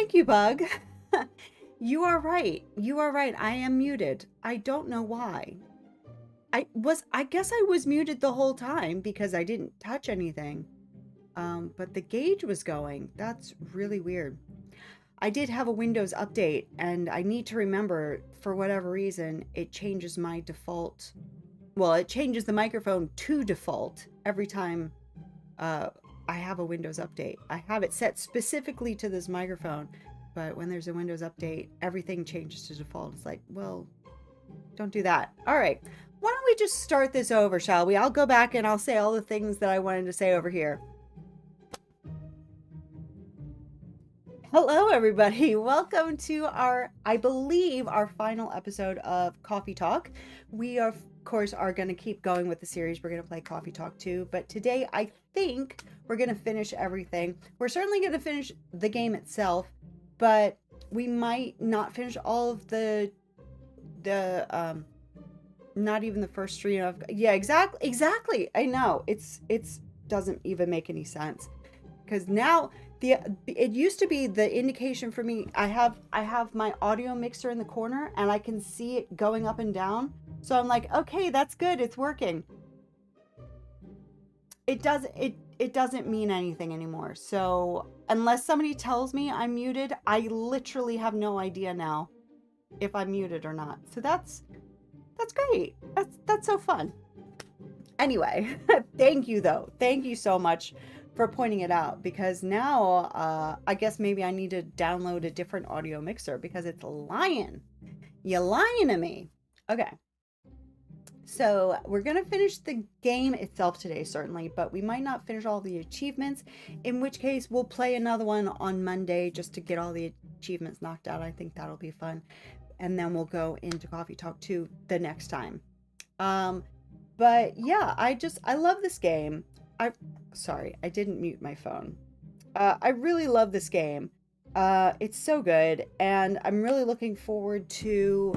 thank you, Bug. You are right. You are right. I am muted. I don't know why. I guess I was muted the whole time because I didn't touch anything. But the gauge was going. That's really weird. I did have a Windows update, and I need to remember, for whatever reason, it changes my default. Well, it changes the microphone to default every time I have a Windows update. I have it set specifically to this microphone, but when there's a Windows update, everything changes to default. It's like, well, don't do that. All right. Why don't we just start this over, shall we? I'll go back and I'll say all the things that I wanted to say over here. Hello, everybody. Welcome to I believe, our final episode of Coffee Talk. We, of course, are going to keep going with the series. We're going to play Coffee Talk 2, but today I think we're going to finish everything. We're certainly going to finish the game itself, but we might not finish all of the not even the first three of, yeah, exactly. I know. It's doesn't even make any sense. Because now it used to be the indication for me. I have my audio mixer in the corner and I can see it going up and down. So I'm like, okay, that's good. It's working. It doesn't mean anything anymore. So unless somebody tells me I'm muted, I literally have no idea now if I'm muted or not. So that's great. That's so fun. Anyway, thank you though. Thank you so much for pointing it out, because now I guess maybe I need to download a different audio mixer because it's lying. You're lying to me. Okay. So we're going to finish the game itself today, certainly, but we might not finish all the achievements, in which case we'll play another one on Monday just to get all the achievements knocked out. I think that'll be fun. And then we'll go into Coffee Talk 2 the next time. But yeah, I love this game. Sorry, I didn't mute my phone. I really love this game. It's so good, and I'm really looking forward to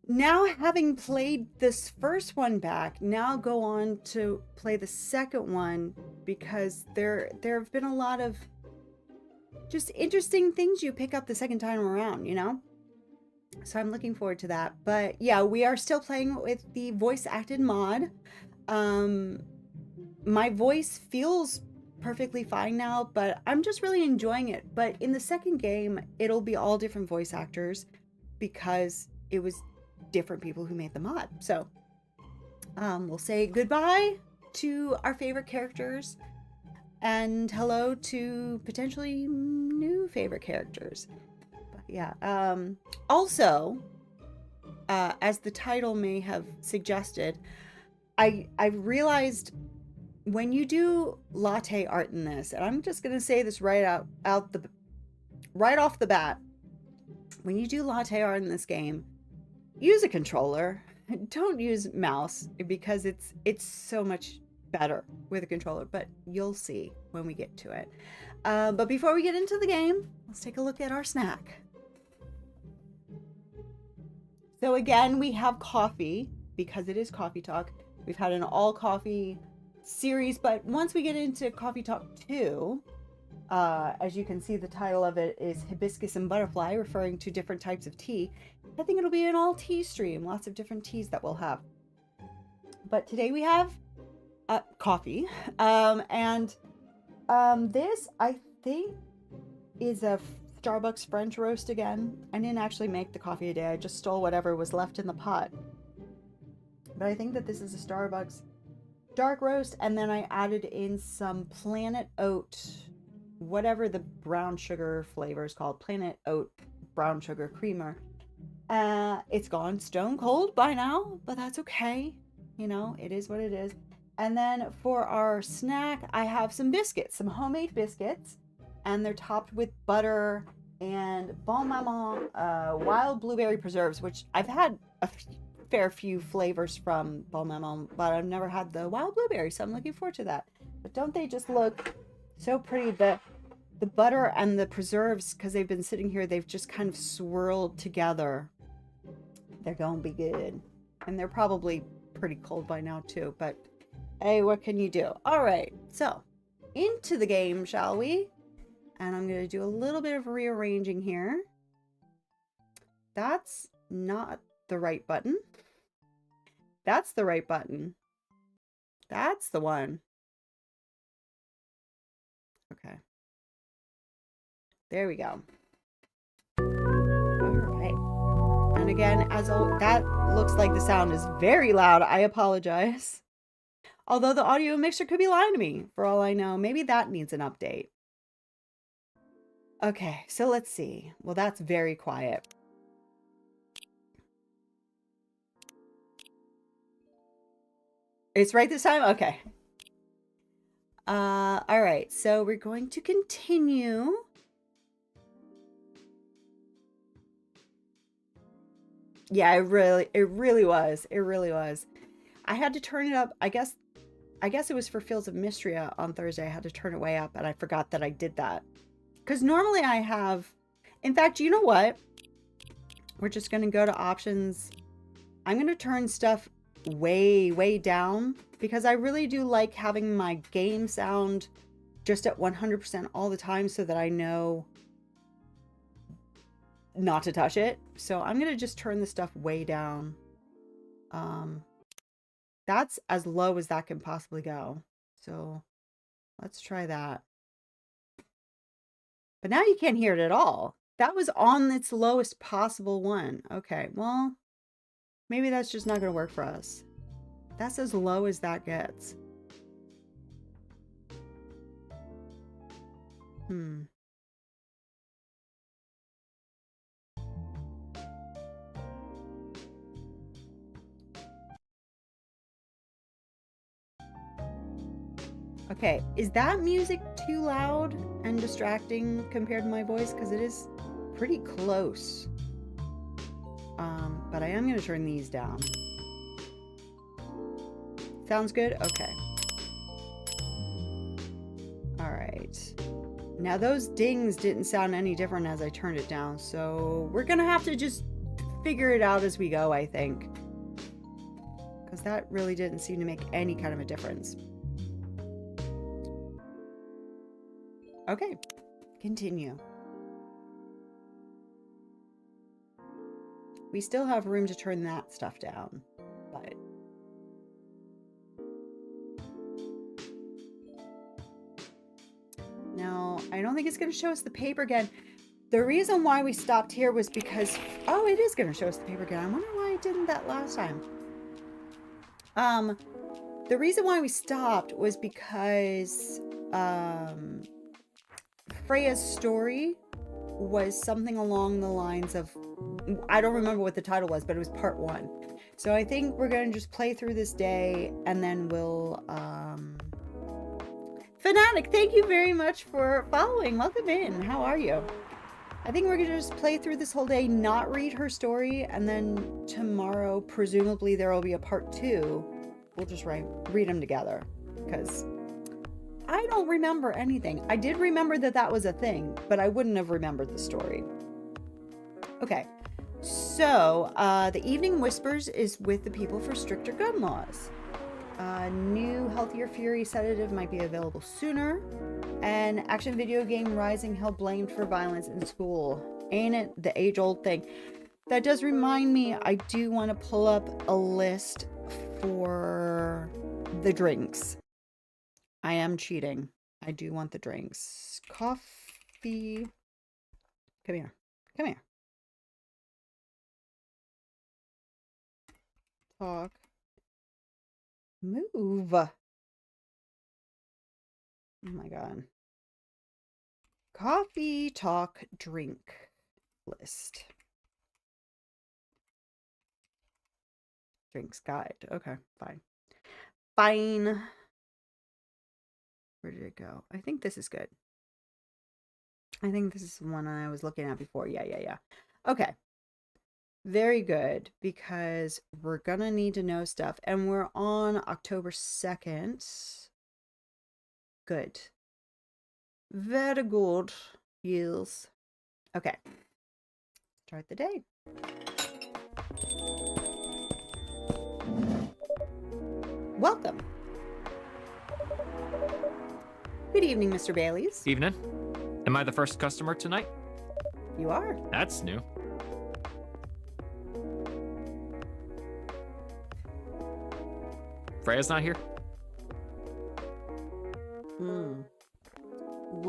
now, having played this first one back, now go on to play the second one, because there have been a lot of just interesting things you pick up the second time around, you know? So I'm looking forward to that. But yeah, we are still playing with the voice acted mod. My voice feels perfectly fine now, but I'm just really enjoying it. But in the second game, it'll be all different voice actors because it was different people who made the mod. So we'll say goodbye to our favorite characters and hello to potentially new favorite characters. But yeah, also, as the title may have suggested, I realized when you do latte art in this, and I'm just going to say this right off the bat, when you do latte art in this game, use a controller. Don't use mouse, because it's so much better with a controller, but you'll see when we get to it. But before we get into the game, let's take a look at our snack. So again, we have coffee because it is Coffee Talk. We've had an all coffee series, but once we get into Coffee Talk 2, as you can see, the title of it is Hibiscus and Butterfly, referring to different types of tea. I think it'll be an all tea stream, lots of different teas that we'll have. But today we have coffee, and this, I think, is a Starbucks French roast again. I didn't actually make the coffee today. I just stole whatever was left in the pot. But I think that this is a Starbucks dark roast, and then I added in some Planet Oat, whatever the brown sugar flavor is called, Planet Oat brown sugar creamer. It's gone stone cold by now, but that's okay. You know, it is what it is. And then for our snack, I have some biscuits, some homemade biscuits, and they're topped with butter and Bon Maman wild blueberry preserves, which I've had a fair few flavors from Bon Maman, but I've never had the wild blueberry, so I'm looking forward to that. But don't they just look so pretty? The butter and the preserves, because they've been sitting here, they've just kind of swirled together. They're gonna be good, and they're probably pretty cold by now too, but hey, what can you do? All right, so into the game, shall we? And I'm going to do a little bit of rearranging here. That's not the right button. That's the right button. That's the one. Okay. There we go. All right. And again, as that looks like the sound is very loud. I apologize. Although the audio mixer could be lying to me, for all I know. Maybe that needs an update. Okay, so let's see. Well, that's very quiet. It's right this time? Okay. All right, so we're going to continue. Yeah, it really was. It really was. I had to turn it up. I guess it was for Fields of Mystria on Thursday. I had to turn it way up, and I forgot that I did that. Because normally I have... In fact, you know what? We're just going to go to options. I'm going to turn stuff way down, because I really do like having my game sound just at 100% all the time so that I know not to touch it. So I'm going to just turn the stuff way down. That's as low as that can possibly go. So let's try that. But now you can't hear it at all. That was on its lowest possible one. Okay, well, maybe that's just not going to work for us. That's as low as that gets. Okay, is that music too loud and distracting compared to my voice? Because it is pretty close. But I am going to turn these down. Sounds good? Okay. All right. Now those dings didn't sound any different as I turned it down, so we're going to have to just figure it out as we go, I think. Because that really didn't seem to make any kind of a difference. Okay, continue. We still have room to turn that stuff down, but... No, I don't think it's going to show us the paper again. The reason why we stopped here was because... Oh, it is going to show us the paper again. I wonder why it didn't that last time. The reason why we stopped was because... Freya's story was something along the lines of, I don't remember what the title was, but it was part 1. So I think we're going to just play through this day, and then we'll, Fanatic, thank you very much for following. Welcome in. How are you? I think we're going to just play through this whole day, not read her story, and then tomorrow, presumably there will be a part 2. We'll just read them together, because... I don't remember anything. I did remember that that was a thing, but I wouldn't have remembered the story. Okay, so the Evening Whispers is with the People for Stricter Gun Laws. New Healthier Fury sedative might be available sooner. And action video game Rising held blamed for violence in school. Ain't it the age-old thing? That does remind me, I do want to pull up a list for the drinks. I am cheating. I do want the drinks. Coffee. Come here. Come here. Talk. Move. Oh my God. Coffee, talk, drink list. Drinks guide. Okay, fine. Fine. Where did it go? I think this is good. I think this is the one I was looking at before. Yeah. Okay. Very good, because we're gonna need to know stuff. And we're on October 2nd. Good. Very good. Yes. Okay. Start the day. Welcome. Good evening, Mr. Baileys. Evening. Am I the first customer tonight? You are. That's new. Freya's not here? Ooh,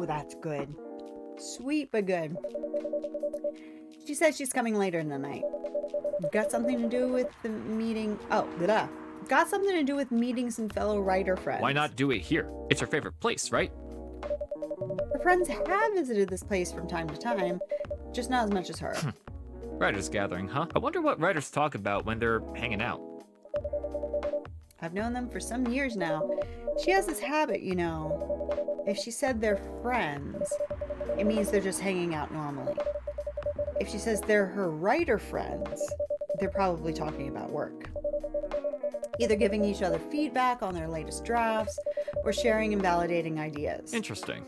that's good. Sweet but good. She says she's coming later in the night. Got something to do with the meeting. Oh, blah. Got something to do with meeting some fellow writer friends. Why not do it here? It's her favorite place, right? Her friends have visited this place from time to time, just not as much as her. Writers gathering, huh? I wonder what writers talk about when they're hanging out. I've known them for some years now. She has this habit, you know. If she said they're friends, it means they're just hanging out normally. If she says they're her writer friends, they're probably talking about work. Either giving each other feedback on their latest drafts or sharing and validating ideas. Interesting.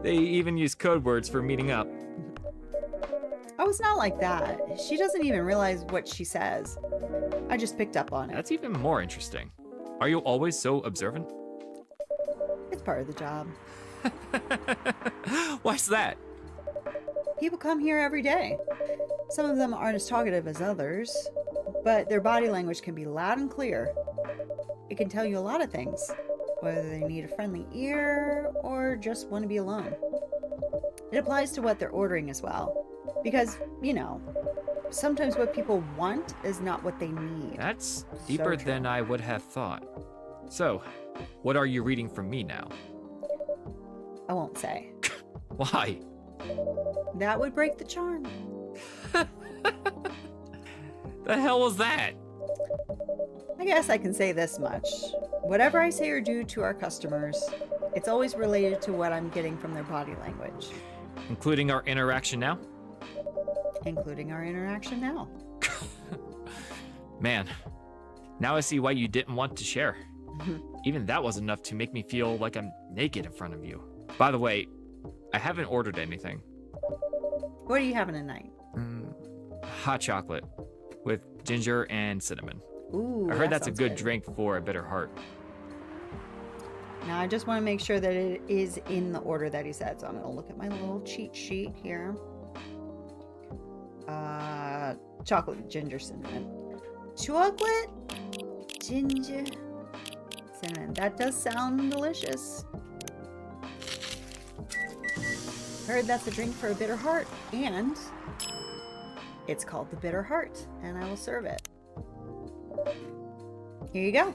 They even use code words for meeting up. Oh, it's not like that. She doesn't even realize what she says. I just picked up on it. That's even more interesting. Are you always so observant? It's part of the job. Why's that? People come here every day. Some of them aren't as talkative as others, but their body language can be loud and clear. It can tell you a lot of things, whether they need a friendly ear or just want to be alone. It applies to what they're ordering as well, because, you know, sometimes what people want is not what they need. That's deeper than I would have thought. So, what are you reading from me now? I won't say. Why? That would break the charm. The hell was that? I guess I can say this much. Whatever I say or do to our customers, it's always related to what I'm getting from their body language. Including our interaction now? Including our interaction now. Man, now I see why you didn't want to share. Even that was enough to make me feel like I'm naked in front of you. By the way, I haven't ordered anything. What are you having tonight? Hot chocolate with ginger and cinnamon. Ooh, I heard that's a sounds good drink for a bitter heart. Now I just want to make sure that it is in the order that he said. So I'm going to look at my little cheat sheet here. Chocolate, ginger, cinnamon. Chocolate, ginger, cinnamon. That does sound delicious. Heard that's a drink for a bitter heart, and it's called the Bitter Heart, and I will serve it. Here you go.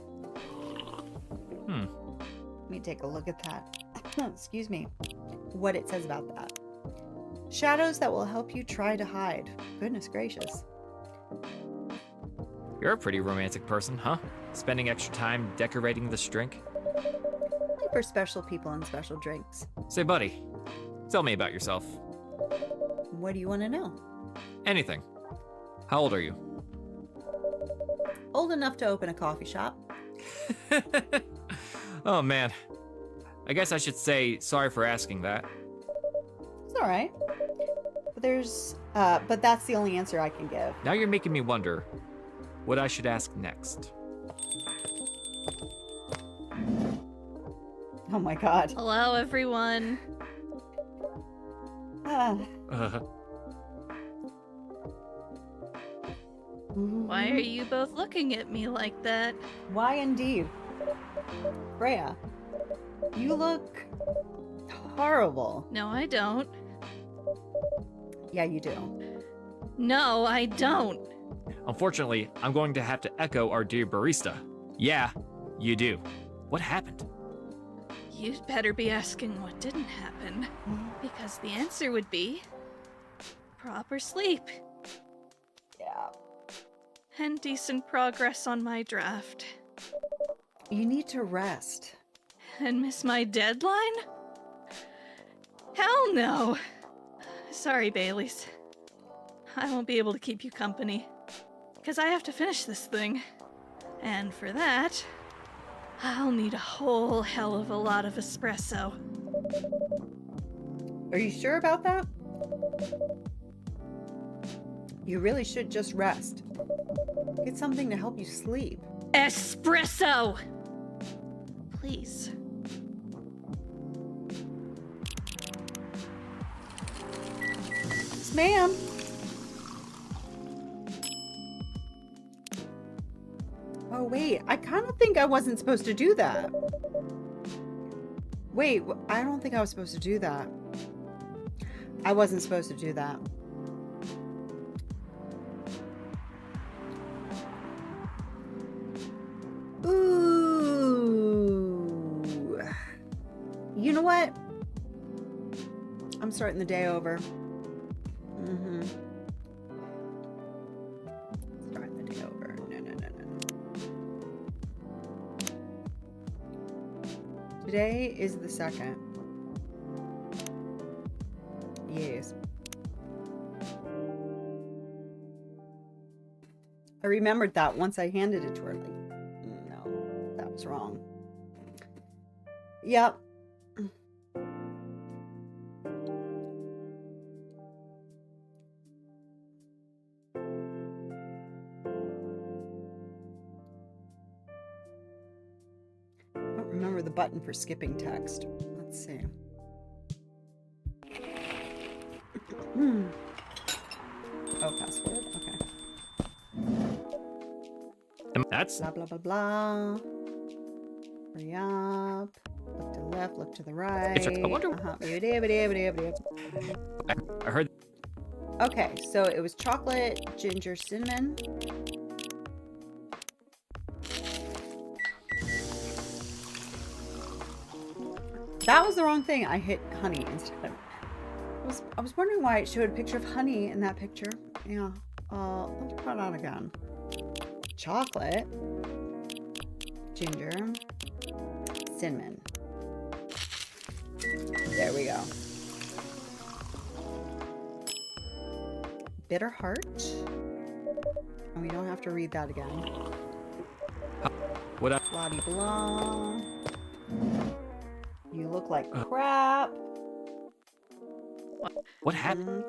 Let me take a look at that. Excuse me. What it says about that. Shadows that will help you try to hide. Goodness gracious. You're a pretty romantic person, huh? Spending extra time decorating this drink? Only for special people and special drinks. Say, buddy, tell me about yourself. What do you want to know? Anything. How old are you? Old enough to open a coffee shop. Oh man. I guess I should say sorry for asking that. It's all right. But that's the only answer I can give. Now you're making me wonder what I should ask next. Oh my god. Hello, everyone. Why are you both looking at me like that? Why indeed? Freya, you look horrible. No, I don't. Yeah, you do. No, I don't. Unfortunately, I'm going to have to echo our dear barista. Yeah, you do. What happened? You'd better be asking what didn't happen, because the answer would be proper sleep Yeah. and decent progress on my draft. You need to rest. And miss my deadline? Hell no! Sorry, Baileys. I won't be able to keep you company, because I have to finish this thing. And for that, I'll need a whole hell of a lot of espresso. Are you sure about that? You really should just rest. Get something to help you sleep. Espresso! Please. ma'am. Oh, wait. I kind of think I wasn't supposed to do that. Wait, I don't think I was supposed to do that. I wasn't supposed to do that. Ooh. You know what? I'm starting the day over. Starting the day over. No. Today is the 2nd. Yes. I remembered that once I handed it to her. Like, no, that was wrong. Yep. I don't remember the button for skipping text. Let's see. Oh, password. Okay. That's Blah, blah, blah, blah. Hurry up. Look to the left, look to the right. I wonder. I heard. Okay, so it was chocolate, ginger, cinnamon. That was the wrong thing. I hit honey instead. I was wondering why it showed a picture of honey in that picture. Yeah. Let's try that again. Chocolate, ginger, cinnamon. There we go. Bitter heart. And we don't have to read that again. What? Blah de blah. You look like crap. What happened?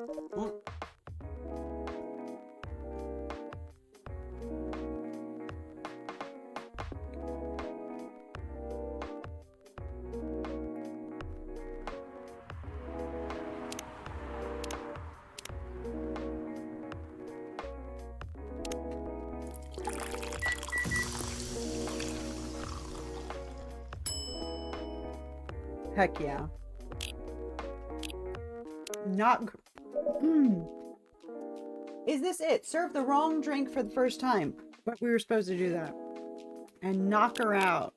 Heck yeah. Not. Is this it? Serve the wrong drink for the first time. But we were supposed to do that. And knock her out.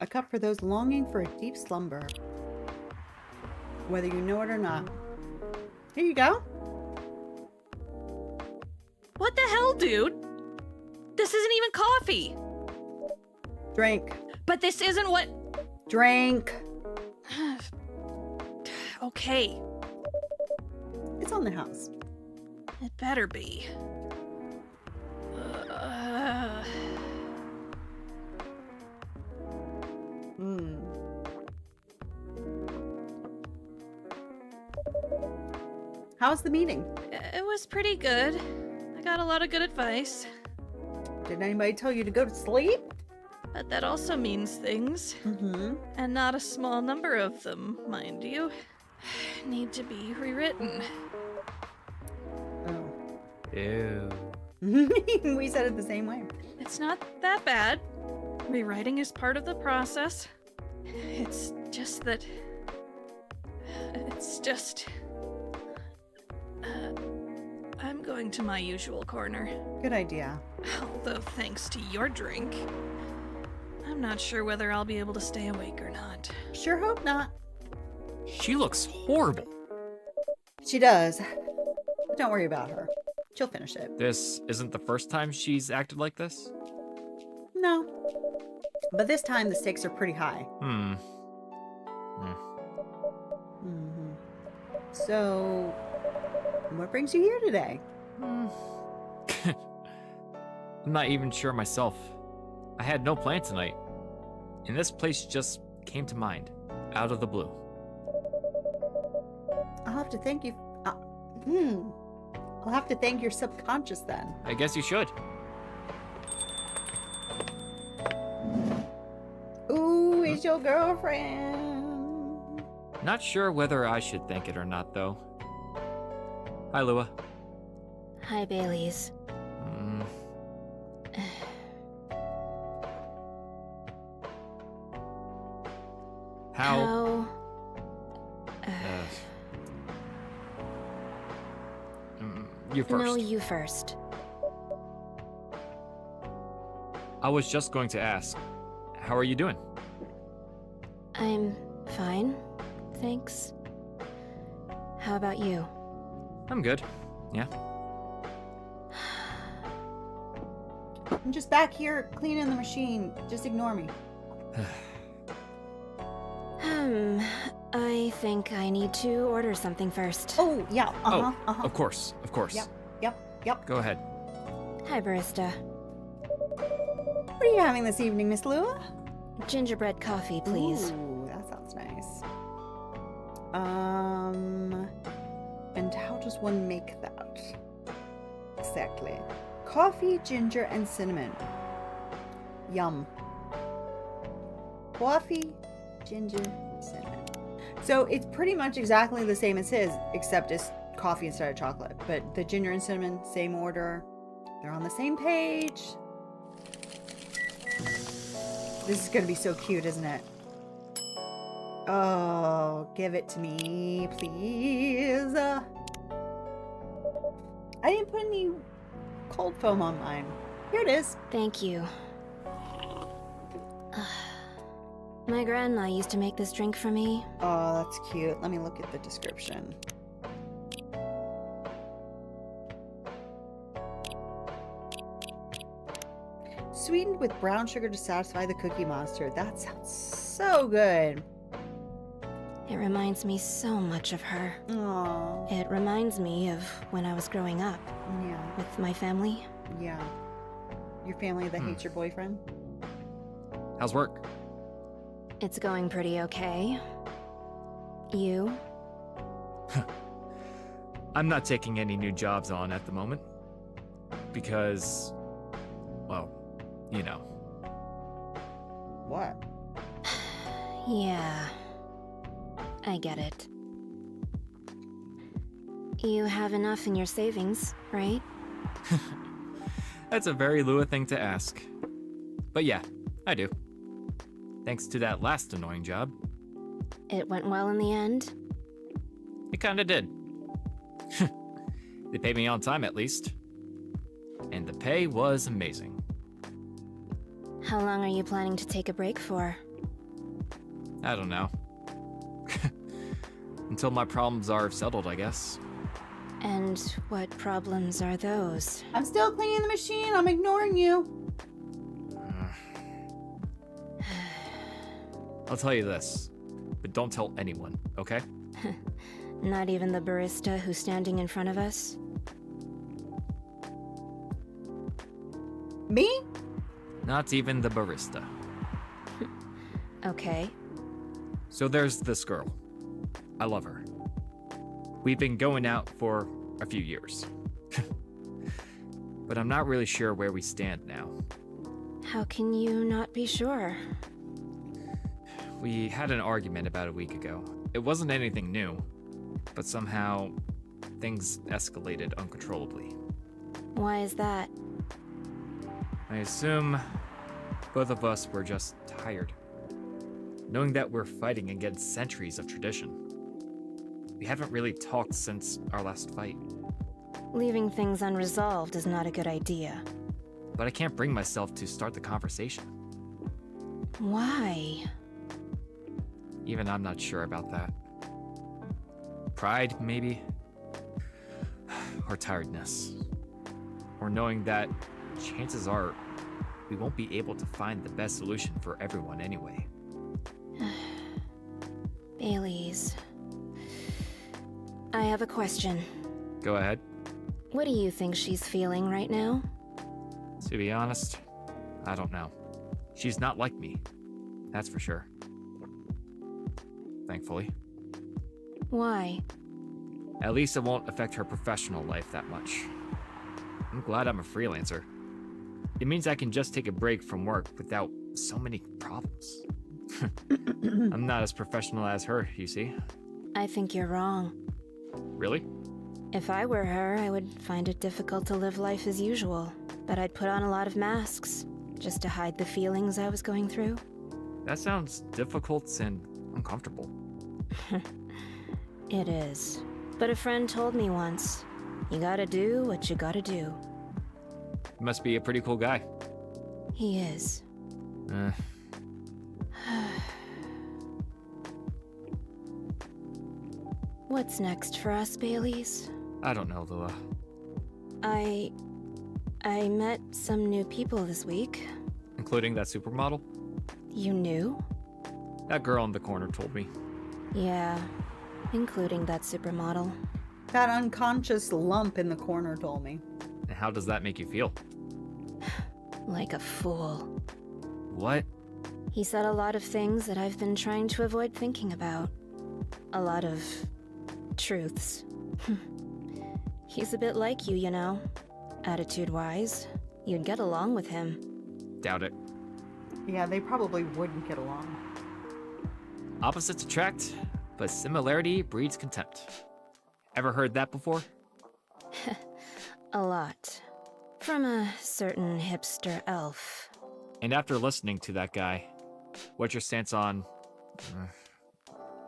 A cup for those longing for a deep slumber. Whether you know it or not. Here you go. What the hell, dude? This isn't even coffee. Drink. But this isn't what... Drink. Okay. It's on the house. It better be. How's the meeting? It was pretty good. I got a lot of good advice. Did anybody tell you to go to sleep? But that also means things. And not a small number of them, mind you, need to be rewritten. Oh. Ew. We said it the same way. It's not that bad. Rewriting is part of the process. It's just that... I'm going to my usual corner. Good idea. Although thanks to your drink, I'm not sure whether I'll be able to stay awake or not. Sure hope not. She looks horrible. She does. But don't worry about her. She'll finish it. This isn't the first time she's acted like this? No. But this time the stakes are pretty high. So, what brings you here today? I'm not even sure myself. I had no plan tonight. And this place just came to mind, out of the blue. I'll have to thank you. I'll have to thank your subconscious then. I guess you should. Ooh, it's your girlfriend. Not sure whether I should thank it or not, though. Hi, Lua. Hi, Baileys. Mm. How? You first. No, you first. I was just going to ask, how are you doing? I'm fine, thanks. How about you? I'm good. Yeah. I'm just back here cleaning the machine. Just ignore me. I think I need to order something first. Oh, yeah. Oh, of course. Yep. Go ahead. Hi, barista. What are you having this evening, Miss Lua? Gingerbread coffee, please. Ooh, that sounds nice. And how does one make that? Exactly. Coffee, ginger, and cinnamon. Yum. Coffee, ginger, cinnamon. So it's pretty much exactly the same as his, except it's coffee instead of chocolate. But the ginger and cinnamon, same order. They're on the same page. This is going to be so cute, isn't it? Oh, give it to me, please. I didn't put any cold foam on mine. Here it is. Thank you. My grandma used to make this drink for me. Oh, that's cute. Let me look at the description. Sweetened with brown sugar to satisfy the cookie monster. That sounds so good. It reminds me so much of her. Aww. It reminds me of when I was growing up Yeah. with my family. Yeah. Your family that hates your boyfriend? How's work? It's going pretty okay. You? I'm not taking any new jobs on at the moment. Because, well, you know. What? Yeah. I get it. You have enough in your savings, right? That's a very Lua thing to ask. But yeah, I do. Thanks to that last annoying job. It went well in the end? It kinda did. They paid me on time at least. And the pay was amazing. How long are you planning to take a break for? I don't know. Until my problems are settled, I guess. And what problems are those? I'm still cleaning the machine. I'm ignoring you. I'll tell you this, but don't tell anyone, okay? Not even the barista who's standing in front of us? Me? Not even the barista. Okay. So there's this girl. I love her. We've been going out for a few years. But I'm not really sure where we stand now. How can you not be sure? We had an argument about a week ago. It wasn't anything new, but somehow things escalated uncontrollably. Why is that? I assume both of us were just tired, knowing that we're fighting against centuries of tradition. We haven't really talked since our last fight, Leaving things unresolved is not a good idea. but I can't bring myself to start the conversation. Why? Even I'm not sure about that. Pride, maybe? Or tiredness. Or knowing that chances are we won't be able to find the best solution for everyone anyway. Baileys. I have a question. Go ahead. What do you think she's feeling right now? To be honest, I don't know. She's not like me. That's for sure. Thankfully. Why? At least it won't affect her professional life that much. I'm glad I'm a freelancer. It means I can just take a break from work without so many problems. I'm not as professional as her, you see. I think you're wrong. Really? If I were her, I would find it difficult to live life as usual. But I'd put on a lot of masks, just to hide the feelings I was going through. That sounds difficult and uncomfortable. It is. But a friend told me once, you gotta do what you gotta do. You must be a pretty cool guy. He is. Uh, What's next for us, Baileys? I don't know, Lua. I met some new people this week. Including that supermodel? You knew? That girl in the corner told me. Yeah, including that supermodel. That unconscious lump in the corner told me. And how does that make you feel? Like a fool. What? He said a lot of things that I've been trying to avoid thinking about. A lot of truths. He's a bit like you, you know. Attitude-wise, you'd get along with him. Doubt it. Yeah, they probably wouldn't get along. Opposites attract, but similarity breeds contempt. Ever heard that before? A lot. From a certain hipster elf. And after listening to that guy, what's your stance on,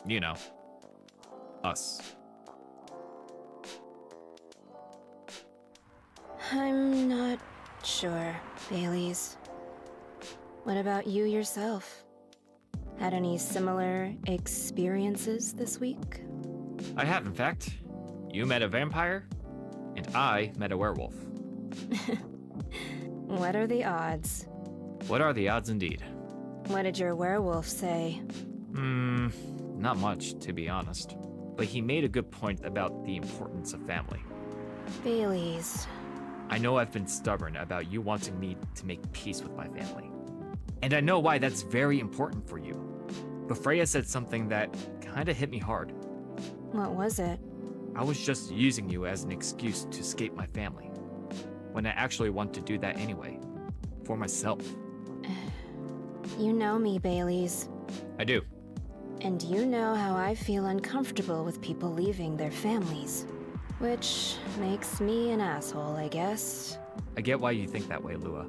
you know, us? I'm not sure, Baileys. What about you yourself? Had any similar experiences this week? I have, in fact. You met a vampire, and I met a werewolf. What are the odds? What are the odds indeed? What did your werewolf say? Not much, to be honest. But he made a good point about the importance of family. Baileys. I know I've been stubborn about you wanting me to make peace with my family. And I know why that's very important for you. But Freya said something that kinda hit me hard. What was it? I was just using you as an excuse to escape my family, when I actually want to do that anyway. For myself. You know me, Baileys. I do. And you know how I feel uncomfortable with people leaving their families. Which makes me an asshole, I guess. I get why you think that way, Lua.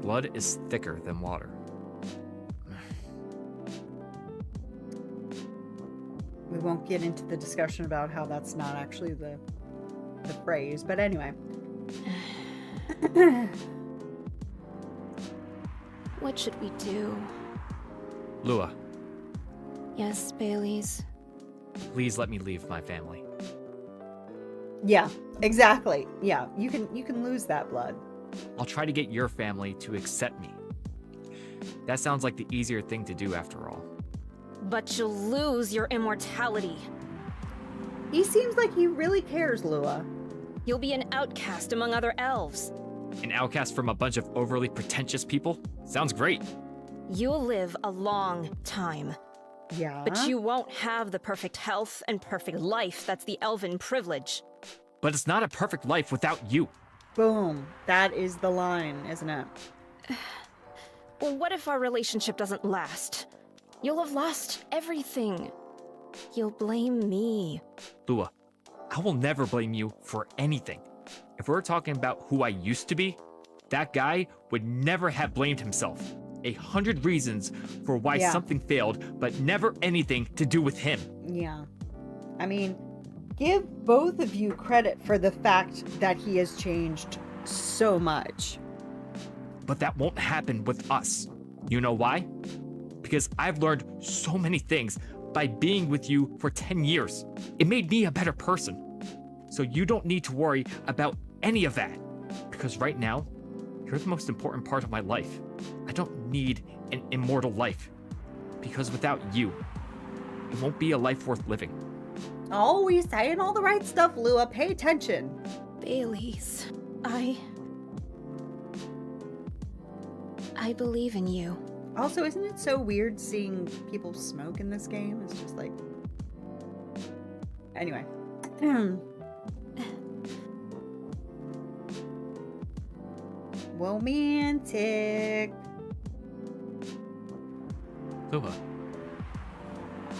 Blood is thicker than water. We won't get into the discussion about how that's not actually the phrase, but anyway. What should we do? Lua, Yes, Baileys. please let me leave my family. Yeah, exactly. Yeah, you can lose that blood. I'll try to get your family to accept me. That sounds like the easier thing to do after all. But you'll lose your immortality. He seems like he really cares, Lua. You'll be an outcast among other elves. An outcast from a bunch of overly pretentious people? Sounds great. You'll live a long time. Yeah. But you won't have the perfect health and perfect life that's the elven privilege. But it's not a perfect life without you. Boom. That is the line, isn't it? Well, what if our relationship doesn't last? You'll have lost everything. You'll blame me. Lua, I will never blame you for anything. If we're talking about who I used to be, that guy would never have blamed himself. 100 reasons for why Yeah. something failed, but never anything to do with him. Yeah. I mean, give both of you credit for the fact that he has changed so much. But that won't happen with us. You know why? Because I've learned so many things by being with you for 10 years. It made me a better person. So you don't need to worry about any of that. Because right now, you're the most important part of my life. I don't need an immortal life. Because without you, it won't be a life worth living. Always saying all the right stuff, Lua. Pay attention. Baileys, I believe in you. Also, isn't it so weird seeing people smoke in this game? It's just like... Anyway. Romantic. Lua,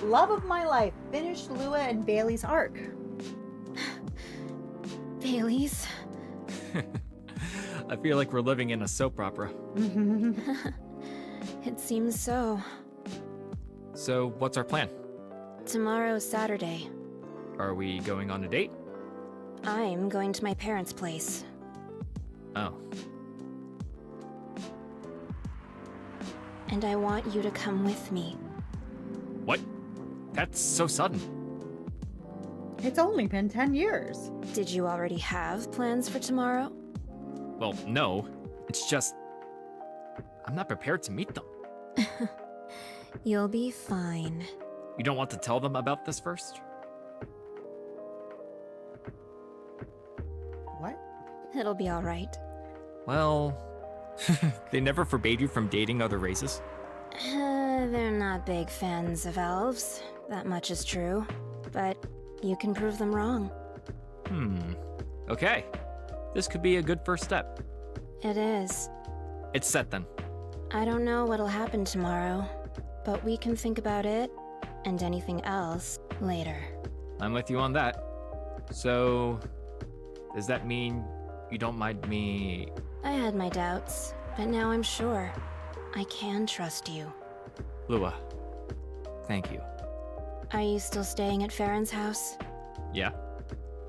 Love of my life. Finished Lua and Bailey's arc. Bailey's? I feel like we're living in a soap opera. It seems so. So, what's our plan? Tomorrow's Saturday. Are we going on a date? I'm going to my parents' place. Oh. And I want you to come with me. What? That's so sudden. It's only been 10 years. Did you already have plans for tomorrow? Well, no. It's just... I'm not prepared to meet them. You'll be fine. You don't want to tell them about this first? What? It'll be all right. Well... they never forbade you from dating other races? They're not big fans of elves. That much is true. But you can prove them wrong. Okay. This could be a good first step. It is. It's set then. I don't know what'll happen tomorrow, but we can think about it and anything else later. I'm with you on that. So... does that mean you don't mind me... I had my doubts, but now I'm sure. I can trust you. Lua. Thank you. Are you still staying at Farron's house? Yeah?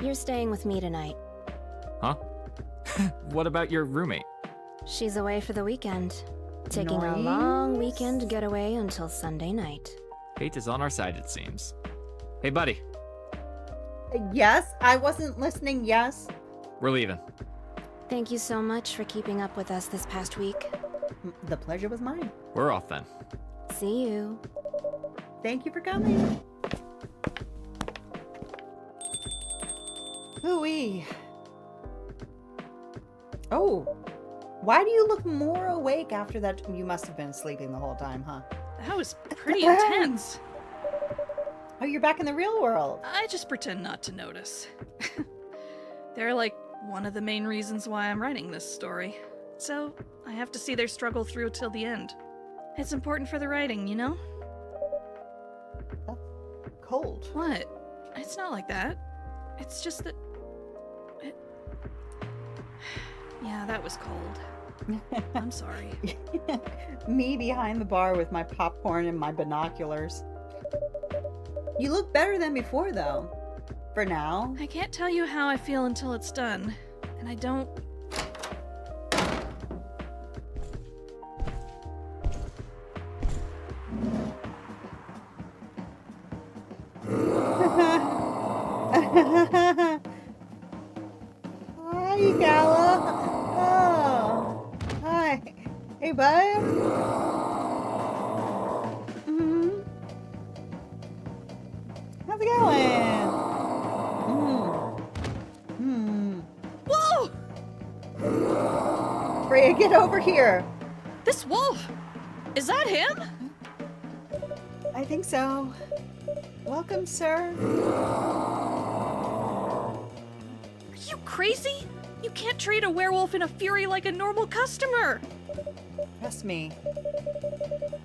You're staying with me tonight. Huh? What about your roommate? She's away for the weekend. Taking a Nice. long weekend getaway until Sunday night. Fate is on our side, it seems. Hey, buddy. Yes, I wasn't listening. Yes. We're leaving. Thank you so much for keeping up with us this past week. The pleasure was mine. We're off then. See you. Thank you for coming. Hooey. Oh, why do you look more awake after that? You must have been sleeping the whole time, huh? That was pretty intense. Oh, you're back in the real world. I just pretend not to notice. They're like one of the main reasons why I'm writing this story. So I have to see their struggle through till the end. It's important for the writing, you know? Cold. What? It's not like that. It's just that... Yeah, that was cold. I'm sorry. Me behind the bar with my popcorn and my binoculars. You look better than before, though. For now. I can't tell you how I feel until it's done. And I don't... Hi, Gala. Oh, hi. Hey, bud. How's it going? Whoa! Freya, get over here. This wolf! Is that him? I think so. Welcome, sir. Are you crazy? You can't treat a werewolf in a fury like a normal customer! Trust me.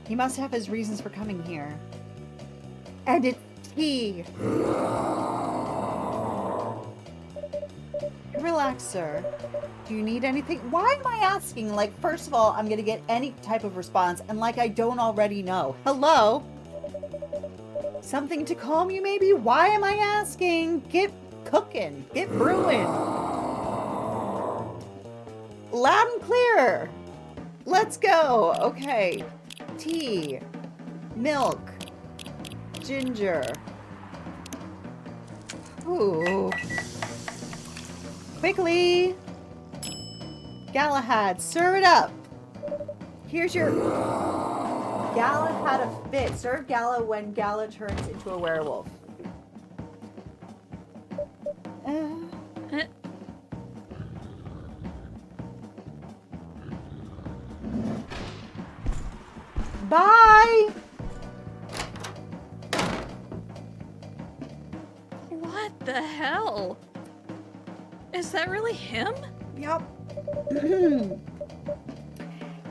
He must have his reasons for coming here. And it's tea. Relax, sir. Do you need anything? Why am I asking? Like, first of all, I'm gonna get any type of response, and like I don't already know. Hello? Something to calm you, maybe? Why am I asking? Get cooking. Get brewing. Loud and clear. Let's go. Okay. Tea. Milk. Ginger. Ooh. Quickly. Galahad, serve it up. Here's your... Gala had a fit. Serve Gala when Gala turns into a werewolf. Bye! What the hell? Is that really him? Yep.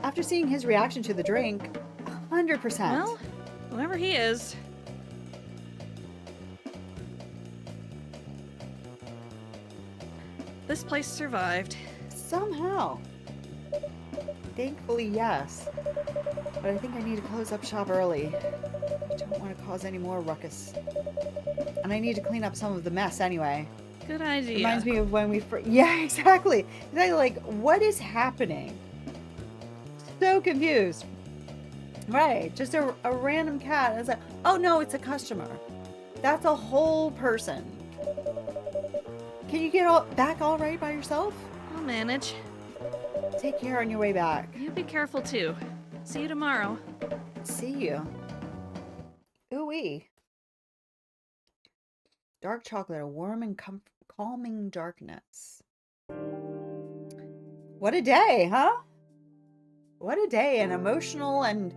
After seeing his reaction to the drink, 100%. Well, whoever he is, this place survived. Somehow. Thankfully, yes. But I think I need to close up shop early. I don't want to cause any more ruckus. And I need to clean up some of the mess anyway. Good idea. Reminds me of when we yeah, exactly. Like, what is happening? So confused. Right, just a random cat. I was like, oh no, it's a customer. That's a whole person. Can you get back all right by yourself? I'll manage. Take care on your way back. You be careful too. See you tomorrow. See you. Ooh-wee. Dark chocolate, a warm and calming darkness. What a day, huh? What a day, an emotional and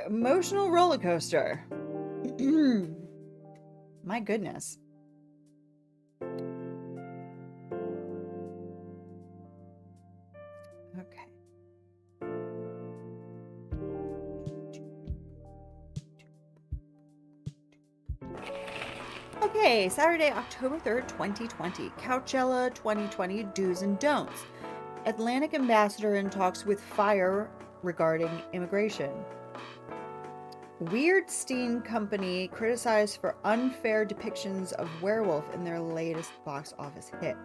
emotional roller coaster. My goodness. Okay. Okay, Saturday, October 3rd, 2020. Couchella 2020 do's and don'ts. Atlantic ambassador in talks with Fire regarding immigration. Weirdstein Company criticized for unfair depictions of werewolf in their latest box office hit.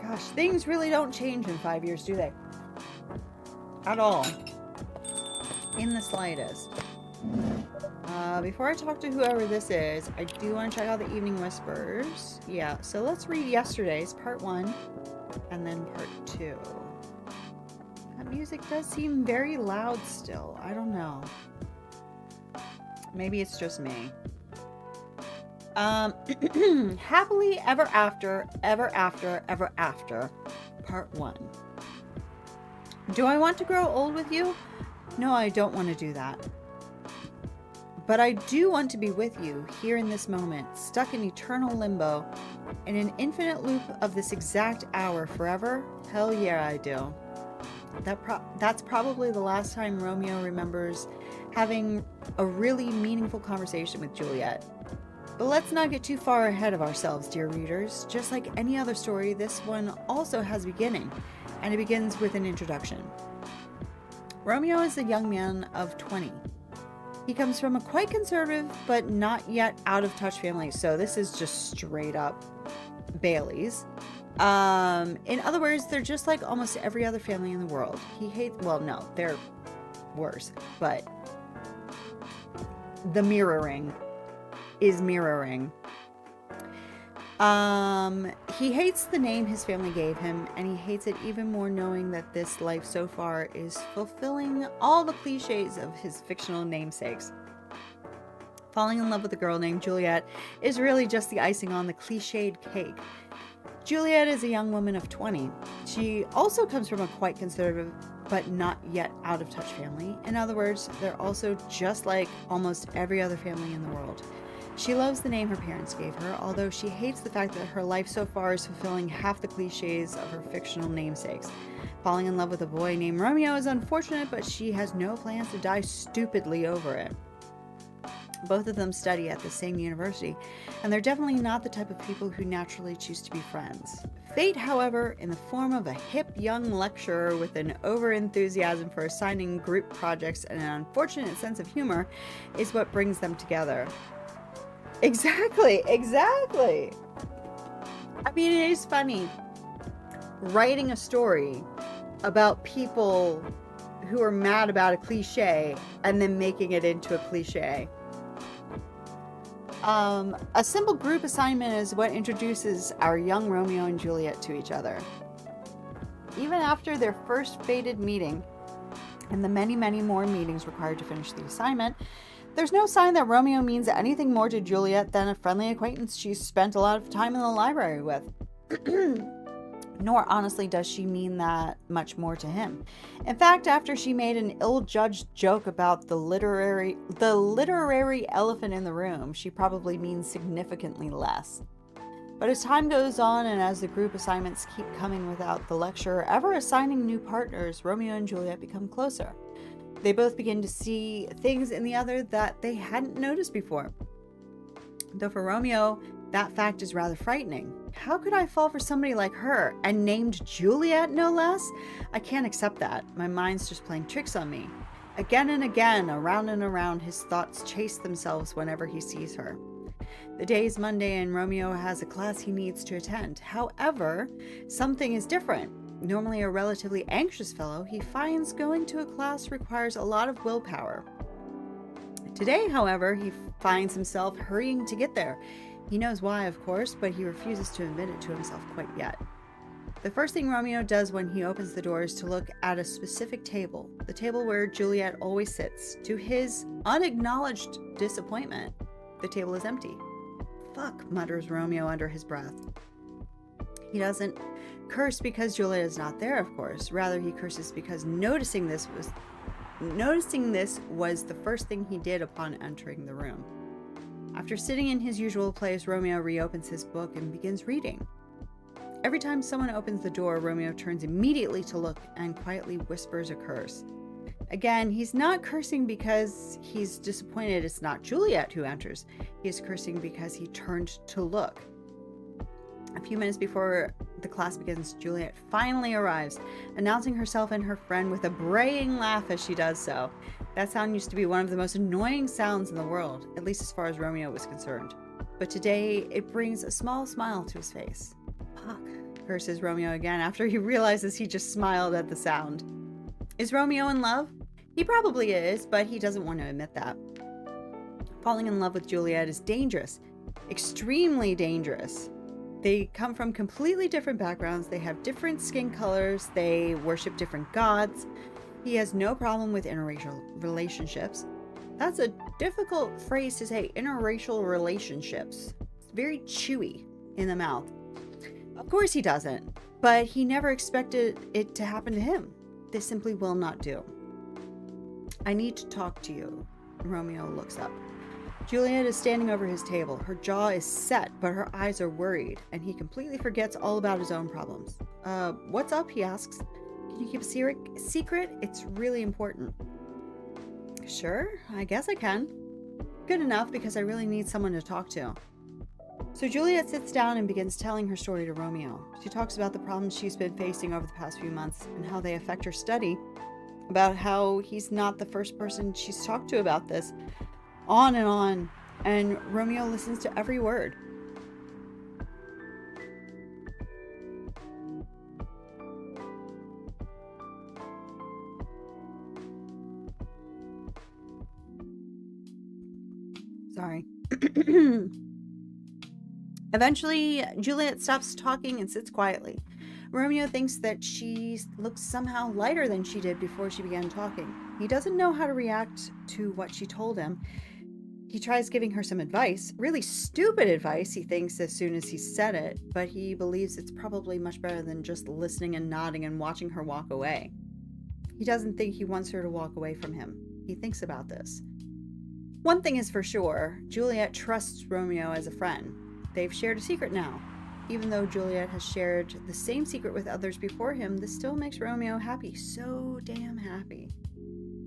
Gosh, things really don't change in 5 years, do they? At all. In the slightest. Before I talk to whoever this is, I do want to check out the Evening Whispers. Yeah, so let's read yesterday's, part 1, and then part 2. That music does seem very loud still. I don't know. Maybe it's just me. Happily Ever After, Ever After, Ever After, part 1. Do I want to grow old with you? No, I don't want to do that. But I do want to be with you, here in this moment, stuck in eternal limbo, in an infinite loop of this exact hour forever? Hell yeah, I do. That's probably the last time Romeo remembers having a really meaningful conversation with Juliet. But let's not get too far ahead of ourselves, dear readers. Just like any other story, this one also has a beginning, and it begins with an introduction. Romeo is a young man of 20. He comes from a quite conservative, but not yet out-of-touch family, so this is just straight up Bailey's. In other words, they're just like almost every other family in the world. Well, no, they're worse, but the mirroring is mirroring. He hates the name his family gave him, and he hates it even more knowing that this life so far is fulfilling all the cliches of his fictional namesakes. Falling in love with a girl named Juliet is really just the icing on the cliched cake. Juliet is a young woman of 20. She also comes from a quite conservative but not yet out-of-touch family. In other words, they're also just like almost every other family in the world. She loves the name her parents gave her, although she hates the fact that her life so far is fulfilling half the cliches of her fictional namesakes. Falling in love with a boy named Romeo is unfortunate, but she has no plans to die stupidly over it. Both of them study at the same university, and they're definitely not the type of people who naturally choose to be friends. Fate, however, in the form of a hip young lecturer with an over-enthusiasm for assigning group projects and an unfortunate sense of humor, is what brings them together. Exactly. I mean, it is funny writing a story about people who are mad about a cliche and then making it into a cliche. A simple group assignment is what introduces our young Romeo and Juliet to each other. Even after their first fated meeting and the many, many more meetings required to finish the assignment, there's no sign that Romeo means anything more to Juliet than a friendly acquaintance she's spent a lot of time in the library with. Nor, honestly, does she mean that much more to him. In fact, after she made an ill-judged joke about the literary elephant in the room, she probably means significantly less. But as time goes on and as the group assignments keep coming without the lecturer ever assigning new partners, Romeo and Juliet become closer. They both begin to see things in the other that they hadn't noticed before. Though for Romeo, that fact is rather frightening. How could I fall for somebody like her, and named Juliet no less? I can't accept that. My mind's just playing tricks on me. Again and again, around and around, his thoughts chase themselves whenever he sees her. The day is Monday and Romeo has a class he needs to attend. However, something is different. Normally a relatively anxious fellow, he finds going to a class requires a lot of willpower. Today, however, he finds himself hurrying to get there. He knows why, of course, but he refuses to admit it to himself quite yet. The first thing Romeo does when he opens the door is to look at a specific table, the table where Juliet always sits. To his unacknowledged disappointment, the table is empty. Fuck, mutters Romeo under his breath. He doesn't curse because Juliet is not there, of course. Rather, he curses because noticing this was the first thing he did upon entering the room. After sitting in his usual place, Romeo reopens his book and begins reading. Every time someone opens the door, Romeo turns immediately to look and quietly whispers a curse. Again, he's not cursing because he's disappointed it's not Juliet who enters. He is cursing because he turned to look. A few minutes before the class begins, Juliet finally arrives, announcing herself and her friend with a braying laugh as she does so. That sound used to be one of the most annoying sounds in the world, at least as far as Romeo was concerned. But today, it brings a small smile to his face. Fuck, curses Romeo again after he realizes he just smiled at the sound. Is Romeo in love? He probably is, but he doesn't want to admit that. Falling in love with Juliet is dangerous, extremely dangerous. They come from completely different backgrounds, they have different skin colors, they worship different gods. He has no problem with interracial relationships. That's a difficult phrase to say, interracial relationships. It's very chewy in the mouth. Of course he doesn't, but he never expected it to happen to him. This simply will not do. I need to talk to you. Romeo looks up. Juliet is standing over his table. Her jaw is set, but her eyes are worried, and he completely forgets all about his own problems. What's up? He asks. Can you keep a secret? It's really important. Sure, I guess I can. Good enough, because I really need someone to talk to. So Juliet sits down and begins telling her story to Romeo. She talks about the problems she's been facing over the past few months and how they affect her study, about how he's not the first person she's talked to about this, on, and Romeo listens to every word. Sorry. Eventually, Juliet stops talking and sits quietly. Romeo thinks that she looks somehow lighter than she did before she began talking. He doesn't know how to react to what she told him. He tries giving her some advice, really stupid advice, he thinks, as soon as he said it, but he believes it's probably much better than just listening and nodding and watching her walk away. He doesn't think he wants her to walk away from him. He thinks about this. One thing is for sure, Juliet trusts Romeo as a friend. They've shared a secret now. Even though Juliet has shared the same secret with others before him, this still makes Romeo happy. So damn happy.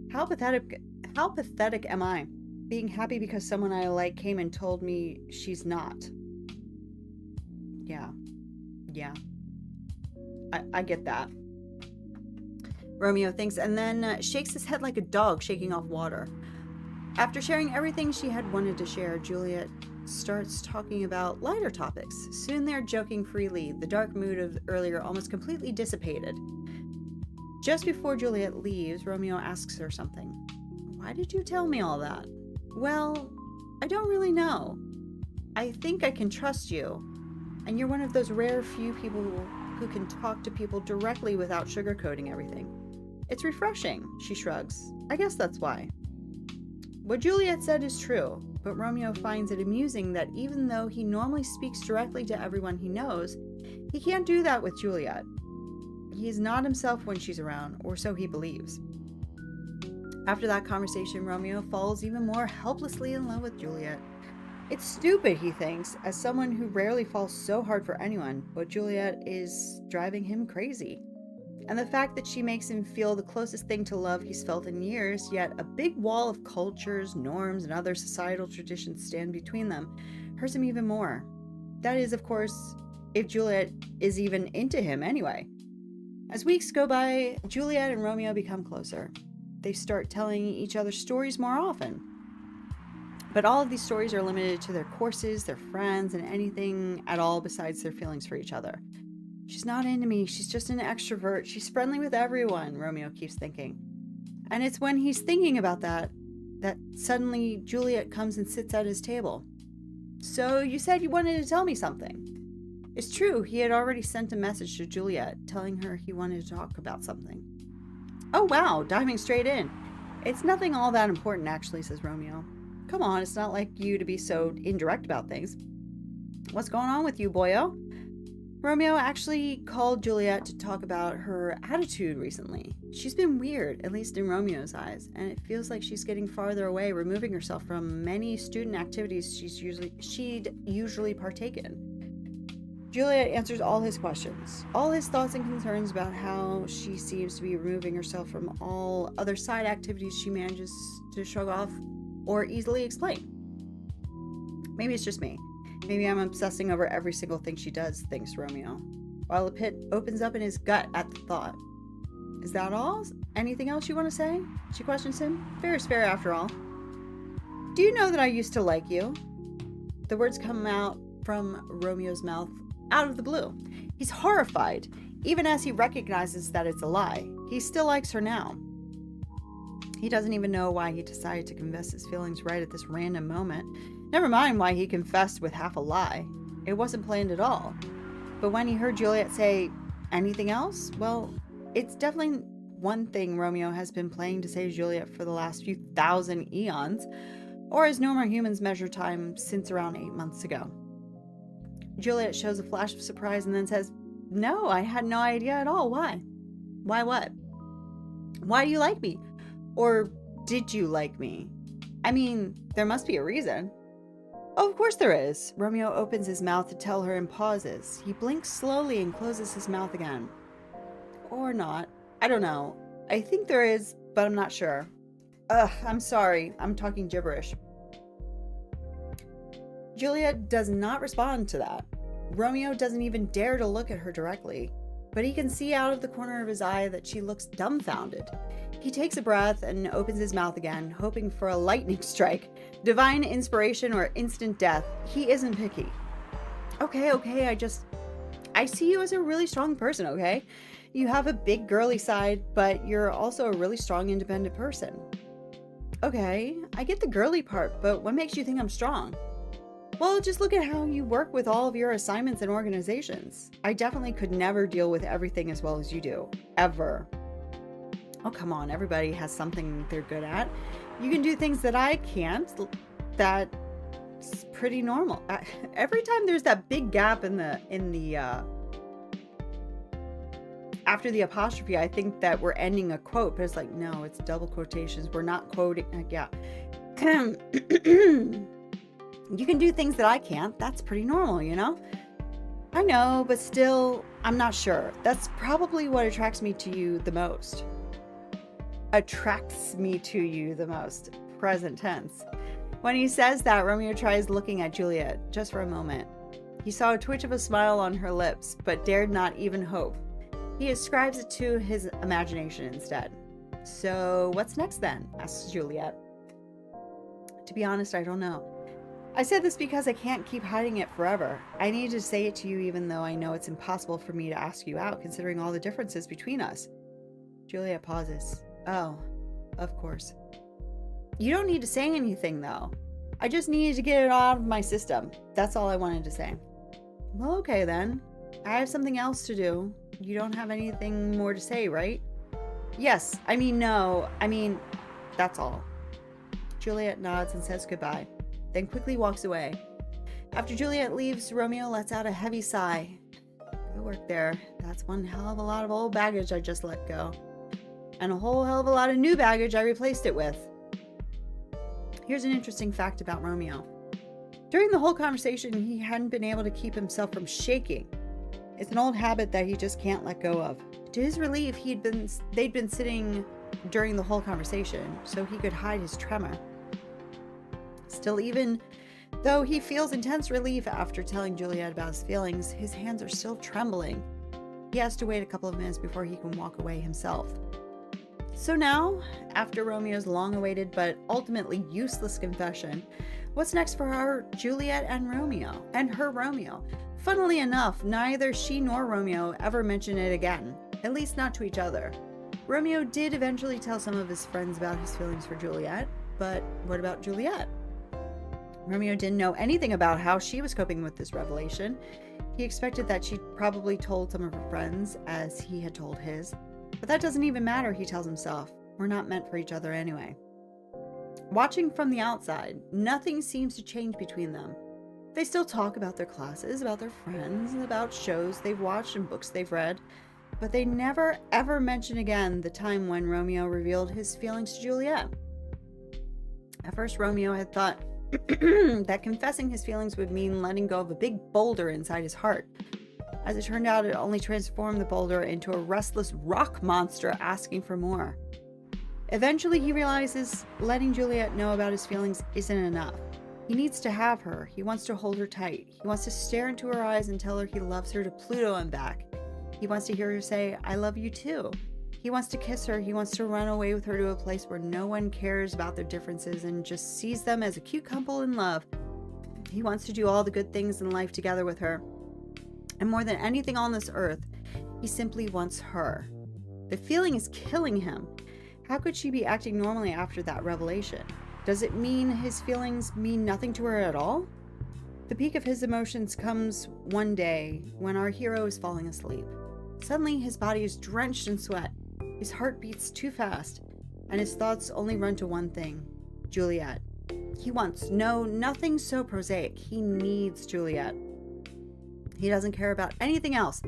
How pathetic am I? Being happy because someone I like came and told me she's not. Yeah. I get that. Romeo thinks and then shakes his head like a dog shaking off water. After sharing everything she had wanted to share, Juliet starts talking about lighter topics. Soon they're joking freely. The dark mood of earlier almost completely dissipated. Just before Juliet leaves, Romeo asks her something. Why did you tell me all that? Well, I don't really know. I think I can trust you. And you're one of those rare few people who can talk to people directly without sugarcoating everything. It's refreshing, she shrugs. I guess that's why. What Juliet said is true, but Romeo finds it amusing that even though he normally speaks directly to everyone he knows, he can't do that with Juliet. He is not himself when she's around, or so he believes. After that conversation, Romeo falls even more helplessly in love with Juliet. It's stupid, he thinks, as someone who rarely falls so hard for anyone, but Juliet is driving him crazy. And the fact that she makes him feel the closest thing to love he's felt in years, yet a big wall of cultures, norms, and other societal traditions stand between them, hurts him even more. That is, of course, if Juliet is even into him anyway. As weeks go by, Juliet and Romeo become closer. They start telling each other stories more often. But all of these stories are limited to their courses, their friends, and anything at all besides their feelings for each other. She's not into me, she's just an extrovert, she's friendly with everyone, Romeo keeps thinking. And it's when he's thinking about that suddenly Juliet comes and sits at his table. So you said you wanted to tell me something. It's true, he had already sent a message to Juliet telling her he wanted to talk about something. Oh wow, diving straight in. It's nothing all that important actually, says Romeo. Come on, it's not like you to be so indirect about things. What's going on with you, boyo? Romeo actually called Juliet to talk about her attitude recently. She's been weird, at least in Romeo's eyes, and it feels like she's getting farther away, removing herself from many student activities she'd usually partake in. Juliet answers all his questions, all his thoughts and concerns about how she seems to be removing herself from all other side activities she manages to shrug off or easily explain. Maybe it's just me. Maybe I'm obsessing over every single thing she does, thinks Romeo, while a pit opens up in his gut at the thought. Is that all? Anything else you want to say? She questions him. Fair is fair after all. Do you know that I used to like you? The words come out from Romeo's mouth out of the blue. He's horrified, even as he recognizes that it's a lie. He still likes her now. He doesn't even know why he decided to confess his feelings right at this random moment. Never mind why he confessed with half a lie. It wasn't planned at all. But when he heard Juliet say, anything else? Well, it's definitely one thing Romeo has been planning to say to Juliet for the last few thousand eons, or as normal humans measure time since around 8 months ago. Juliet shows a flash of surprise and then says, no, I had no idea at all. Why? Why what? Why do you like me? Or did you like me? I mean, there must be a reason. Oh, of course there is. Romeo opens his mouth to tell her and pauses. He blinks slowly and closes his mouth again. Or not. I don't know. I think there is, but I'm not sure. I'm sorry. I'm talking gibberish. Juliet does not respond to that. Romeo doesn't even dare to look at her directly, but he can see out of the corner of his eye that she looks dumbfounded. He takes a breath and opens his mouth again, hoping for a lightning strike, divine inspiration, or instant death. He isn't picky. Okay, I see you as a really strong person, okay? You have a big girly side, but you're also a really strong, independent person. Okay, I get the girly part, but what makes you think I'm strong? Well, just look at how you work with all of your assignments and organizations. I definitely could never deal with everything as well as you do. Ever. Oh, come on. Everybody has something they're good at. You can do things that I can't. That's pretty normal. Every time there's that big gap in the after the apostrophe, I think that we're ending a quote, but it's like, no, it's double quotations. We're not quoting. Yeah. You can do things that I can't. That's pretty normal, you know? I know, but still, I'm not sure. That's probably what attracts me to you the most. Attracts me to you the most. Present tense. When he says that, Romeo tries looking at Juliet just for a moment. He saw a twitch of a smile on her lips, but dared not even hope. He ascribes it to his imagination instead. So, what's next then? Asks Juliet. To be honest, I don't know. I said this because I can't keep hiding it forever. I need to say it to you even though I know it's impossible for me to ask you out considering all the differences between us. Juliet pauses. Oh, of course. You don't need to say anything though. I just needed to get it out of my system. That's all I wanted to say. Well, okay then. I have something else to do. You don't have anything more to say, right? Yes. No. That's all. Juliet nods and says goodbye, then quickly walks away. After Juliet leaves, Romeo lets out a heavy sigh. Good work there. That's one hell of a lot of old baggage I just let go. And a whole hell of a lot of new baggage I replaced it with. Here's an interesting fact about Romeo. During the whole conversation, he hadn't been able to keep himself from shaking. It's an old habit that he just can't let go of. To his relief, they'd been sitting during the whole conversation, so he could hide his tremor. Still, even though he feels intense relief after telling Juliet about his feelings, his hands are still trembling. He has to wait a couple of minutes before he can walk away himself. So now, after Romeo's long-awaited but ultimately useless confession, what's next for our Juliet and Romeo, and her Romeo? Funnily enough, neither she nor Romeo ever mention it again, at least not to each other. Romeo did eventually tell some of his friends about his feelings for Juliet, but what about Juliet? Romeo didn't know anything about how she was coping with this revelation. He expected that she'd probably told some of her friends, as he had told his. But that doesn't even matter, he tells himself. We're not meant for each other anyway. Watching from the outside, nothing seems to change between them. They still talk about their classes, about their friends, about shows they've watched and books they've read. But they never ever mention again the time when Romeo revealed his feelings to Juliet. At first, Romeo had thought that confessing his feelings would mean letting go of a big boulder inside his heart. As it turned out, it only transformed the boulder into a restless rock monster asking for more. Eventually, he realizes letting Juliet know about his feelings isn't enough. He needs to have her. He wants to hold her tight. He wants to stare into her eyes and tell her he loves her to Pluto and back. He wants to hear her say, I love you too. He wants to kiss her. He wants to run away with her to a place where no one cares about their differences and just sees them as a cute couple in love. He wants to do all the good things in life together with her. And more than anything on this earth, he simply wants her. The feeling is killing him. How could she be acting normally after that revelation? Does it mean his feelings mean nothing to her at all? The peak of his emotions comes one day when our hero is falling asleep. Suddenly, his body is drenched in sweat. His heart beats too fast, and his thoughts only run to one thing: Juliet. He wants nothing so prosaic. He needs Juliet. He doesn't care about anything else,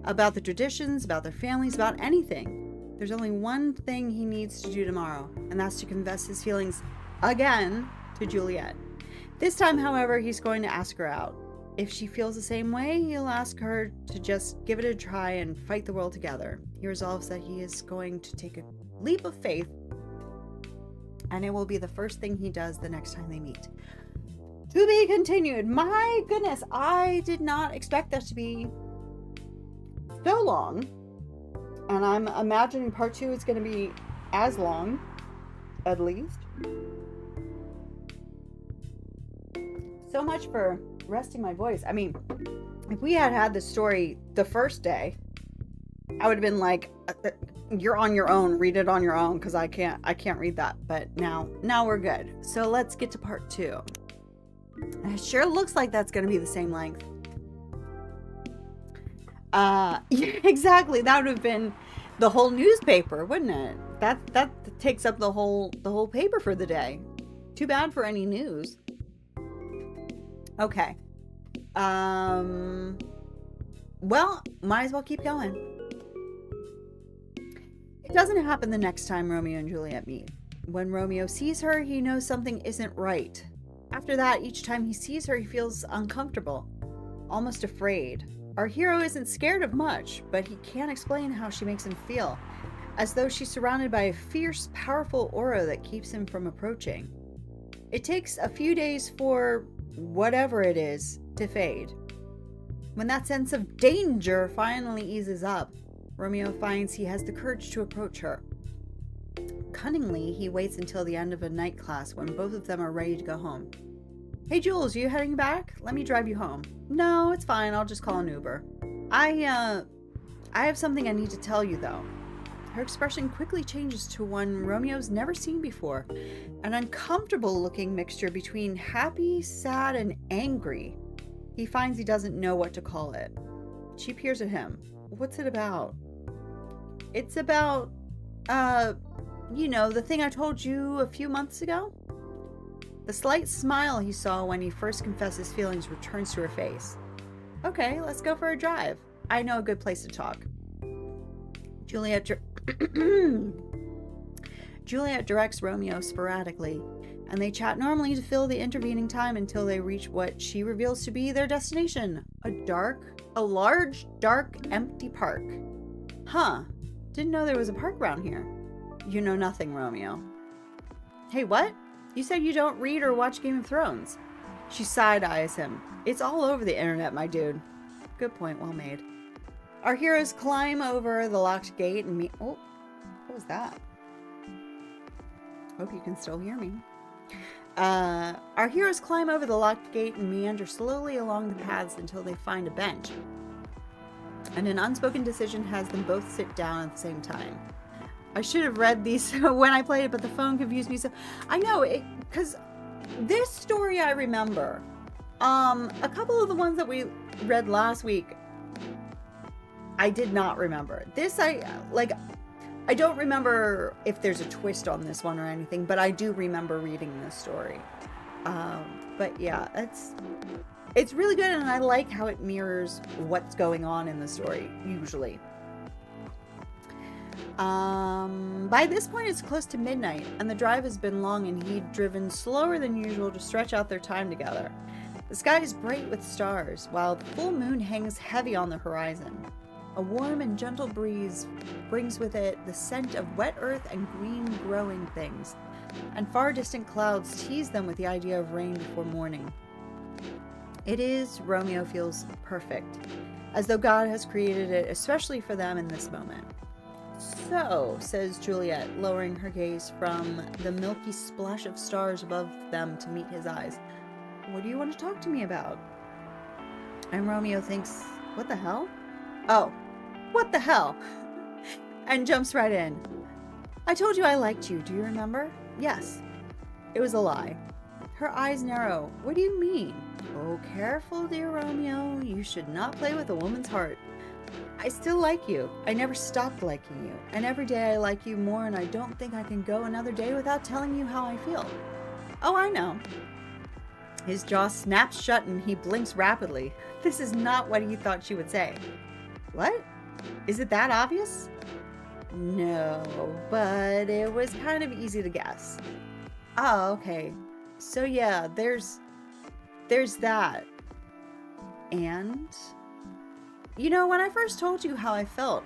about the traditions, about their families, about anything. There's only one thing he needs to do tomorrow, and that's to confess his feelings again to Juliet. This time, however, he's going to ask her out. If she feels the same way, he'll ask her to just give it a try and fight the world together. He resolves that he is going to take a leap of faith, and it will be the first thing he does the next time they meet. To be continued. My goodness, I did not expect this to be so long, and I'm imagining part 2 is going to be as long, at least. So much for resting my voice. I mean, if we had had this story the first day, I would have been like, you're on your own, read it on your own, because I can't read that. But now we're good. So let's get to part 2. It sure looks like that's going to be the same length. Yeah, exactly. That would have been the whole newspaper, wouldn't it? That takes up the whole paper for the day. Too bad for any news. Okay. Well, might as well keep going. It doesn't happen the next time Romeo and Juliet meet. When Romeo sees her, he knows something isn't right. After that, each time he sees her, he feels uncomfortable, almost afraid. Our hero isn't scared of much, but he can't explain how she makes him feel, as though she's surrounded by a fierce, powerful aura that keeps him from approaching. It takes a few days for whatever it is to fade. When that sense of danger finally eases up, Romeo finds he has the courage to approach her. Cunningly, he waits until the end of a night class when both of them are ready to go home. Hey Jules, are you heading back? Let me drive you home. No, it's fine. I'll just call an Uber. I have something I need to tell you though. Her expression quickly changes to one Romeo's never seen before, an uncomfortable looking mixture between happy, sad, and angry. He finds he doesn't know what to call it. She peers at him. What's it about? It's about, the thing I told you a few months ago? The slight smile he saw when he first confessed his feelings returns to her face. Okay, let's go for a drive. I know a good place to talk. Juliet directs Romeo sporadically, and they chat normally to fill the intervening time until they reach what she reveals to be their destination, a large, dark, empty park. Huh, Didn't know there was a park around here. You know nothing, Romeo. Hey, what? You said you don't read or watch Game of Thrones. She side-eyes him. It's all over the internet, my dude. Good point, well made. Our heroes climb over the locked gate and meet... Oh, what was that? Hope you can still hear me. Our heroes climb over the locked gate and meander slowly along the paths until they find a bench. And an unspoken decision has them both sit down at the same time. I should have read these when I played it, but the phone confused me. So I know, because this story I remember. A couple of the ones that we read last week, I did not remember. This, I don't remember if there's a twist on this one or anything, but I do remember reading this story. But yeah, it's really good, and I like how it mirrors what's going on in the story, usually. By this point, it's close to midnight, and the drive has been long, and he'd driven slower than usual to stretch out their time together. The sky is bright with stars, while the full moon hangs heavy on the horizon. A warm and gentle breeze brings with it the scent of wet earth and green growing things, and far distant clouds tease them with the idea of rain before morning. It is, Romeo feels, perfect, as though God has created it especially for them in this moment. So, says Juliet, lowering her gaze from the milky splash of stars above them to meet his eyes. What do you want to talk to me about? And Romeo thinks, what the hell? Oh, what the hell? And jumps right in. I told you I liked you, do you remember? Yes. It was a lie. Her eyes narrow. What do you mean? Oh, careful, dear Romeo. You should not play with a woman's heart. I still like you. I never stopped liking you. And every day I like you more, and I don't think I can go another day without telling you how I feel. Oh, I know. His jaw snaps shut and he blinks rapidly. This is not what he thought she would say. What? Is it that obvious? No, but it was kind of easy to guess. Oh, okay. So yeah, there's that. And, you know, when I first told you how I felt,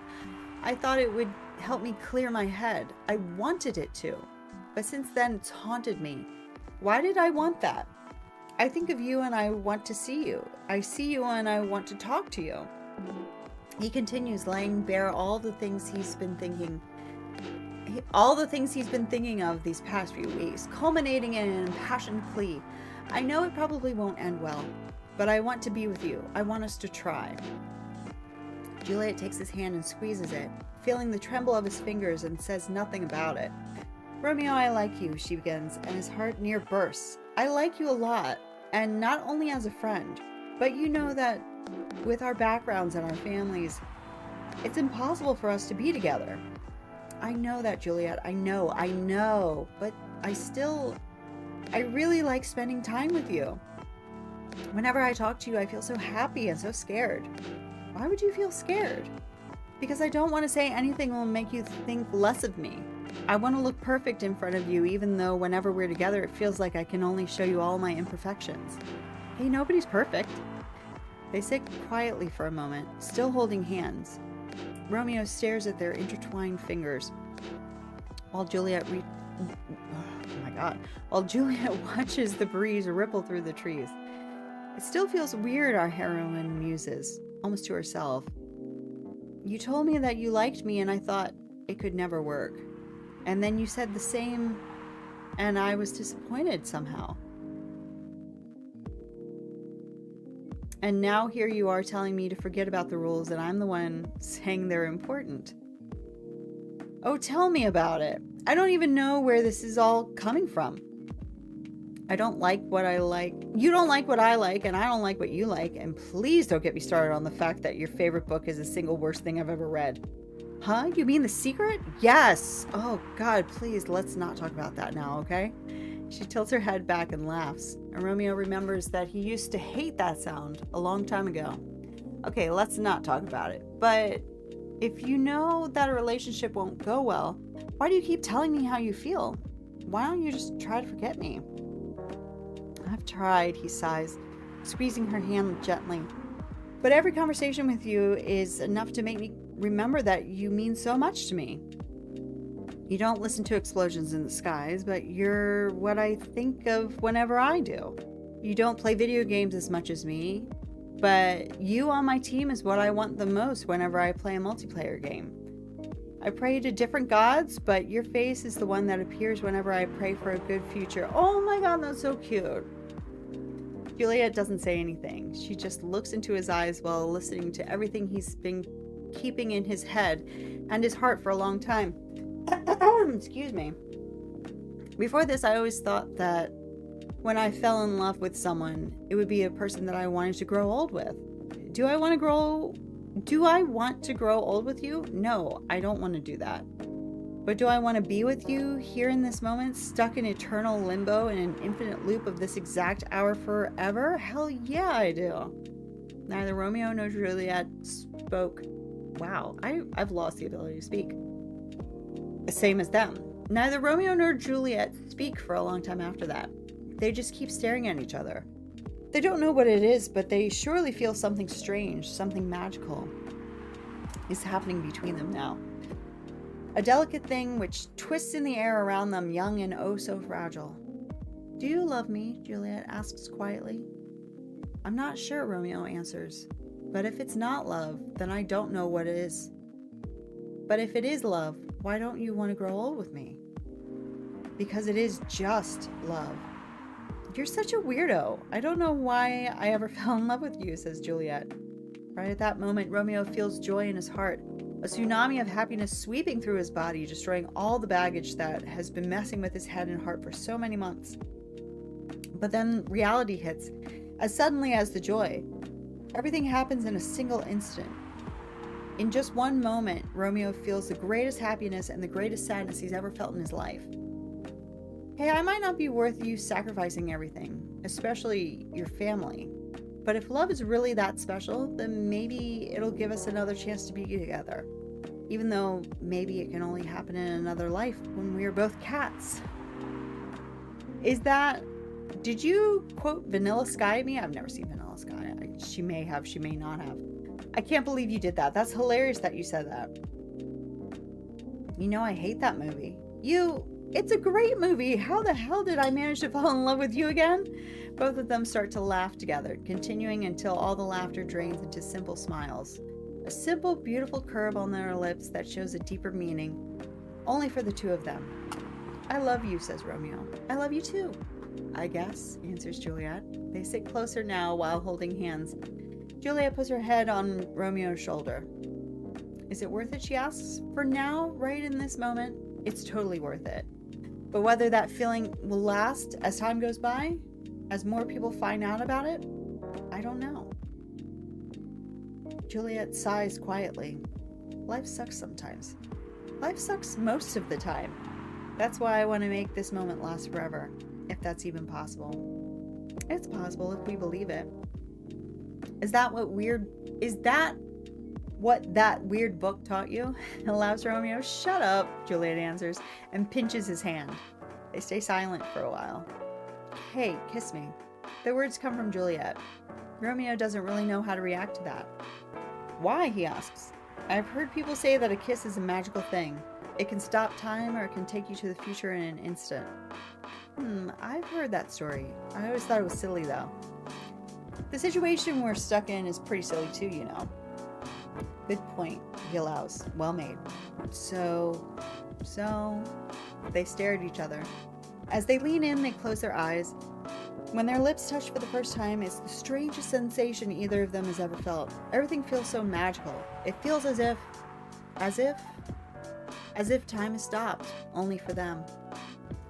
I thought it would help me clear my head. I wanted it to. But since then, it's haunted me. Why did I want that? I think of you and I want to see you. I see you and I want to talk to you. He continues, laying bare all the things he's been thinking of these past few weeks, culminating in an impassioned plea. I know it probably won't end well, but I want to be with you. I want us to try. Juliet takes his hand and squeezes it, feeling the tremble of his fingers, and says nothing about it. Romeo, I like you, she begins, and his heart near bursts. I like you a lot, and not only as a friend, but you know that with our backgrounds and our families, it's impossible for us to be together. I know that, Juliet. I know, but I really like spending time with you. Whenever I talk to you, I feel so happy and so scared. Why would you feel scared? Because I don't want to say anything will make you think less of me. I want to look perfect in front of you, even though whenever we're together, it feels like I can only show you all my imperfections. Hey, nobody's perfect. They sit quietly for a moment, still holding hands. Romeo stares at their intertwined fingers, while Juliet watches the breeze ripple through the trees. It still feels weird, our heroine muses, almost to herself. You told me that you liked me, and I thought it could never work. And then you said the same, and I was disappointed somehow. And now here you are telling me to forget about the rules, and I'm the one saying they're important. Oh, tell me about it. I don't even know where this is all coming from. I don't like what I like. You don't like what I like, and I don't like what you like. And please don't get me started on the fact that your favorite book is the single worst thing I've ever read. Huh? You mean The Secret? Yes. Oh, God, please, let's not talk about that now, okay? She tilts her head back and laughs, and Romeo remembers that he used to hate that sound a long time ago. Okay, let's not talk about it. But if you know that a relationship won't go well, why do you keep telling me how you feel? Why don't you just try to forget me? I've tried, he sighs, squeezing her hand gently. But every conversation with you is enough to make me remember that you mean so much to me. You don't listen to explosions in the skies, but you're what I think of whenever I do. You don't play video games as much as me, but you on my team is what I want the most whenever I play a multiplayer game. I pray to different gods, but your face is the one that appears whenever I pray for a good future. Oh my god, that's so cute. Juliet doesn't say anything. She just looks into his eyes while listening to everything he's been keeping in his head and his heart for a long time. Excuse me. Before this, I always thought that when I fell in love with someone, it would be a person that I wanted to grow old with. Do I want to grow old with you? No, I don't want to do that. But do I want to be with you here in this moment, stuck in eternal limbo in an infinite loop of this exact hour forever? Hell yeah, I do. Neither Romeo nor Juliet spoke. Wow, I've lost the ability to speak. Same as them. Neither Romeo nor Juliet speak for a long time after that. They just keep staring at each other. They don't know what it is, but they surely feel something strange, something magical is happening between them now. A delicate thing which twists in the air around them, young and oh so fragile. Do you love me? Juliet asks quietly. I'm not sure, Romeo answers. But if it's not love, then I don't know what it is. But if it is love, why don't you want to grow old with me? Because it is just love. You're such a weirdo. I don't know why I ever fell in love with you, says Juliet. Right at that moment, Romeo feels joy in his heart, a tsunami of happiness sweeping through his body, destroying all the baggage that has been messing with his head and heart for so many months. But then reality hits, as suddenly as the joy. Everything happens in a single instant. In just one moment, Romeo feels the greatest happiness and the greatest sadness he's ever felt in his life. Hey, I might not be worth you sacrificing everything, especially your family. But if love is really that special, then maybe it'll give us another chance to be together. Even though maybe it can only happen in another life when we are both cats. Did you quote Vanilla Sky to me? I've never seen Vanilla Sky. She may have, she may not have. I can't believe you did that. That's hilarious that you said that. You know, I hate that movie. It's a great movie. How the hell did I manage to fall in love with you again? Both of them start to laugh together, continuing until all the laughter drains into simple smiles. A simple, beautiful curve on their lips that shows a deeper meaning, only for the two of them. I love you, says Romeo. I love you too. I guess, answers Juliet. They sit closer now while holding hands. Juliet puts her head on Romeo's shoulder. Is it worth it, she asks. For now, right in this moment, it's totally worth it. But whether that feeling will last as time goes by, as more people find out about it, I don't know. Juliet sighs quietly. Life sucks sometimes. Life sucks most of the time. That's why I want to make this moment last forever, if that's even possible. It's possible if we believe it. Is that what that weird book taught you? Allows Romeo. Shut up, Juliet answers, and pinches his hand. They stay silent for a while. Hey, kiss me. The words come from Juliet. Romeo doesn't really know how to react to that. Why, he asks. I've heard people say that a kiss is a magical thing. It can stop time or it can take you to the future in an instant. I've heard that story. I always thought it was silly though. The situation we're stuck in is pretty silly too, you know. Good point, he allows. Well made. So, they stare at each other. As they lean in, they close their eyes. When their lips touch for the first time, it's the strangest sensation either of them has ever felt. Everything feels so magical. It feels as if time has stopped, only for them.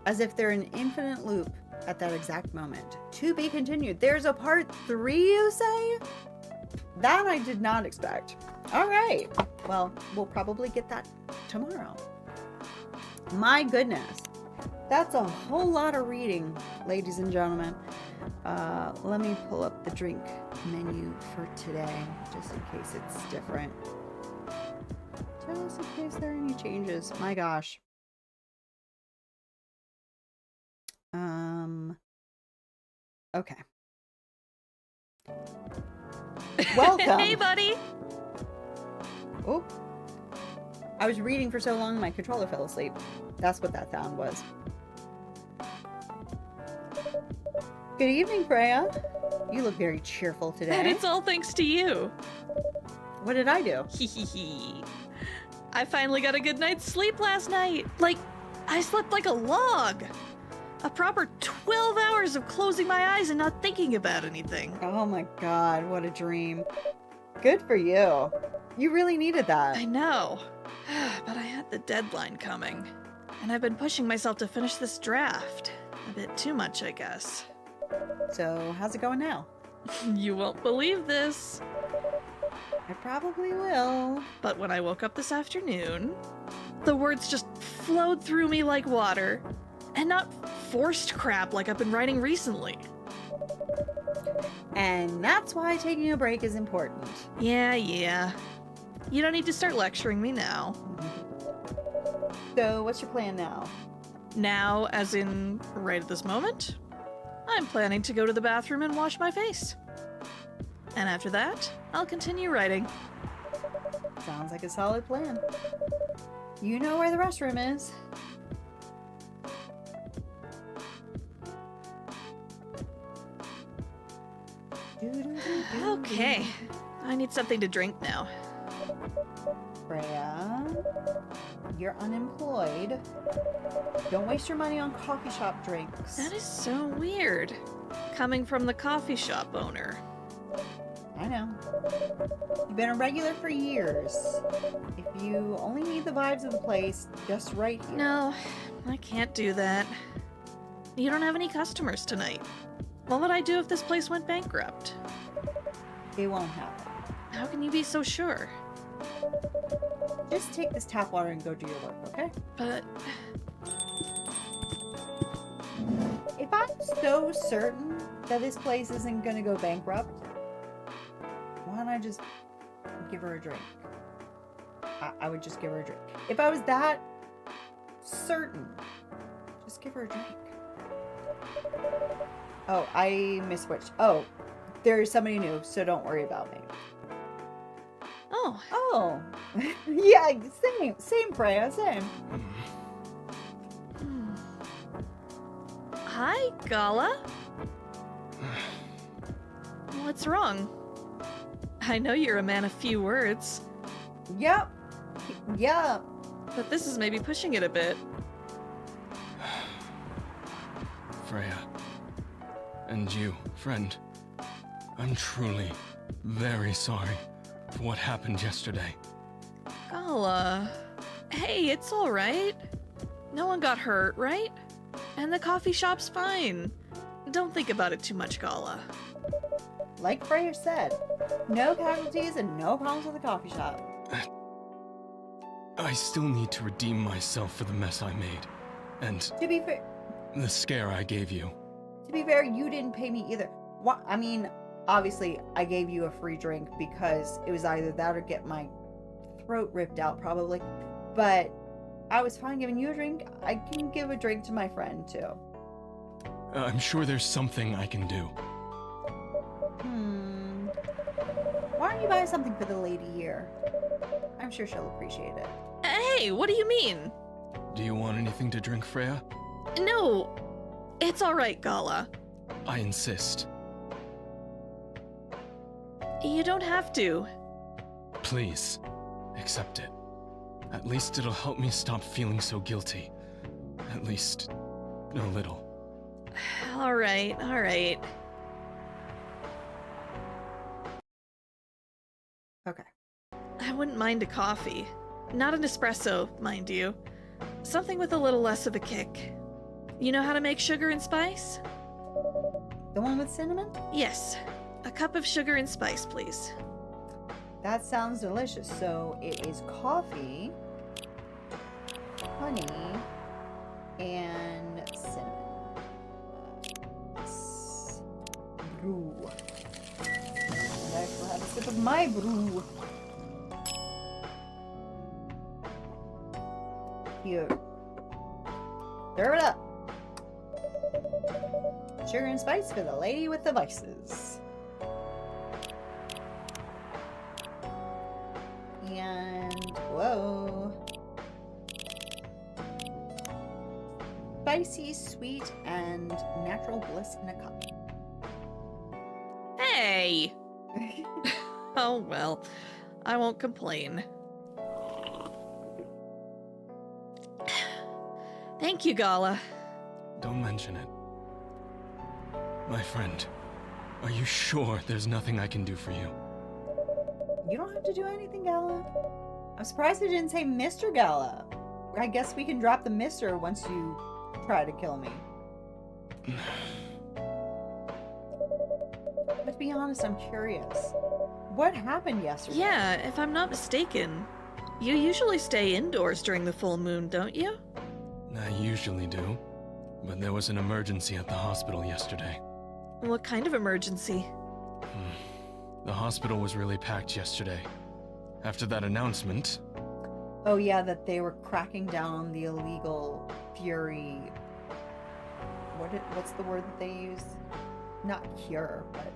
As if they're in an infinite loop at that exact moment. To be continued. There's a part 3, you say? That I did not expect. All right. Well, we'll probably get that tomorrow. My goodness. That's a whole lot of reading, ladies and gentlemen. Let me pull up the drink menu for today, just in case it's different. Just in case there are any changes. My gosh. Okay. Welcome. Hey, buddy. Oh, I was reading for so long, my controller fell asleep. That's what that sound was. Good evening, Freya. You look very cheerful today. And it's all thanks to you. What did I do? Hee. I finally got a good night's sleep last night. Like, I slept like a log. A proper 12 hours of closing my eyes and not thinking about anything. Oh my god, what a dream. Good for you. You really needed that. I know. But I had the deadline coming. And I've been pushing myself to finish this draft. A bit too much, I guess. So, how's it going now? You won't believe this. I probably will. But when I woke up this afternoon, the words just flowed through me like water. And not forced crap like I've been writing recently. And that's why taking a break is important. Yeah. You don't need to start lecturing me now. So, what's your plan now? Now, as in right at this moment, I'm planning to go to the bathroom and wash my face. And after that, I'll continue writing. Sounds like a solid plan. You know where the restroom is. Okay, I need something to drink now. Freya, you're unemployed. Don't waste your money on coffee shop drinks. That is so weird. Coming from the coffee shop owner. I know. You've been a regular for years. If you only need the vibes of the place, just right here. No, I can't do that. You don't have any customers tonight. What would I do if this place went bankrupt? It won't happen. How can you be so sure? Just take this tap water and go do your work, okay? But If I'm so certain that this place isn't gonna go bankrupt, why don't I just give her a drink? I would just give her a drink. If I was that certain, just give her a drink. Oh, I misswitched. Oh, there's somebody new, so don't worry about me. oh, Oh, yeah, same Freya, same. hi, Gala. What's wrong? I know you're a man of few words, Yep, yeah. but this is maybe pushing it a bit. Freya. And you, friend. I'm truly very sorry for what happened yesterday. Gala. Hey, it's alright. No one got hurt, right? And the coffee shop's fine. Don't think about it too much, Gala. Like Freya said, no casualties and no problems with the coffee shop. I still need to redeem myself for the mess I made. And To be fair, the scare I gave you. you didn't pay me either. What? I mean, obviously, I gave you a free drink because it was either that or get my throat ripped out, probably. But I was fine giving you a drink. I can give a drink to my friend, too. I'm sure there's something I can do. Why don't you buy something for the lady here? I'm sure she'll appreciate it. Hey, what do you mean? Do you want anything to drink, Freya? No, it's alright, Gala. I insist. You don't have to. Please, accept it. At least it'll help me stop feeling so guilty. At least, a little. Alright. Okay. I wouldn't mind a coffee. Not an espresso, mind you. Something with a little less of a kick. You know how to make sugar and spice? The one with cinnamon? Yes. A cup of sugar and spice, please. That sounds delicious. So it is coffee, honey, and cinnamon. Brew. And I will have a sip of my brew. Here. Serve it up. Sugar and spice for the lady with the vices. And whoa. spicy, sweet, and natural bliss in a cup. Hey! Oh well, I won't complain. Thank you, Gala. Don't mention it. My friend, are you sure there's nothing I can do for you? You don't have to do anything, Gala. I'm surprised they didn't say Mr. Gala. I guess we can drop the Mr. once you try to kill me. But to be honest, I'm curious. What happened yesterday? Yeah, if I'm not mistaken, you usually stay indoors during the full moon, don't you? I usually do, but there was an emergency at the hospital yesterday. What kind of emergency? The hospital was really packed yesterday. After that announcement, Oh yeah, that they were cracking down on the illegal Fury. What's the word that they use? Not cure, but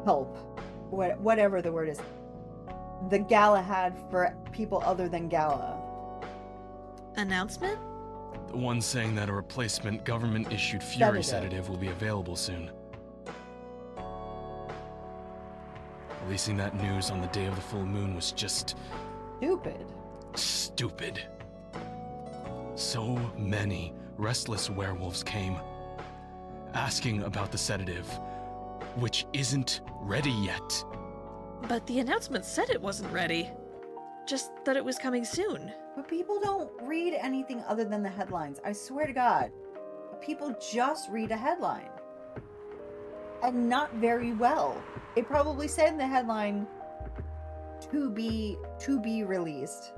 help. Whatever the word is. The Gala had for people other than Gala. Announcement? the one saying that a replacement government-issued Fury Sedative. sedative will be available soon. Releasing that news on the day of the full moon was just Stupid. stupid. So many restless werewolves came, asking about the sedative, which isn't ready yet. But the announcement said it wasn't ready. Just that it was coming soon. But people don't read anything other than the headlines. I swear to God. People just read a headline. And not very well. It probably said in the headline, to be released.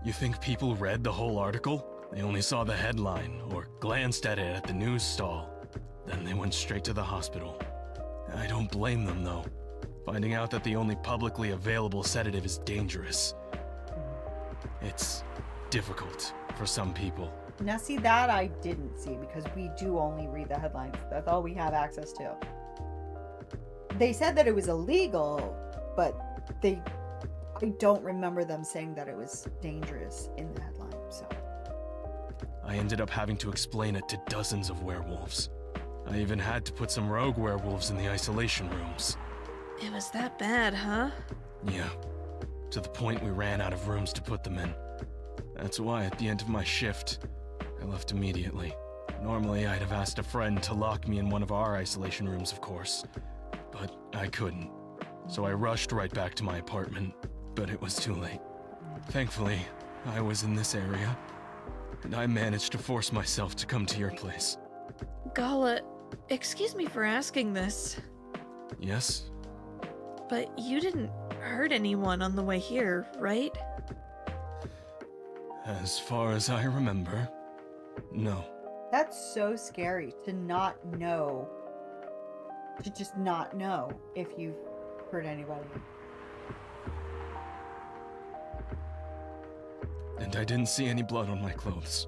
You think people read the whole article? They only saw the headline or glanced at it at the news stall. Then they went straight to the hospital. I don't blame them, though. Finding out that the only publicly available sedative is dangerous. It's difficult for some people. Now see, that I didn't see because we do only read the headlines. That's all we have access to. They said that it was illegal, but I don't remember them saying that it was dangerous in the headline, so. I ended up having to explain it to dozens of werewolves. I even had to put some rogue werewolves in the isolation rooms. It was that bad, huh? Yeah, to the point we ran out of rooms to put them in. That's why at the end of my shift, I left immediately. Normally I'd have asked a friend to lock me in one of our isolation rooms, of course, but I couldn't. So I rushed right back to my apartment, but it was too late. Thankfully, I was in this area, and I managed to force myself to come to your place. Gala, excuse me for asking this, Yes? but you didn't hurt anyone on the way here, right? As far as I remember, no. That's so scary to not know. To just not know if you've hurt anybody. And I didn't see any blood on my clothes.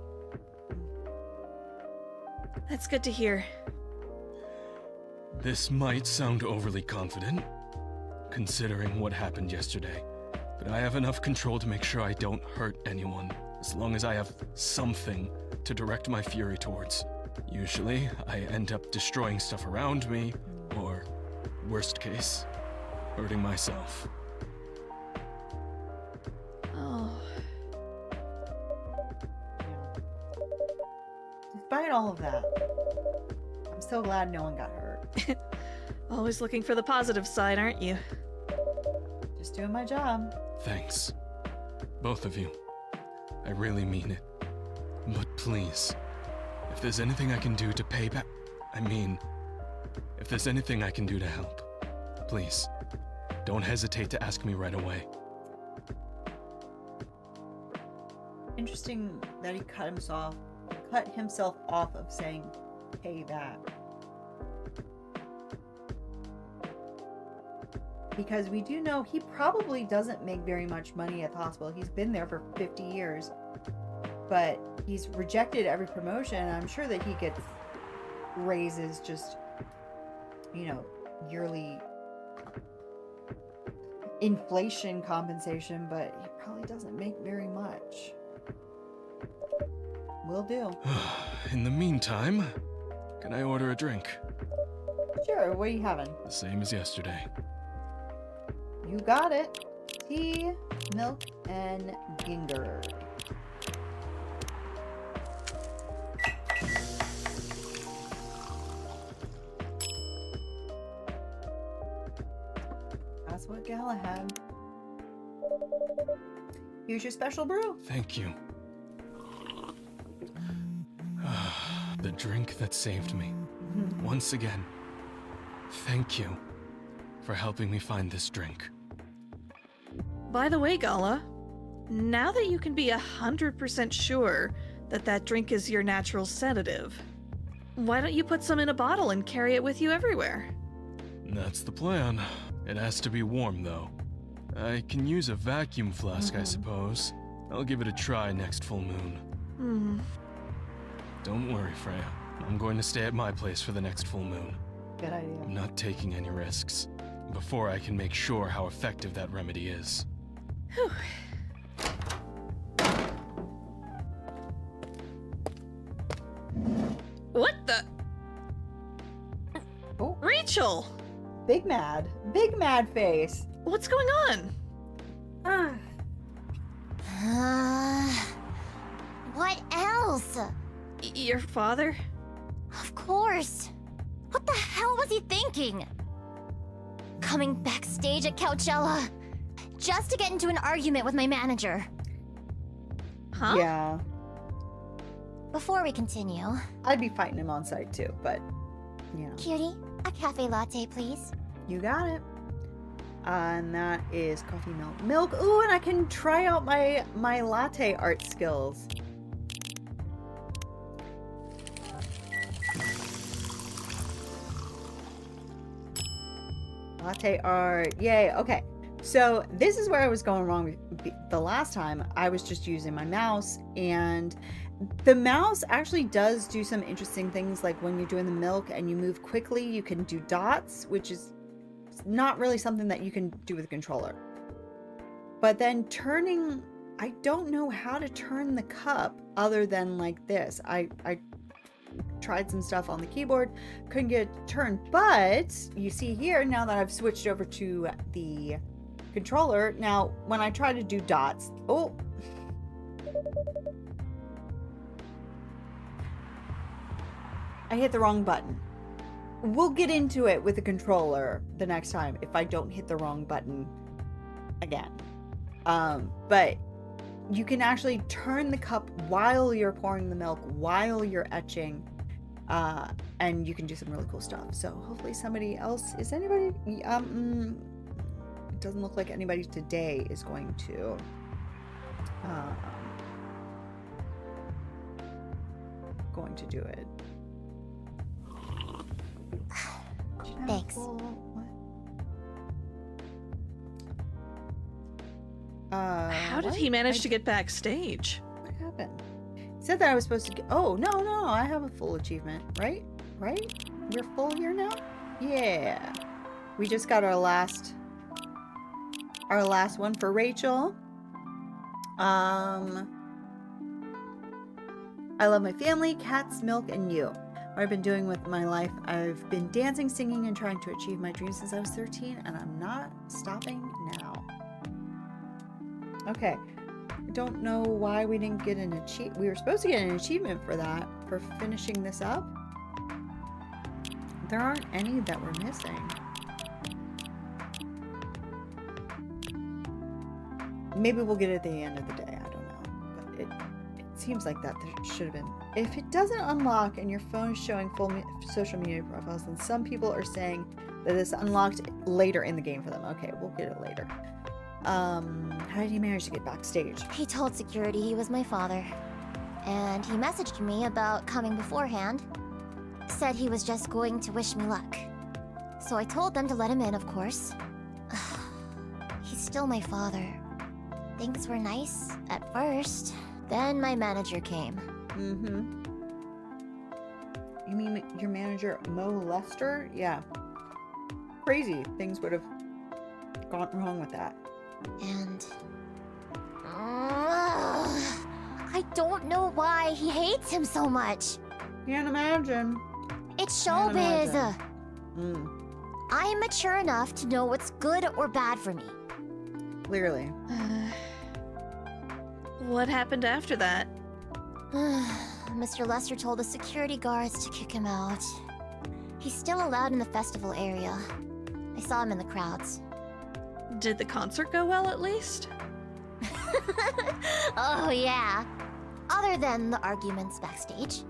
That's good to hear. This might sound overly confident, considering what happened yesterday, but I have enough control to make sure I don't hurt anyone, as long as I have something to direct my fury towards. Usually, I end up destroying stuff around me, or, worst case, hurting myself. Oh, Despite all of that, I'm so glad no one got hurt. always looking for the positive side, aren't you? Just doing my job. Thanks. Both of you. I really mean it. But please, if there's anything I can do to pay back... if there's anything I can do to help, please, don't hesitate to ask me right away. Interesting that he cut himself off of saying pay back. Because we do know he probably doesn't make very much money at the hospital. He's been there for 50 years. But he's rejected every promotion. I'm sure that he gets raises just, yearly inflation compensation, but he probably doesn't make very much. Will do. In the meantime, can I order a drink? Sure, what are you having? The same as yesterday. You got it. Tea, milk, and ginger. That's what Gala had. Here's your special brew. Thank you. The drink that saved me. Once again, thank you for helping me find this drink. By the way, Gala, now that you can be 100% sure that that drink is your natural sedative, why don't you put some in a bottle and carry it with you everywhere? That's the plan. It has to be warm, though. I can use a vacuum flask, I suppose. I'll give it a try next full moon. Don't worry, Freya. I'm going to stay at my place for the next full moon. Good idea. I'm not taking any risks before I can make sure how effective that remedy is. Whew. What the? Oh. Rachel! Big mad. Big mad face. What's going on? What else? Your father? Of course. What the hell was he thinking? Coming backstage at Coachella just to get into an argument with my manager. Huh? Yeah. Before we continue, I'd be fighting him on site too, but you know. cutie, a cafe latte, please. You got it. And that is coffee milk. Ooh, and I can try out my latte art skills. Latte art. Yay. Okay. So this is where I was going wrong the last time. I was just using my mouse, and the mouse actually does do some interesting things, like when you're doing the milk and you move quickly, you can do dots, which is not really something that you can do with a controller. But then turning, I don't know how to turn the cup other than like this. I tried some stuff on the keyboard, couldn't get it to turn, but you see here, now that I've switched over to the controller, now when I try to do dots, oh, I hit the wrong button. We'll get into it with the controller the next time if I don't hit the wrong button again. But you can actually turn the cup while you're pouring the milk, while you're etching, and you can do some really cool stuff. So hopefully somebody else, is anybody, it doesn't look like anybody today is going to do it. Thanks. How did he manage to get backstage? What happened? He said that I was supposed to get... Oh, no, I have a full achievement, right? Right? We're full here now? Yeah. We just got our last one for Rachel. I love my family, cats, milk, and you. What I've been doing with my life, I've been dancing, singing, and trying to achieve my dreams since I was 13, and I'm not stopping now. Okay. I don't know why we didn't get an achievement. We were supposed to get an achievement for that, for finishing this up. There aren't any that we're missing. Maybe we'll get it at the end of the day. I don't know. But it seems like that there should have been. If it doesn't unlock and your phone is showing full social media profiles, then some people are saying that it's unlocked later in the game for them. Okay, we'll get it later. How did he manage to get backstage? He told security he was my father. And he messaged me about coming beforehand. Said he was just going to wish me luck. So I told them to let him in, of course. He's still my father. Things were nice at first. Then my manager came. Mm-hmm. You mean your manager, Mo Lester? Yeah. Crazy. Things would have gone wrong with that? And I don't know why he hates him so much. Can't imagine. It's Can't showbiz. imagine. Mm, I am mature enough to know what's good or bad for me. clearly. What happened after that? Mr. Lester told the security guards to kick him out. He's still allowed in the festival area. I saw him in the crowds. Did the concert go well at least? Oh, yeah. Other than the arguments backstage,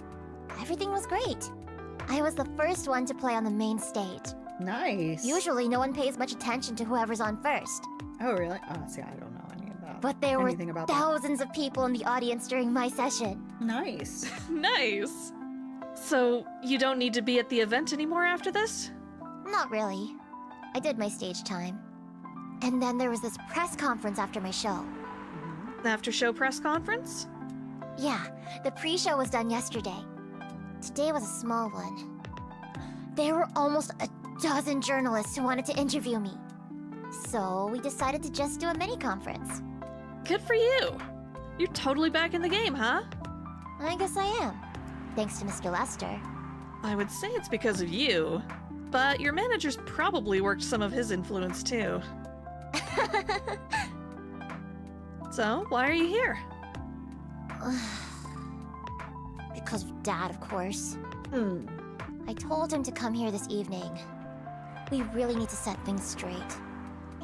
everything was great. I was the first one to play on the main stage. Nice. Usually, no one pays much attention to whoever's on first. Oh, really? Oh, see, I don't know any of that. But there were Anything about that. thousands of people in the audience during my session. Nice. Nice! So, you don't need to be at the event anymore after this? Not really. I did my stage time. And then there was this press conference after my show. After show press conference? Yeah, the pre-show was done yesterday. Today was a small one. There were almost a dozen journalists who wanted to interview me. So we decided to just do a mini conference. Good for you! You're totally back in the game, huh? I guess I am. Thanks to Mr. Lester. I would say it's because of you, but your manager's probably worked some of his influence too. So, why are you here? Because of Dad, of course. Hmm. I told him to come here this evening. We really need to set things straight.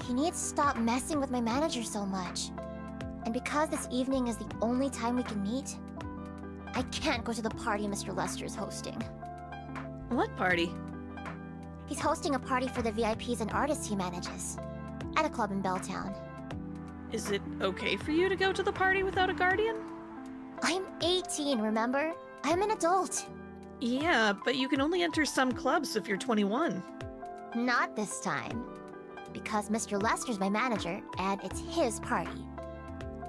He needs to stop messing with my manager so much. And because this evening is the only time we can meet, I can't go to the party Mr. Lester is hosting. What party? He's hosting a party for the VIPs and artists he manages, at a club in Belltown. Is it okay for you to go to the party without a guardian? I'm 18, remember? I'm an adult. Yeah, but you can only enter some clubs if you're 21. Not this time. Because Mr. Lester's my manager, and it's his party.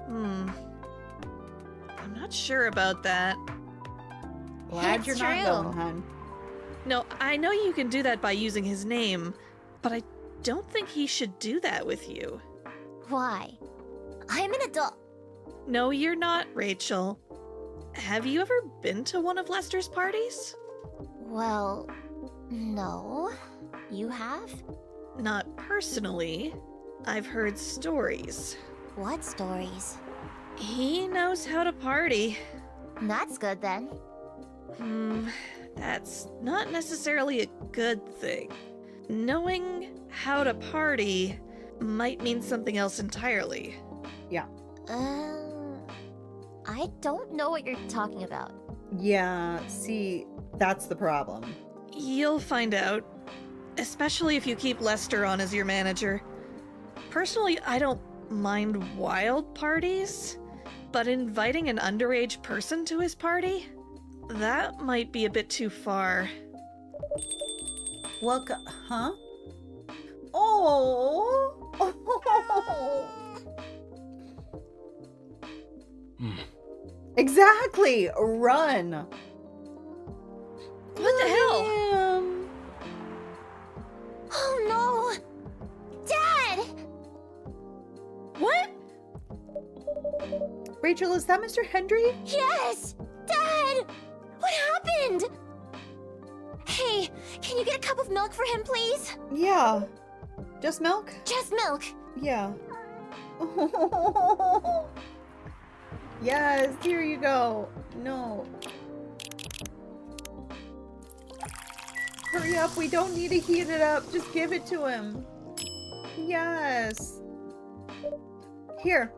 I'm not sure about that. Glad It's you're not true. going, hun. No, I know you can do that by using his name, but I don't think he should do that with you. Why? I'm an adult. No, you're not, Rachel. Have you ever been to one of Lester's parties? Well, no. You have? Not personally. I've heard stories. What stories? He knows how to party. That's good then. That's not necessarily a good thing. Knowing how to party might mean something else entirely. Yeah. I don't know what you're talking about. Yeah, see, that's the problem. You'll find out. Especially if you keep Lester on as your manager. Personally, I don't mind wild parties, but inviting an underage person to his party? That might be a bit too far. Welcome, huh? Oh! Exactly! Run! What the hell? Damn. Oh no! Dad! What? Rachel, is that Mr. Hendry? Yes! Dad! What happened? Hey, can you get a cup of milk for him, please? Yeah. Just milk? Just milk. Yeah. Yes, here you go. No. Hurry up, we don't need to heat it up. Just give it to him. Yes. Here.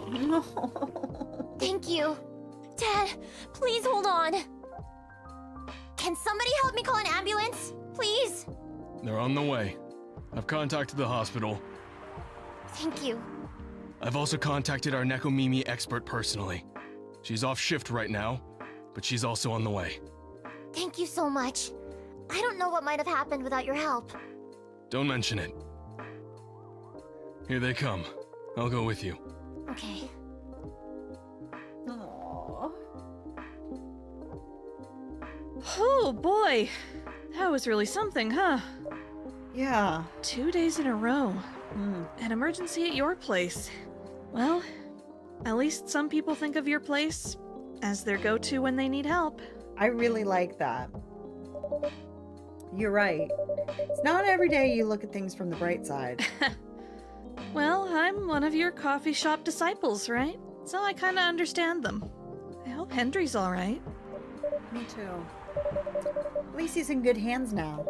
No. Thank you. Dad, please hold on. Can somebody help me call an ambulance? Please? They're on the way. I've contacted the hospital. Thank you. I've also contacted our Nekomimi expert personally. She's off shift right now, but she's also on the way. Thank you so much. I don't know what might have happened without your help. Don't mention it. Here they come. I'll go with you. Okay. Aw. Oh boy. That was really something, huh? Yeah. 2 days in a row. Hmm. An emergency at your place. Well, at least some people think of your place as their go-to when they need help. I really like that. You're right. It's not every day you look at things from the bright side. Well, I'm one of your coffee shop disciples, right? So I kinda understand them. I hope Hendry's alright. Me too. At least he's in good hands now.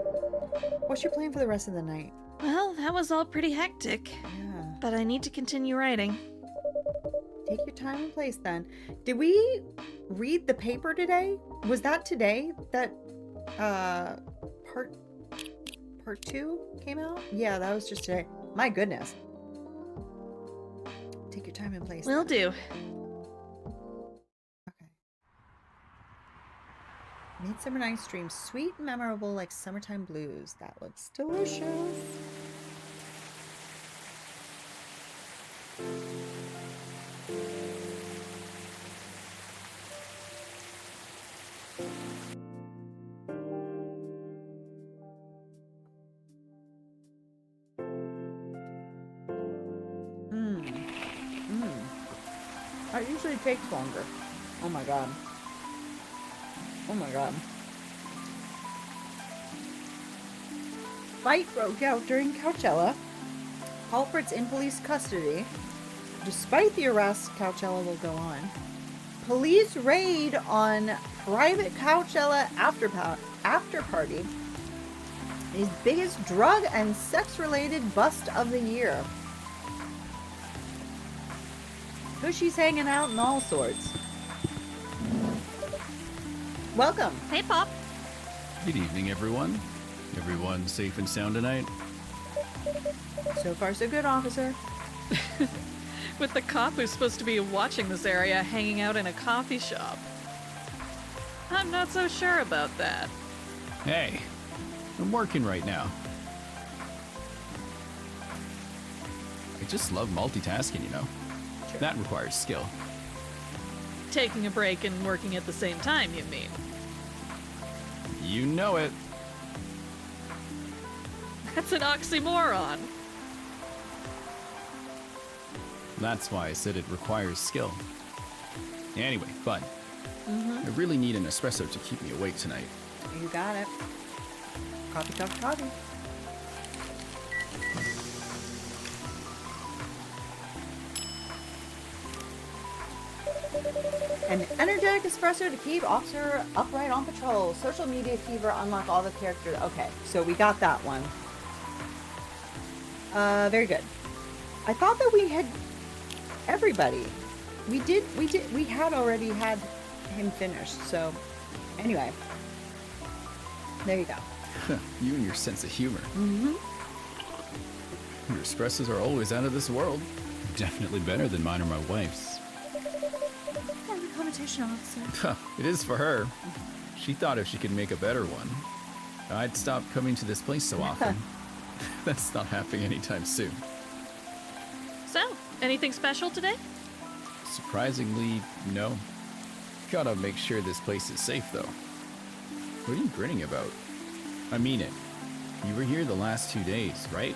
What's your plan for the rest of the night? Well, that was all pretty hectic, Yeah. but I need to continue writing. Take your time and place then. Did we read the paper today? Was that today that part 2 came out? Yeah, that was just today. My goodness. Take your time and place. Will that. do. Okay. Midsummer Night's Dream, sweet and memorable like summertime blues. That looks delicious. That usually takes longer. Oh my god. Oh my god. Fight broke out during Coachella. Culprits in police custody. Despite the arrest, Coachella will go on. Police raid on private Coachella after party. His biggest drug and sex-related bust of the year. Cushy's hanging out in all sorts. Welcome. Hey, Pop. Good evening, everyone. Everyone safe and sound tonight? So far, so good, officer. With the cop who's supposed to be watching this area hanging out in a coffee shop. I'm not so sure about that. Hey, I'm working right now. I just love multitasking, you know. Sure. That requires skill. Taking a break and working at the same time, you mean? You know it. That's an oxymoron. That's why I said it requires skill. Anyway, Bud. I really need an espresso to keep me awake tonight. You got it. Coffee, coffee, coffee. An energetic espresso to keep officer upright on patrol. Social media fever, unlock all the characters. Okay, so we got that one. Very good. I thought that we had everybody. We had already had him finished. So, anyway, there you go. You and your sense of humor. Mm-hmm. Your espressos are always out of this world. Definitely better than mine or my wife's. I'm the competition officer. It is for her. She thought if she could make a better one, I'd stop coming to this place so often. That's not happening anytime soon. So, anything special today? Surprisingly, no. Gotta make sure this place is safe, though. What are you grinning about? I mean it. You were here the last 2 days, right?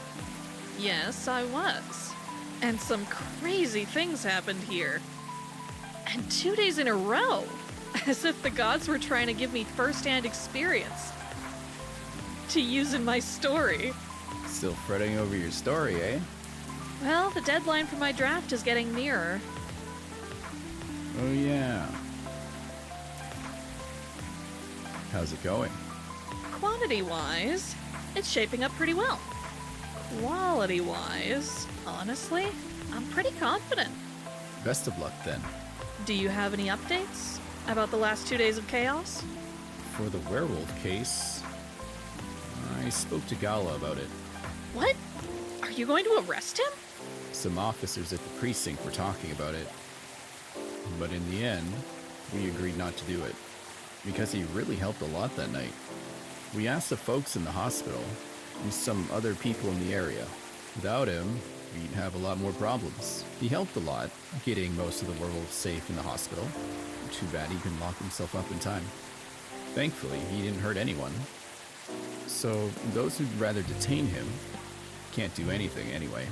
Yes, I was. And some crazy things happened here. And 2 days in a row. As if the gods were trying to give me first-hand experience. To use in my story. Still fretting over your story, eh? Well, the deadline for my draft is getting nearer. Oh, yeah. How's it going? Quantity-wise, it's shaping up pretty well. Quality-wise, honestly, I'm pretty confident. Best of luck, then. Do you have any updates about the last 2 days of chaos? For the werewolf case, I spoke to Gala about it. What? Are you going to arrest him? Some officers at the precinct were talking about it. But in the end, we agreed not to do it. Because he really helped a lot that night. We asked the folks in the hospital and some other people in the area. Without him, we'd have a lot more problems. He helped a lot, getting most of the werewolves safe in the hospital. Too bad he couldn't lock himself up in time. Thankfully, he didn't hurt anyone. So those who'd rather detain him can't do anything anyway.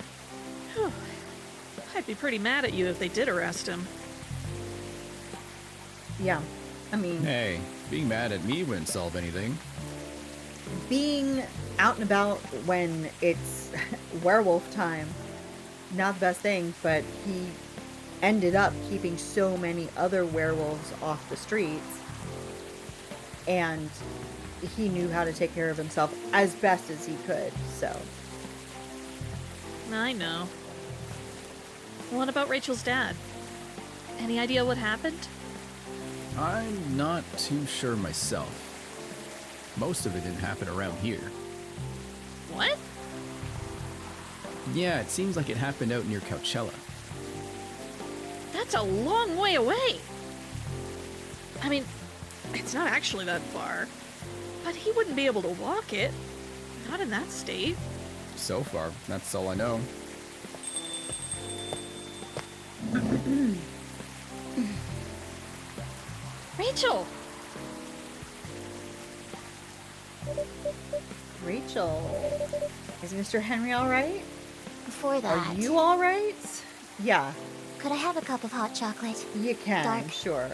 Whew. I'd be pretty mad at you if they did arrest him. Yeah. I mean, Hey, being mad at me wouldn't solve anything. being out and about when it's werewolf time, not the best thing, but he ended up keeping so many other werewolves off the streets, and he knew how to take care of himself as best as he could, so. I know. What about Rachel's dad? Any idea what happened? I'm not too sure myself. Most of it didn't happen around here. What? Yeah, it seems like it happened out near Coachella. That's a long way away. I mean, it's not actually that far. But he wouldn't be able to walk it. Not in that state. So far, that's all I know. Rachel! Rachel, is Mr. Henry all right? Before that, Are you all right? Yeah, could I have a cup of hot chocolate? you can, Dark. sure.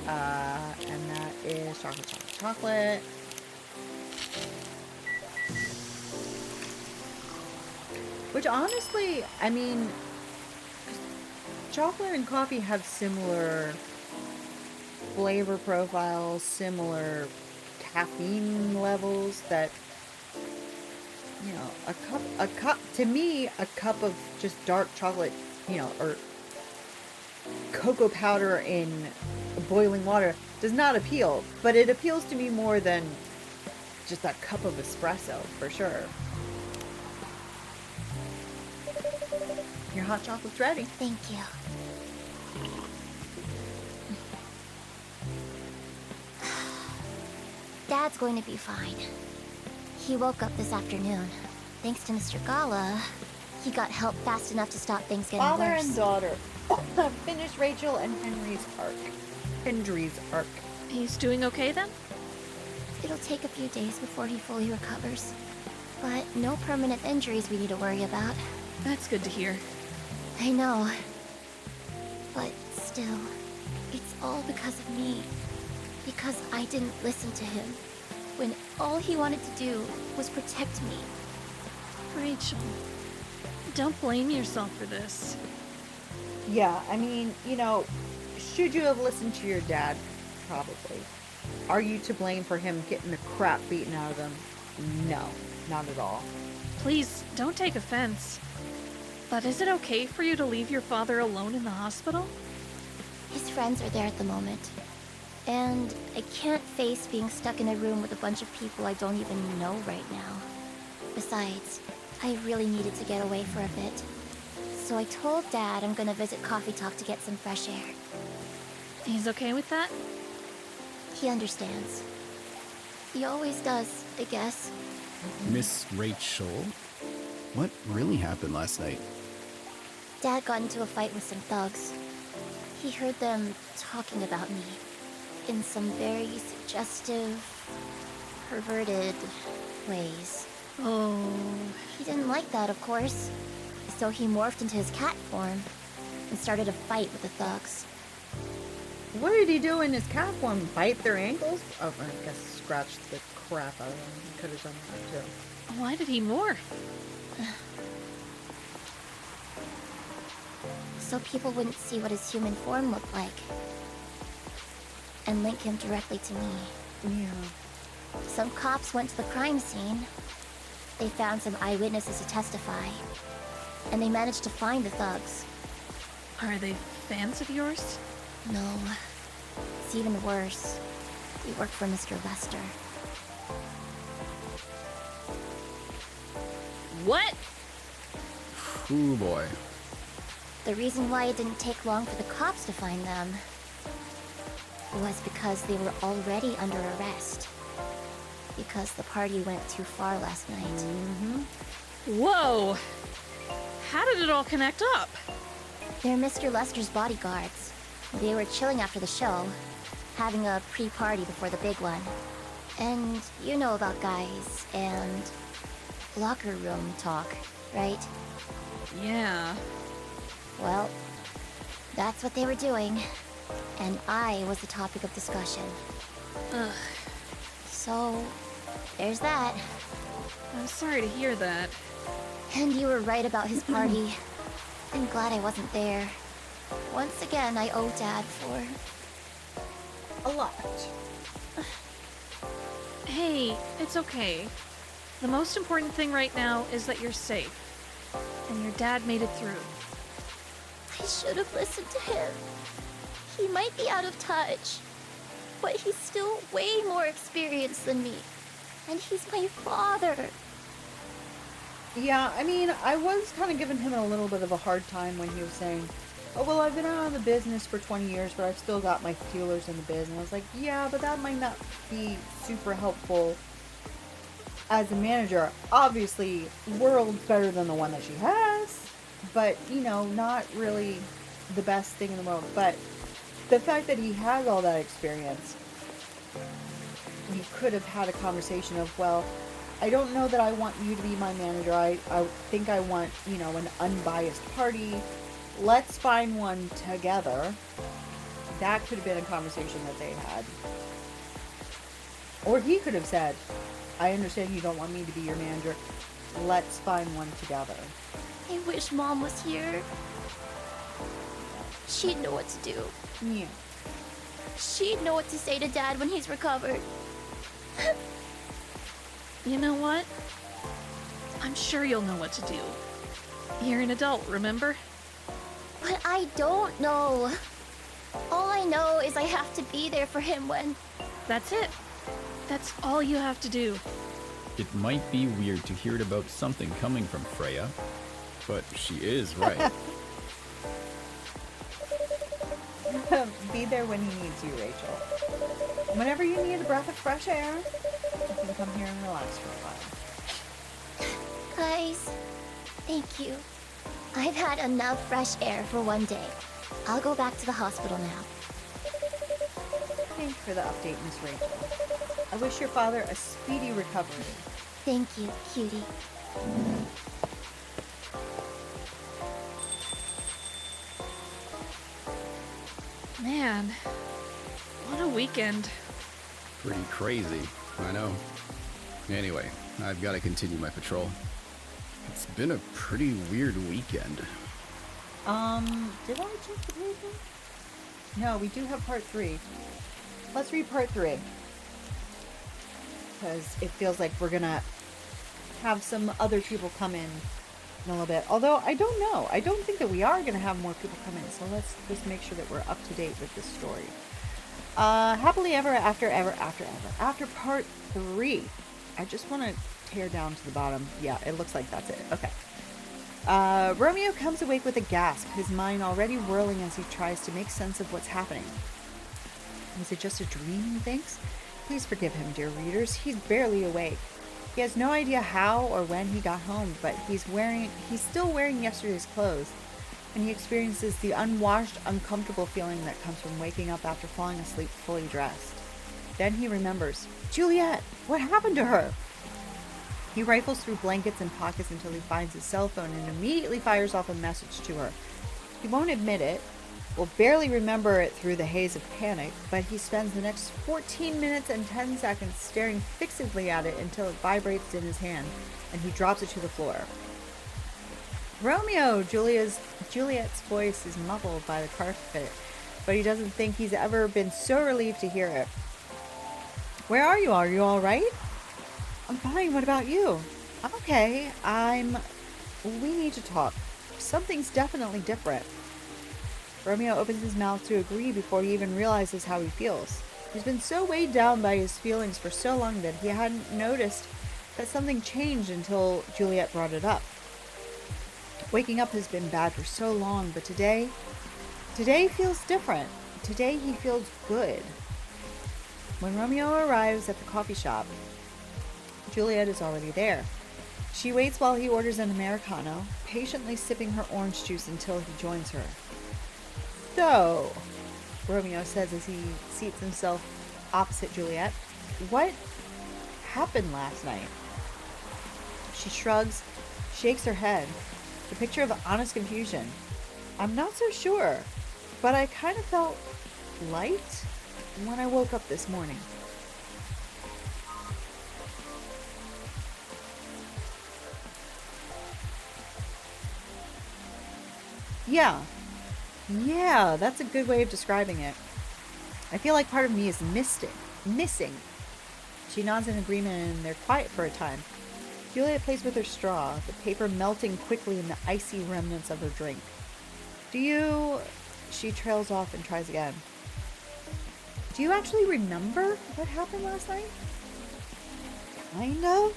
And that is chocolate. Which honestly, I mean, chocolate and coffee have similar flavor profiles, similar caffeine levels that, you know, to me, a cup of just dark chocolate, you know, or cocoa powder in boiling water does not appeal, but it appeals to me more than just that cup of espresso, for sure. Your hot chocolate's ready. Thank you. Dad's going to be fine. He woke up this afternoon. Thanks to Mr. Gala, he got help fast enough to stop things getting Father worse. and daughter. Finish Rachel and Henry's arc. Hendry's arc. He's doing okay then? It'll take a few days before he fully recovers. But no permanent injuries we need to worry about. That's good to hear. I know. But still, it's all because of me. Because I didn't listen to him. When all he wanted to do was protect me. Rachel, don't blame yourself for this. Yeah, I mean, you know, should you have listened to your dad? Probably. Are you to blame for him getting the crap beaten out of him? No, not at all. Please, don't take offense. But is it okay for you to leave your father alone in the hospital? His friends are there at the moment. And I can't face being stuck in a room with a bunch of people I don't even know right now. Besides, I really needed to get away for a bit. So I told Dad I'm gonna visit Coffee Talk to get some fresh air. He's okay with that? He understands. He always does, I guess. Miss Rachel, what really happened last night? Dad got into a fight with some thugs. He heard them talking about me in some very suggestive, perverted ways. Oh, He didn't like that, of course. So he morphed into his cat form and started a fight with the thugs. What did he do in his cat form? Bite their ankles? Oh, I guess scratch the crap out of them. He could have done that too. why did he morph? So people wouldn't see what his human form looked like. And link him directly to me. Yeah. Some cops went to the crime scene. They found some eyewitnesses to testify. And they managed to find the thugs. Are they fans of yours? No. It's even worse. They work for Mr. Lester. What? Ooh boy. The reason why it didn't take long for the cops to find them was because they were already under arrest. Because the party went too far last night. Mm-hmm. Whoa! How did it all connect up? They're Mr. Lester's bodyguards. They were chilling after the show, having a pre-party before the big one. And you know about guys and locker room talk, right? Yeah. Well, that's what they were doing. And I was the topic of discussion. Ugh. So, there's that. I'm sorry to hear that. And you were right about his party. I'm glad I wasn't there. Once again, I owe Dad for... A lot. Hey, it's okay. The most important thing right now is that you're safe. And your dad made it through. I should have listened to him. He might be out of touch, but he's still way more experienced than me. And he's my father. Yeah, I mean, I was kind of giving him a little bit of a hard time when he was saying, oh, well, I've been out of the business for 20 years, but I've still got my feelers in the biz. And I was like, yeah, but that might not be super helpful as a manager. Obviously, worlds better than the one that she has, but, you know, not really the best thing in the world. But the fact that he has all that experience, we could have had a conversation of, well, I don't know that I want you to be my manager. I think I want, you know, an unbiased party. Let's find one together. That could have been a conversation that they had. Or he could have said, I understand you don't want me to be your manager. Let's find one together. I wish Mom was here. She'd know what to do. Yeah. She'd know what to say to Dad when he's recovered. You know what? I'm sure you'll know what to do. You're an adult, remember? But I don't know. All I know is I have to be there for him when... That's it. That's all you have to do. It might be weird to hear it about something coming from Freya, but she is right. Be there when he needs you, Rachel. Whenever you need a breath of fresh air, you can come here and relax for a while. Guys, thank you. I've had enough fresh air for one day. I'll go back to the hospital now. Thanks for the update, Miss Rachel. I wish your father a speedy recovery. Thank you, cutie. Man, what a weekend. Pretty crazy, I know. Anyway, I've got to continue my patrol. It's been a pretty weird weekend. Did I check the page? No, we do have part 3. Let's read part 3. Because it feels like we're gonna have some other people come in a little bit. Although, I don't know. I don't think that we are gonna have more people come in. So let's just make sure that we're up to date with this story. Happily ever after part 3. I just want to tear down to the bottom. Yeah, it looks like that's it. Okay. Romeo comes awake with a gasp, his mind already whirling as he tries to make sense of what's happening. Was it just a dream, he thinks? Please forgive him, dear readers. He's barely awake. He has no idea how or when he got home, but he's still wearing yesterday's clothes, and he experiences the unwashed, uncomfortable feeling that comes from waking up after falling asleep fully dressed. Then he remembers, Juliet! What happened to her? He rifles through blankets and pockets until he finds his cell phone and immediately fires off a message to her. He won't admit it, will barely remember it through the haze of panic, but he spends the next 14 minutes and 10 seconds staring fixedly at it until it vibrates in his hand, and he drops it to the floor. Romeo! Juliet's voice is muffled by the carpet, but he doesn't think he's ever been so relieved to hear it. Where are you? Are you all right? I'm fine. What about you? I'm okay. We need to talk. Something's definitely different. Romeo opens his mouth to agree before he even realizes how he feels. He's been so weighed down by his feelings for so long that he hadn't noticed that something changed until Juliet brought it up. Waking up has been bad for so long, but today feels different. Today he feels good. When Romeo arrives at the coffee shop, Juliet is already there. She waits while he orders an Americano, patiently sipping her orange juice until he joins her. So, Romeo says as he seats himself opposite Juliet, what happened last night? She shrugs, shakes her head. The picture of honest confusion. I'm not so sure, but I kind of felt light when I woke up this morning. Yeah, that's a good way of describing it. I feel like part of me is missing. She nods in agreement and they're quiet for a time. Juliet plays with her straw, the paper melting quickly in the icy remnants of her drink. She trails off and tries again. Do you actually remember what happened last night? Kind of.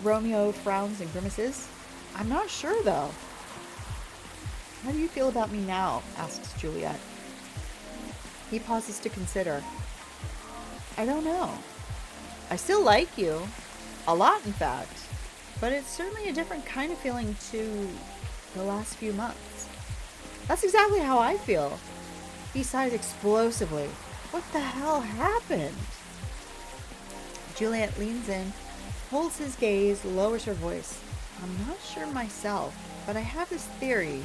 Romeo frowns and grimaces. I'm not sure though. How do you feel about me now? Asks Juliet. He pauses to consider. I don't know. I still like you. A lot, in fact. But it's certainly a different kind of feeling to the last few months. That's exactly how I feel. He sighs explosively. What the hell happened? Juliet leans in, holds his gaze, lowers her voice. I'm not sure myself, but I have this theory.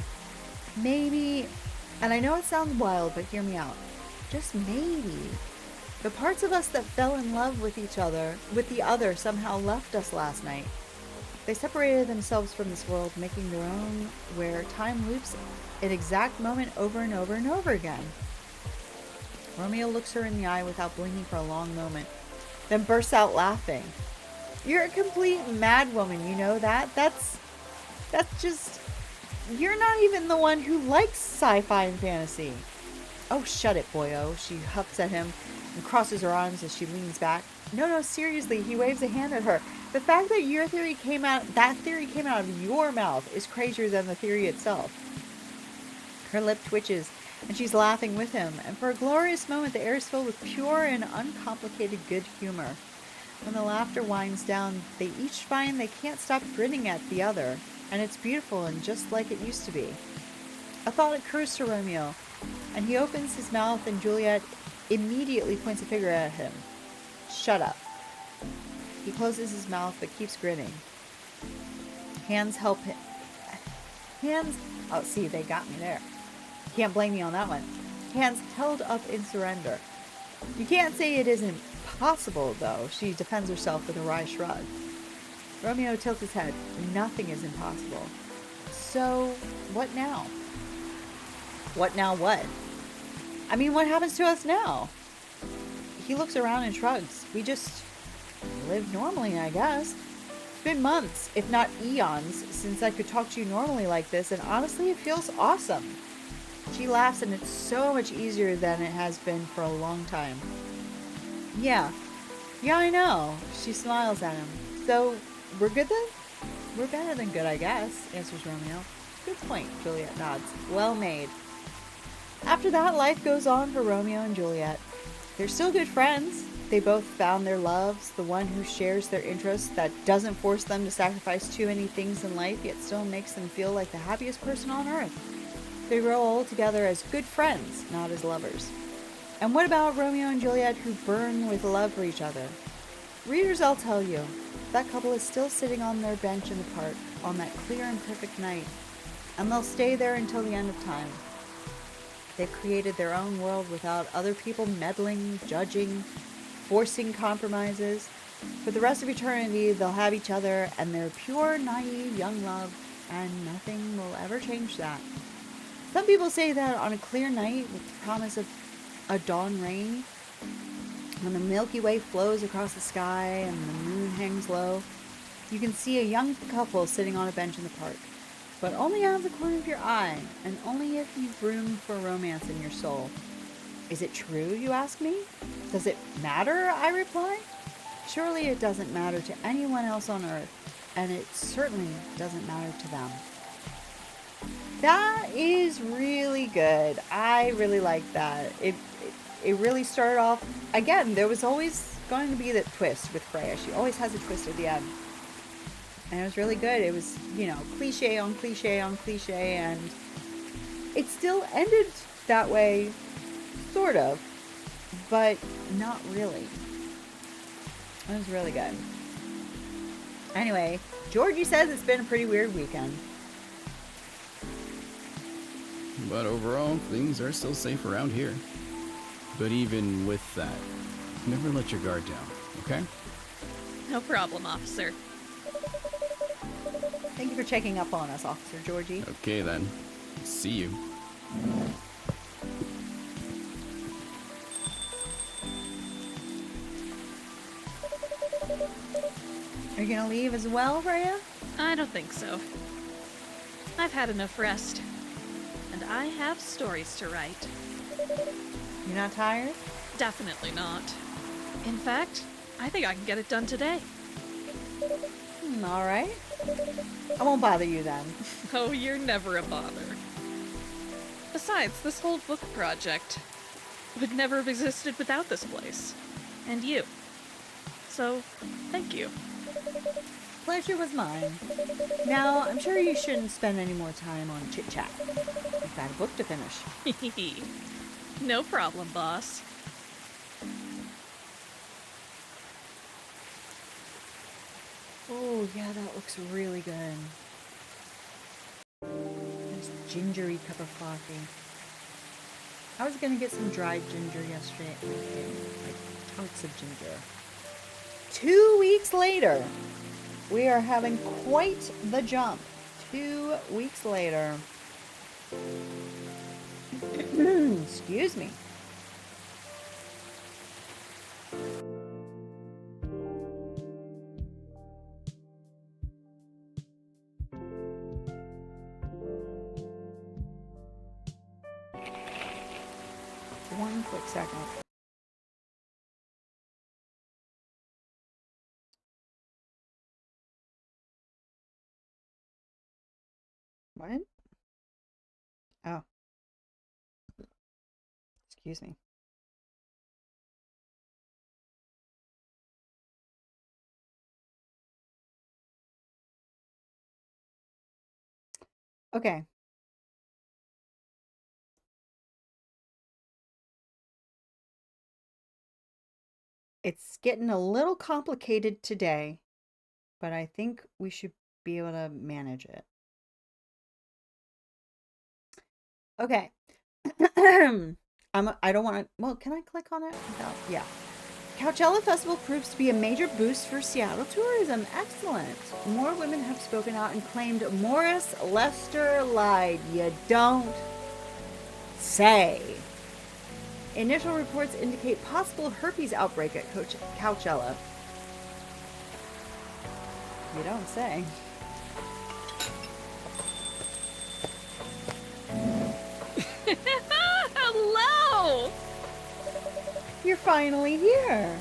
Maybe, and I know it sounds wild, but hear me out. Just maybe, the parts of us that fell in love with the other, somehow left us last night. They separated themselves from this world, making their own, where time loops an exact moment over and over and over again. Romeo looks her in the eye without blinking for a long moment, then bursts out laughing. You're a complete mad woman, you know that? That's just... You're not even the one who likes sci-fi and fantasy. Oh, shut it, boyo. She huffs at him and crosses her arms as she leans back. No, seriously, he waves a hand at her. The fact that that theory came out of your mouth is crazier than the theory itself. Her lip twitches, and she's laughing with him, and for a glorious moment the air is filled with pure and uncomplicated good humor. When the laughter winds down, they each find they can't stop grinning at the other, and it's beautiful and just like it used to be. A thought occurs to Romeo, and he opens his mouth and Juliet immediately points a finger at him. Shut up. He closes his mouth but keeps grinning. Hands help him. Oh, see, they got me there. Can't blame me on that one. Hands held up in surrender. You can't say it isn't possible, though. She defends herself with a wry shrug. Romeo tilts his head. Nothing is impossible. So, what now? What now what? I mean, what happens to us now? He looks around and shrugs. We just live normally, I guess. It's been months, if not eons, since I could talk to you normally like this, and honestly, it feels awesome. She laughs, and it's so much easier than it has been for a long time. Yeah, I know. She smiles at him. So, we're good then? We're better than good, I guess, answers Romeo. Good point, Juliet nods. Well made. After that, life goes on for Romeo and Juliet. They're still good friends. They both found their loves, the one who shares their interests, that doesn't force them to sacrifice too many things in life, yet still makes them feel like the happiest person on earth. They grow old together as good friends, not as lovers. And what about Romeo and Juliet who burn with love for each other? Readers, I'll tell you, that couple is still sitting on their bench in the park on that clear and perfect night, and they'll stay there until the end of time. They've created their own world without other people meddling, judging, forcing compromises. For the rest of eternity, they'll have each other and their pure, naive, young love, and nothing will ever change that. Some people say that on a clear night with the promise of a dawn rain, when the Milky Way flows across the sky and the moon hangs low, you can see a young couple sitting on a bench in the park. But only out of the corner of your eye, and only if you've room for romance in your soul. Is it true, you ask me? Does it matter, I reply? Surely it doesn't matter to anyone else on earth, and it certainly doesn't matter to them. That is really good. I really like that. It really started off, again, there was always going to be that twist with Freya. She always has a twist at the end. And it was really good. It was, cliche on cliche on cliche, and it still ended that way, sort of, but not really. It was really good. Anyway, Georgie says it's been a pretty weird weekend. But overall, things are still safe around here. But even with that, never let your guard down, okay? No problem, officer. Thank you for checking up on us, Officer Georgie. Okay then. See you. Are you gonna leave as well, Freya? I don't think so. I've had enough rest. And I have stories to write. You're not tired? Definitely not. In fact, I think I can get it done today. All right. I won't bother you then. Oh, you're never a bother. Besides, this whole book project would never have existed without this place. And you. So, thank you. Pleasure was mine. Now, I'm sure you shouldn't spend any more time on chit-chat. You've got a book to finish. No problem, boss. Oh, yeah, that looks really good. Nice gingery cup of coffee. I was gonna get some dried ginger yesterday. Like totes of ginger. 2 weeks later, we are having quite the jump. 2 weeks later. Excuse me. One quick second. What? Oh. Excuse me. Okay. It's getting a little complicated today, but I think we should be able to manage it. Okay. I don't want to. Well, can I click on it? Without, yeah. Coachella Festival proves to be a major boost for Seattle tourism. Excellent. More women have spoken out and claimed Morris Lester lied. You don't say. Initial reports indicate possible herpes outbreak at Coachella. You don't say. Hello! You're finally here.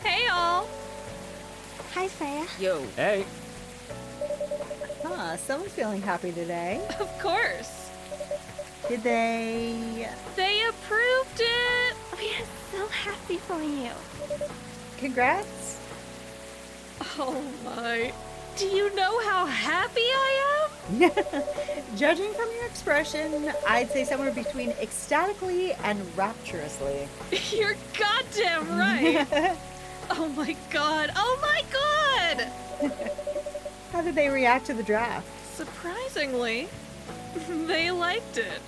Hey, all! Hi, Freya. Yo. Hey. Huh, someone's feeling happy today. Of course. Did they? They approved it! We are so happy for you. Congrats. Oh my. Do you know how happy I am? Judging from your expression, I'd say somewhere between ecstatically and rapturously. You're goddamn right! Oh my god! Oh my god! How did they react to the draft? Surprisingly, they liked it.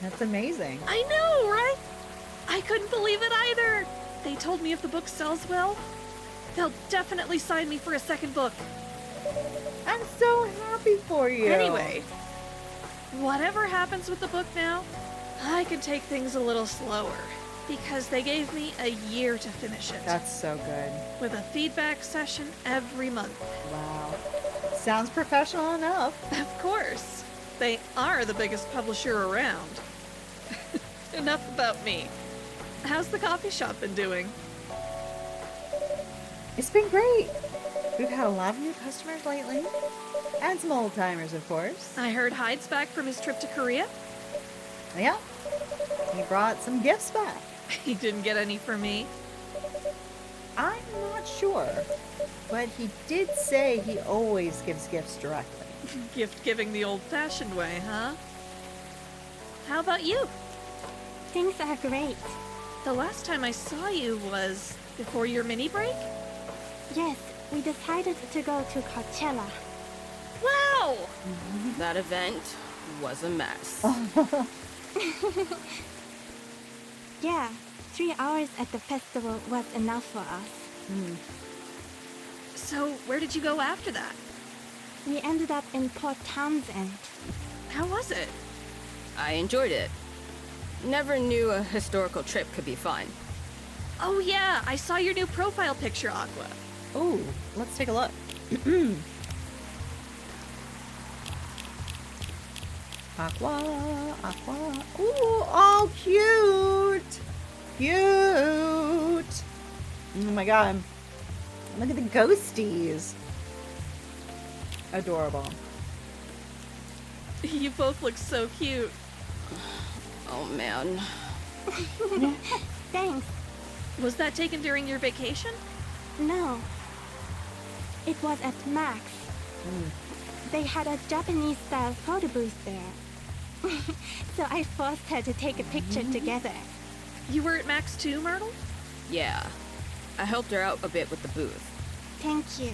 That's amazing. I know, right? I couldn't believe it either. They told me if the book sells well, they'll definitely sign me for a second book. I'm so happy for you. Anyway, whatever happens with the book now, I can take things a little slower because they gave me a year to finish it. That's so good. With a feedback session every month. Wow. Sounds professional enough. Of course. They are the biggest publisher around. Enough about me. How's the coffee shop been doing? It's been great. We've had a lot of new customers lately. And some old timers, of course. I heard Hyde's back from his trip to Korea. Yeah. He brought some gifts back. He didn't get any for me. I'm not sure. But he did say he always gives gifts directly. Gift giving the old-fashioned way, huh? How about you? Things are great. The last time I saw you was before your mini break? Yes, we decided to go to Coachella. Wow! That event was a mess. Yeah, 3 hours at the festival was enough for us. So, where did you go after that? We ended up in Port Townsend. How was it? I enjoyed it. Never knew a historical trip could be fun. Oh yeah, I saw your new profile picture, Aqua. Oh, let's take a look. Aqua, aqua. Ooh, oh, cute. Cute. Oh my god. Look at the ghosties. Adorable. You both look so cute. Oh man. Thanks. Was that taken during your vacation? No. It was at Max. They had a Japanese-style photo booth there. So I forced her to take a picture together. You were at Max too, Myrtle? Yeah. I helped her out a bit with the booth. Thank you.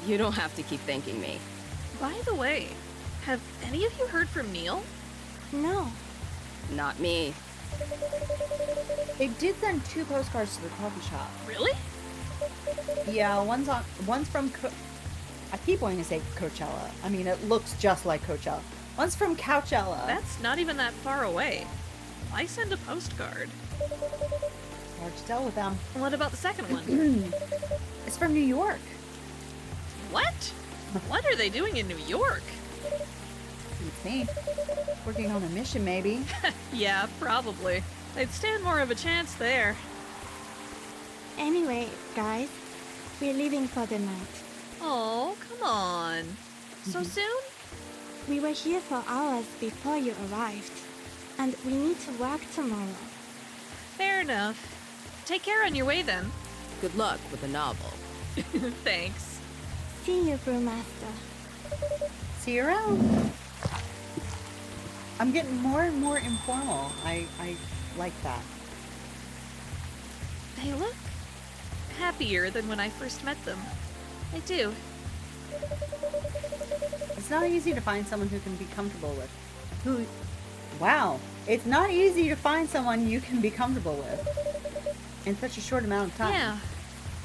You don't have to keep thanking me. By the way, have any of you heard from Neil? No. Not me. They did send 2 postcards to the coffee shop. Really? Yeah, one's from I keep wanting to say Coachella. I mean, it looks just like Coachella. One's from Couchella. That's not even that far away. Why send a postcard? Hard to tell with them. What about the second one? It's from New York. What? What are they doing in New York? It's me. Working on a mission, maybe. Yeah, probably. They'd stand more of a chance there. Anyway, guys, we're leaving for the night. Oh, come on. So soon? We were here for hours before you arrived. And we need to work tomorrow. Fair enough. Take care on your way then. Good luck with the novel. Thanks. See you, Brewmaster. See you around. I'm getting more and more informal. I like that. They look happier than when I first met them. They do. It's not easy to find someone who can be comfortable with. Wow. It's not easy to find someone you can be comfortable with in such a short amount of time. Yeah.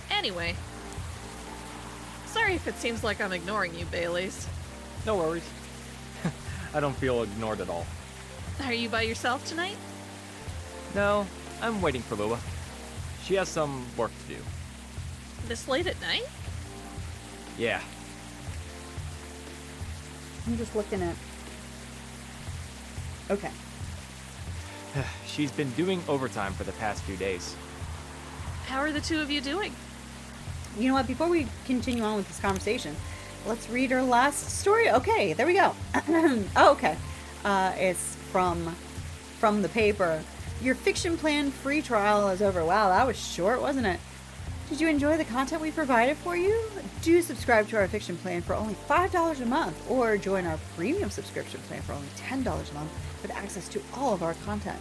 Anyway. Sorry if it seems like I'm ignoring you, Baileys. No worries. I don't feel ignored at all. Are you by yourself tonight? No, I'm waiting for Lua. She has some work to do. This late at night? Yeah. I'm just looking at... Okay. She's been doing overtime for the past few days. How are the two of you doing? You know what? Before we continue on with this conversation, let's read our last story. Okay, there we go. Oh, okay. It's from the paper. Your fiction plan free trial is over. Wow, that was short, wasn't it? Did you enjoy the content we provided for you? Do subscribe to our fiction plan for only $5 a month, or join our premium subscription plan for only $10 a month with access to all of our content.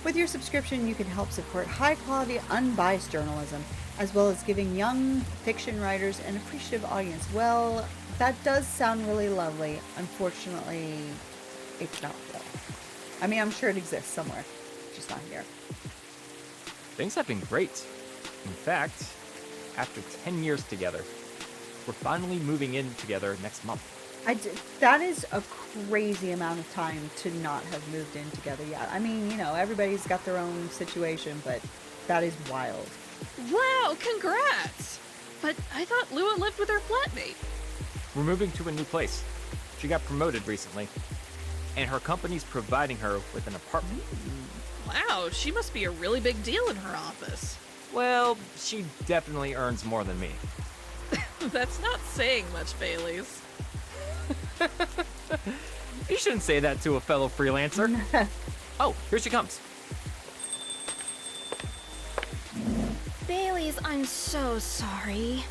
With your subscription, you can help support high-quality, unbiased journalism, as well as giving young fiction writers an appreciative audience. Well, that does sound really lovely. Unfortunately, it's not though. I mean, I'm sure it exists somewhere, just not here. Things have been great. In fact, after 10 years together, we're finally moving in together next month. That is a crazy amount of time to not have moved in together yet. I mean, you know, everybody's got their own situation, but that is wild. Wow, congrats! But I thought Lua lived with her flatmate. We're moving to a new place. She got promoted recently, and her company's providing her with an apartment. Wow, she must be a really big deal in her office. Well, she definitely earns more than me. That's not saying much, Baileys. You shouldn't say that to a fellow freelancer. Oh, here she comes. Baileys, I'm so sorry.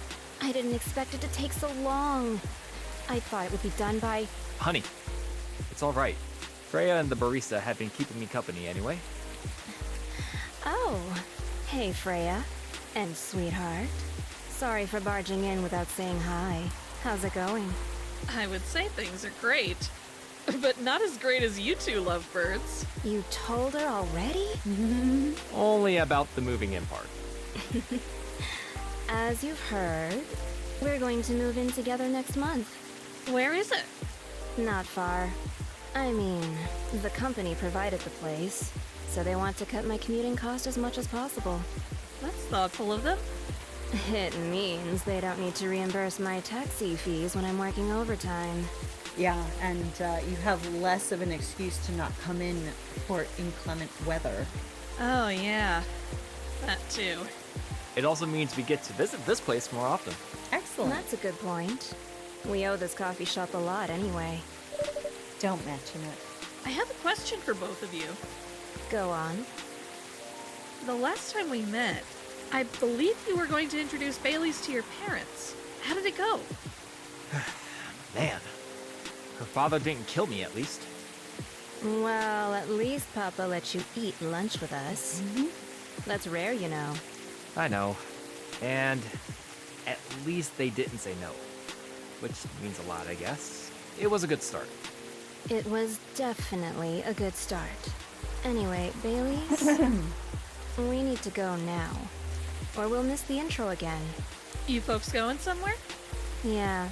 I didn't expect it to take so long. I thought it would be done by... Honey, it's all right. Freya and the barista have been keeping me company anyway. Oh, hey Freya. And sweetheart. Sorry for barging in without saying hi. How's it going? I would say things are great, but not as great as you two lovebirds. You told her already? Only about the moving in part. As you've heard, we're going to move in together next month. Where is it? Not far. I mean, the company provided the place, so they want to cut my commuting cost as much as possible. That's thoughtful of them. It means they don't need to reimburse my taxi fees when I'm working overtime. Yeah, and you have less of an excuse to not come in for inclement weather. Oh, yeah. That too. It also means we get to visit this place more often. Excellent. That's a good point. We owe this coffee shop a lot anyway. Don't mention it. I have a question for both of you. Go on. The last time we met, I believe you were going to introduce Bailey's to your parents. How did it go? Man, her father didn't kill me at least. Well, at least Papa let you eat lunch with us. That's rare, you know. I know. And at least they didn't say no. Which means a lot, I guess. It was a good start. It was definitely a good start. Anyway, Bailey's, we need to go now, or we'll miss the intro again. You folks going somewhere? Yeah,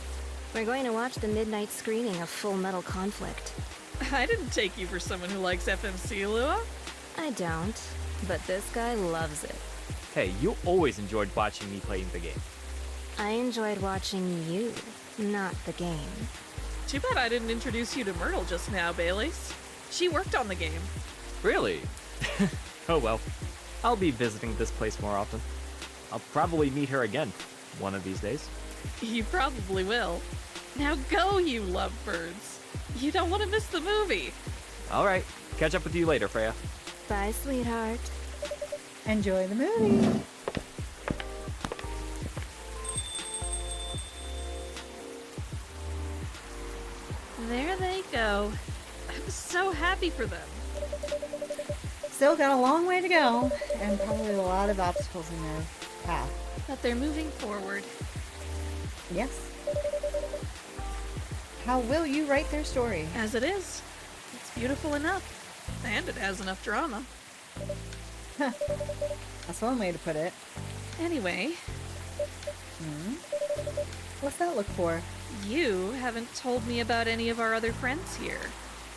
we're going to watch the midnight screening of Full Metal Conflict. I didn't take you for someone who likes FMC, Lua. I don't, but this guy loves it. Hey, you always enjoyed watching me playing the game. I enjoyed watching you, not the game. Too bad I didn't introduce you to Myrtle just now, Bailey's. She worked on the game. Really? Oh well. I'll be visiting this place more often. I'll probably meet her again one of these days. You probably will. Now go, you lovebirds. You don't want to miss the movie. Alright, catch up with you later, Freya. Bye, sweetheart. Enjoy the movie. There they go. I'm so happy for them. Still got a long way to go, and probably a lot of obstacles in their path. But they're moving forward. Yes. How will you write their story? As it is. It's beautiful enough. And it has enough drama. That's one way to put it. Anyway, What's that look for? you haven't told me about any of our other friends here.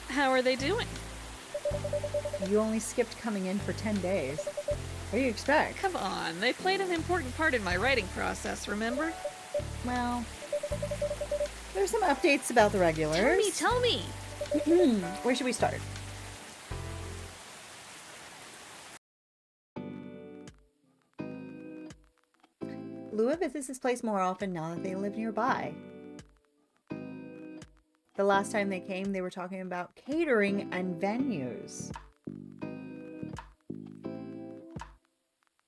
How are they doing? You only skipped coming in for 10 days. What do you expect? Come on, they played an important part in my writing process, remember? Well, there's some updates about the regulars. Tell me! Where should we start? Lua visits this place more often now that they live nearby. The last time they came, they were talking about catering and venues.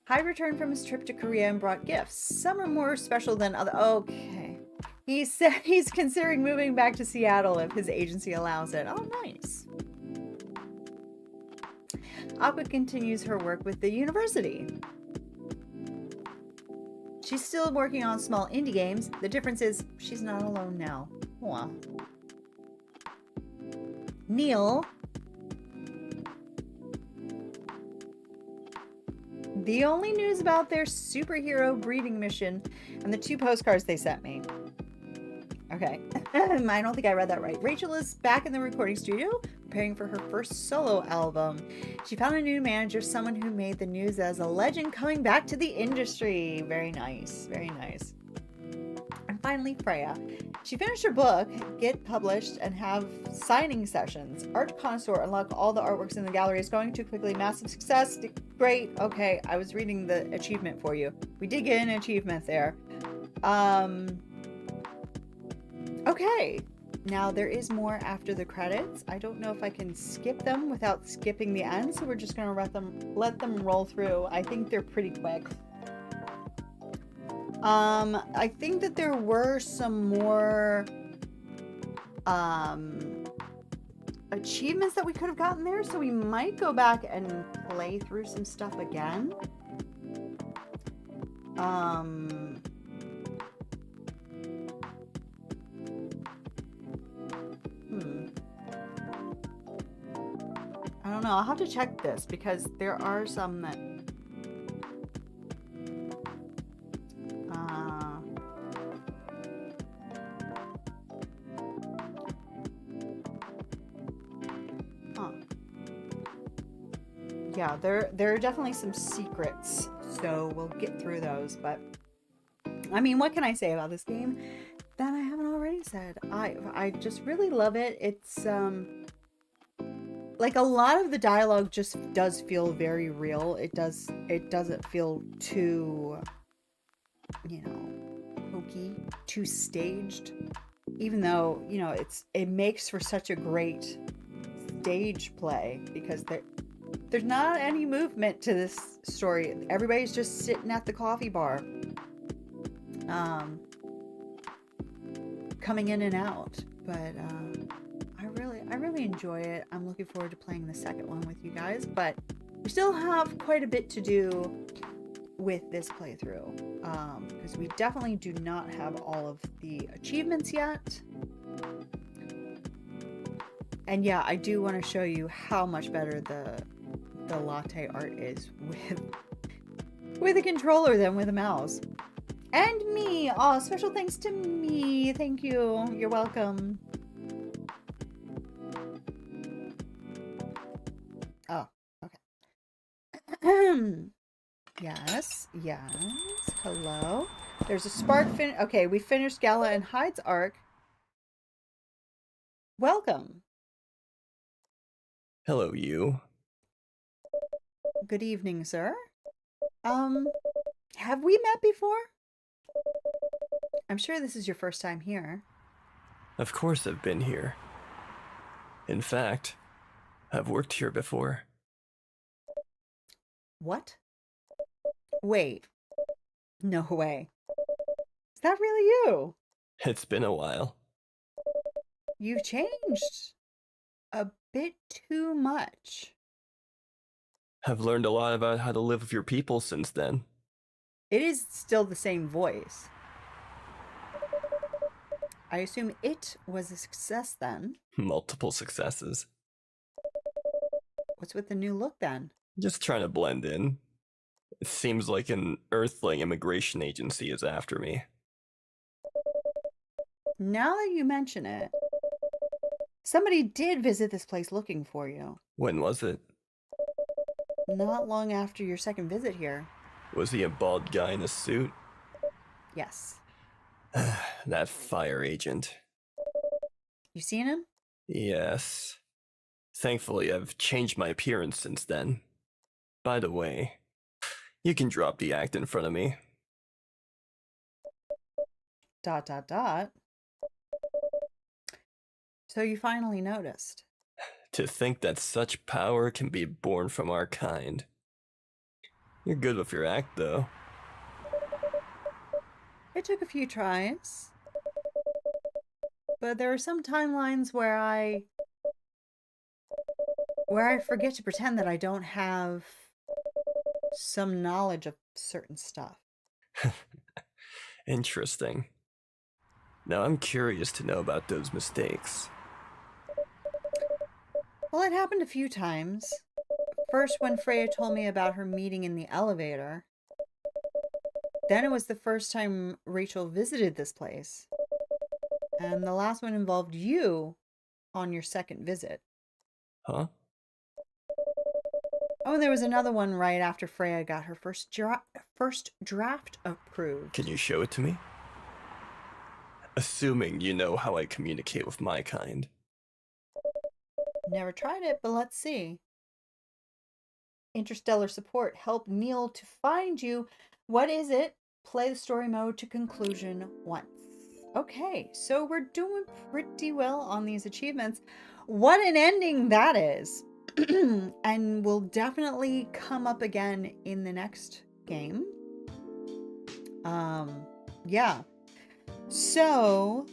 Hyde returned from his trip to Korea and brought gifts. Some are more special than other. Okay. He said he's considering moving back to Seattle if his agency allows it. Oh, nice. Aqua continues her work with the university. She's still working on small indie games. The difference is she's not alone now. Aw. Neil. The only news about their superhero breeding mission and the 2 postcards they sent me. Okay. I don't think I read that right. Rachel is back in the recording studio, preparing for her first solo album. She found a new manager, someone who made the news as a legend coming back to the industry. Very nice. Very nice. And finally, Freya. She finished her book, get published, and have signing sessions. Art connoisseur, unlock all the artworks in the gallery. Is going too quickly. Massive success. Great. Okay, I was reading the achievement for you. We did get an achievement there. Okay. Now, there is more after the credits. I don't know if I can skip them without skipping the end, so we're just going to let them roll through. I think they're pretty quick. I think that there were some more achievements that we could have gotten there, so we might go back and play through some stuff again. I don't know. I'll have to check this because there are some that yeah, there are definitely some secrets, so we'll get through those. But I mean, what can I say about this game that I haven't already said? I just really love it. It's like a lot of the dialogue just does feel very real. It doesn't feel too, you know, hokey, too staged. Even though, you know, it makes for such a great stage play because there's not any movement to this story. Everybody's just sitting at the coffee bar, coming in and out. But I really enjoy it. I'm looking forward to playing the second one with you guys. But we still have quite a bit to do with this playthrough, because we definitely do not have all of the achievements yet. And yeah, I do want to show you how much better the latte art is with a controller than with a mouse. And me! Oh, special thanks to me. Thank you. You're welcome. Oh, okay. Yes. Hello. There's a spark okay, we finished Gala and Hyde's arc. Welcome. Hello, you. Good evening, sir. Have we met before? I'm sure this is your first time here. Of course I've been here. In fact, I've worked here before. What? Wait. No way. Is that really you? It's been a while. You've changed a bit too much. I've learned a lot about how to live with your people since then. It is still the same voice. I assume it was a success then. Multiple successes. What's with the new look then? Just trying to blend in. It seems like an Earthling immigration agency is after me. Now that you mention it, somebody did visit this place looking for you. When was it? Not long after your second visit here. Was he a bald guy in a suit? Yes. That fire agent. You seen him? Yes. Thankfully, I've changed my appearance since then. By the way, you can drop the act in front of me. ... So you finally noticed. To think that such power can be born from our kind. You're good with your act, though. It took a few tries. But there are some timelines where I forget to pretend that I don't have some knowledge of certain stuff. Interesting. Now I'm curious to know about those mistakes. Well, it happened a few times. First, when Freya told me about her meeting in the elevator. Then it was the first time Rachel visited this place. And the last one involved you on your second visit. Huh? Oh, and there was another one right after Freya got her first draft approved. Can you show it to me? Assuming you know how I communicate with my kind. Never tried it, but let's see. Interstellar support. Help Neil to find you. What is it? Play the story mode to conclusion once. Okay, so we're doing pretty well on these achievements. What an ending that is. And will definitely come up again in the next game. Yeah. So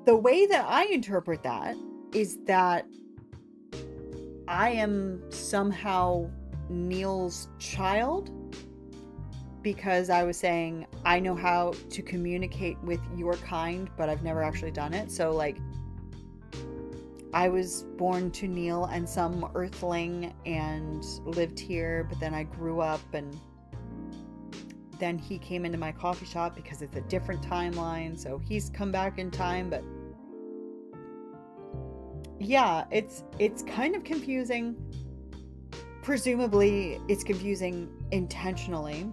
the way that I interpret that is that I am somehow Neil's child, because I was saying I know how to communicate with your kind, but I've never actually done it. So like, I was born to Neil and some earthling and lived here, but then I grew up and then he came into my coffee shop because it's a different timeline. So he's come back in time, but yeah, it's kind of confusing. Presumably it's confusing intentionally.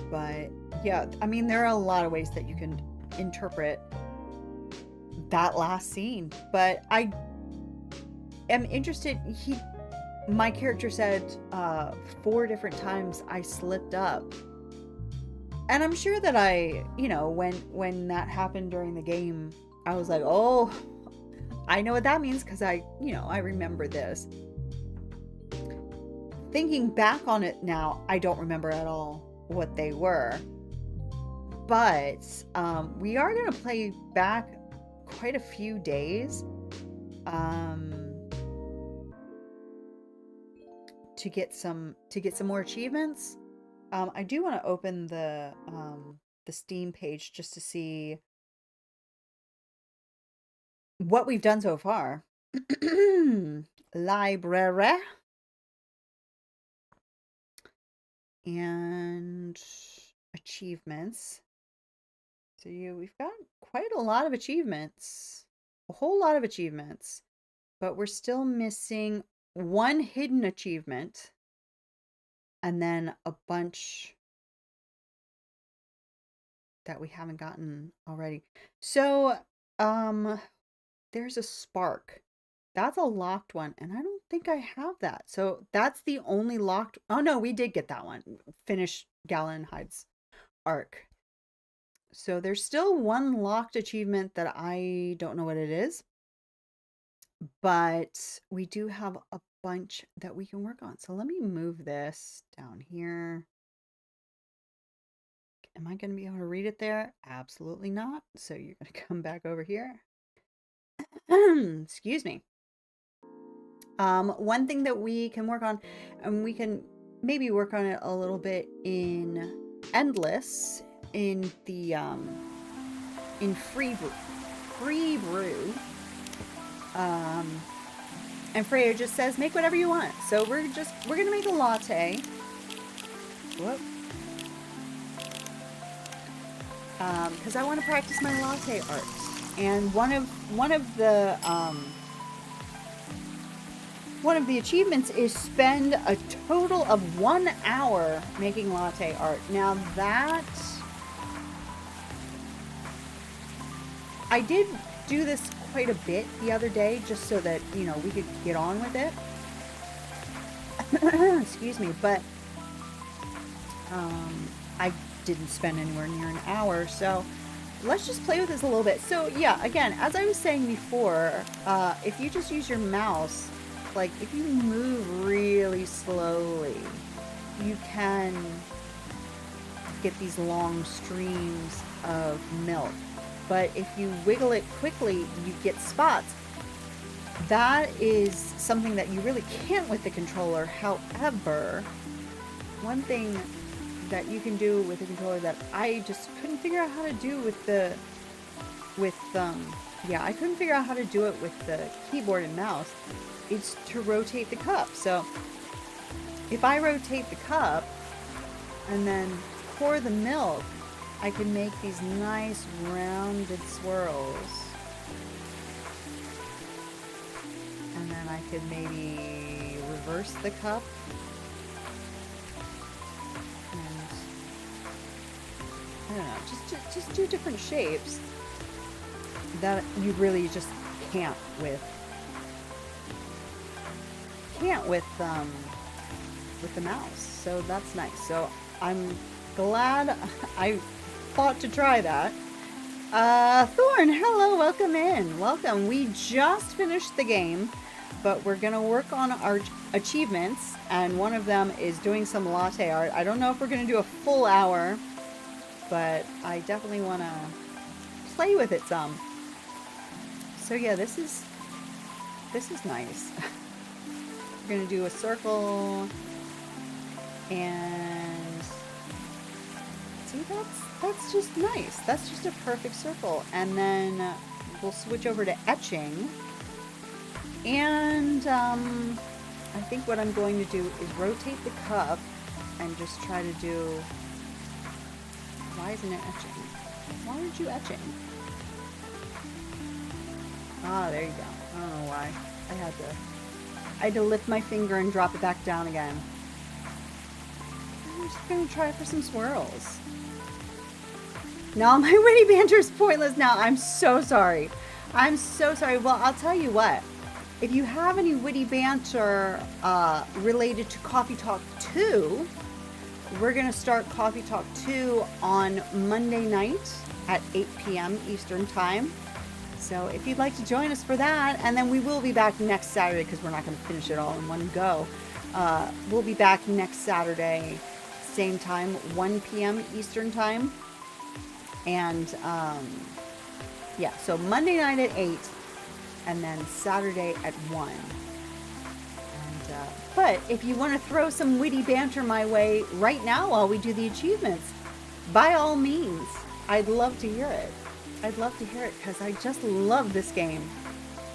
But yeah, I mean, there are a lot of ways that you can interpret that last scene, but I am interested. My character said 4 different times I slipped up, and I'm sure that I, when that happened during the game, I was like, oh, I know what that means, because I remember this. Thinking back on it now, I don't remember at all what they were, but we are going to play back quite a few days to get some more achievements. I do want to open the Steam page just to see what we've done so far. Library and achievements. So we've got quite a lot of achievements, a whole lot of achievements, but we're still missing 1 hidden achievement and then a bunch that we haven't gotten already. So there's a spark. That's a locked one, and I don't think I have that. So that's the only locked. Oh no, we did get that one. Finish Gallenhide's arc. So there's still 1 locked achievement that I don't know what it is, but we do have a bunch that we can work on. So let me move this down here. Am I going to be able to read it there? Absolutely not. So you're going to come back over here. Excuse me. One thing that we can work on, and we can maybe work on it a little bit in Endless, in the in free brew. And Freya just says make whatever you want. So we're gonna make a latte. Whoop. Because I want to practice my latte art, and one of the achievements is spend a total of 1 hour making latte art. Now that I did do this quite a bit the other day, just so that we could get on with it. Excuse me, but I didn't spend anywhere near an hour, so let's just play with this a little bit. So yeah, again, as I was saying before, if you just use your mouse, like if you move really slowly, you can get these long streams of milk. But if you wiggle it quickly, you get spots. That is something that you really can't with the controller. However, one thing that you can do with the controller that I just couldn't figure out how to do I couldn't figure out how to do it with the keyboard and mouse, is to rotate the cup. So if I rotate the cup and then pour the milk, I can make these nice rounded swirls. And then I could maybe reverse the cup. And I don't know, just do different shapes that you really just can't with the mouse. So that's nice. So I'm glad I thought to try that. Thorn, hello, welcome in. Welcome. We just finished the game, but we're gonna work on our achievements, and one of them is doing some latte art. I don't know if we're gonna do a full hour, but I definitely want to play with it some. So yeah, this is nice. We're gonna do a circle, and see, that's just nice. That's just a perfect circle. And then we'll switch over to etching, and I think what I'm going to do is rotate the cup and just try to do. Why isn't it etching? Why aren't you etching? Ah, there you go. I don't know why. I had to lift my finger and drop it back down again. I'm just gonna try for some swirls. No, my witty banter is pointless now. I'm so sorry. I'm so sorry. Well, I'll tell you what. If you have any witty banter related to Coffee Talk 2, we're going to start Coffee Talk 2 on Monday night at 8 p.m. Eastern Time. So if you'd like to join us for that, and then we will be back next Saturday because we're not going to finish it all in one go. We'll be back next Saturday, same time, 1 p.m. Eastern Time. And yeah, so Monday night at 8, and then Saturday at 1. And, but if you want to throw some witty banter my way right now while we do the achievements, by all means, I'd love to hear it. I'd love to hear it because I just love this game.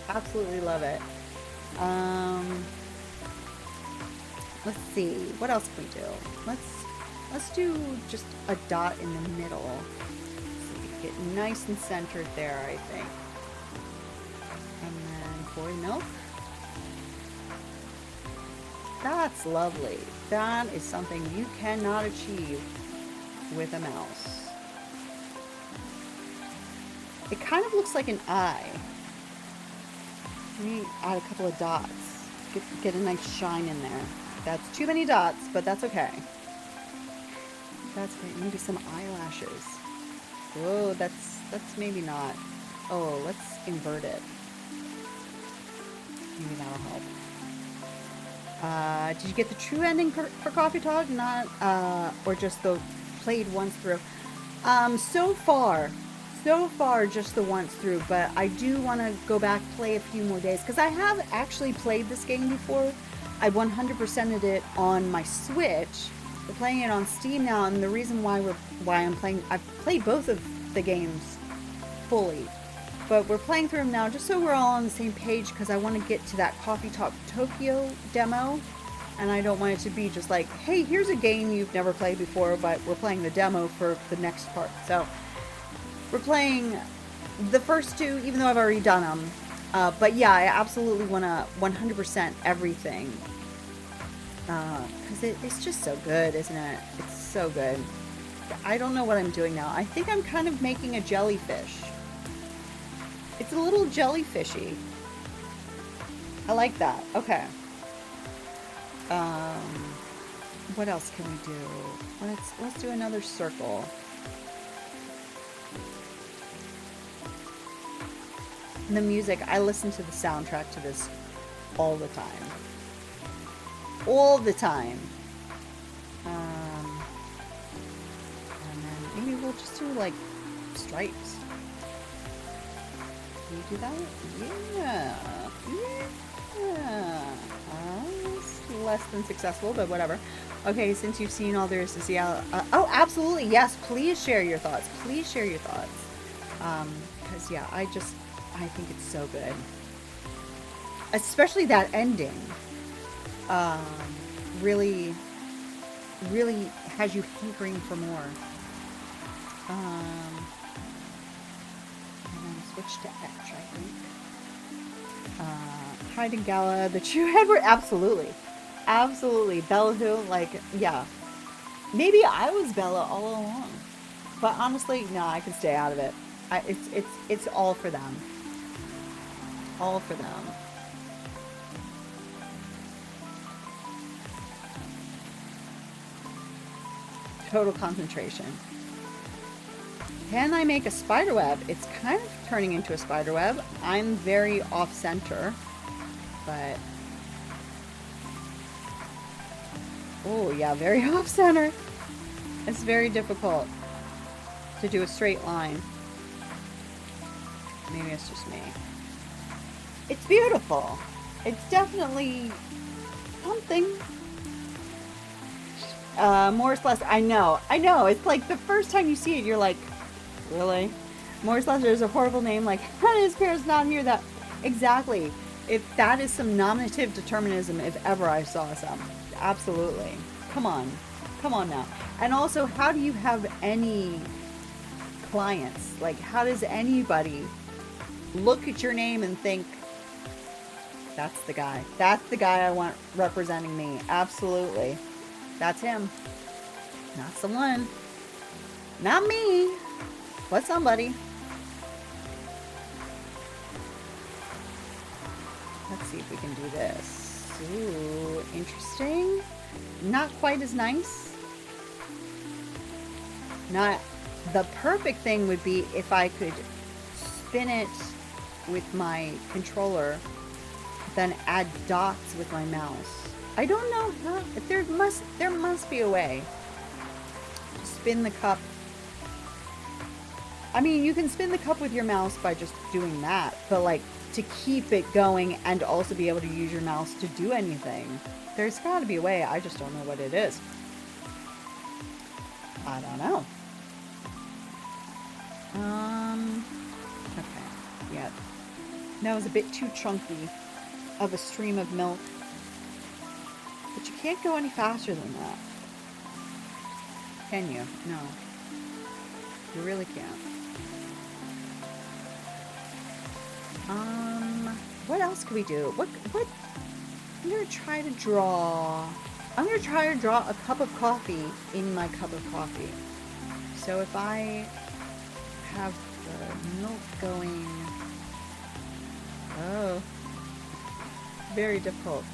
Absolutely love it. Let's see, what else can we do? Let's do just a dot in the middle. Get nice and centered there, I think. And then soy milk. That's lovely. That is something you cannot achieve with a mouse. It kind of looks like an eye. Let me add a couple of dots. Get a nice shine in there. That's too many dots, but that's okay. That's great. Maybe some eyelashes. Whoa, that's maybe not. Oh, let's invert it. Maybe that'll help. Did you get the true ending for Coffee Talk? Not, or just the played once through? So far, just the once through, but I do want to go back, play a few more days, because I have actually played this game before. I 100%ed it on my Switch. We're playing it on Steam now, and the reason why I've played both of the games fully, but we're playing through them now just so we're all on the same page, because I want to get to that Coffee Talk Tokyo demo, and I don't want it to be just like, hey, here's a game you've never played before, but we're playing the demo for the next part. So we're playing the first two, even though I've already done them. But yeah, I absolutely want to 100% everything. Because it's just so good, isn't it? It's so good. I don't know what I'm doing now. I think I'm kind of making a jellyfish. It's a little jellyfishy. I like that. Okay. What else can we do? Let's do another circle. The music, I listen to the soundtrack to this all the time. All the time. And then maybe we'll just do like stripes. Can you do that? Yeah. Yeah. It's less than successful, but whatever. Okay, since you've seen all there is to see, oh, absolutely, yes. Please share your thoughts. Please share your thoughts. Because yeah, I think it's so good. Especially that ending. Really has you hankering for more. And then switch to etch, I think. Hyde and Gala, the true Edward, absolutely. Absolutely. Bella who, like, yeah. Maybe I was Bella all along. But honestly, no, I can stay out of it. It's all for them. All for them. Total concentration. Can I make a spider web? It's kind of turning into a spider web. I'm very off center, but oh yeah, very off center. It's very difficult. to do a straight line. Maybe it's just me. It's beautiful. It's definitely something. Morris Lester. I know. It's like the first time you see it, you're like, really? Morris Lester is a horrible name. Like, how did his parents not hear that? Exactly. If that is some nominative determinism, if ever I saw some. Absolutely. Come on. Come on now. And also, how do you have any clients? Like, how does anybody look at your name and think, that's the guy. That's the guy I want representing me. Absolutely. That's him. That's the one. Not me. But somebody. Let's see if we can do this. Ooh, interesting. Not quite as nice. Not the perfect thing would be if I could spin it with my controller, then add dots with my mouse. I don't know how. There must be a way to spin the cup. I mean, you can spin the cup with your mouse by just doing that, but like to keep it going and also be able to use your mouse to do anything. There's got to be a way. I just don't know what it is. I don't know. Okay. Yeah. That was a bit too chunky of a stream of milk. But you can't go any faster than that. Can you? No. You really can't. What else could we do? What I'm gonna try to draw a cup of coffee in my cup of coffee. So if I have the milk going, oh, very difficult.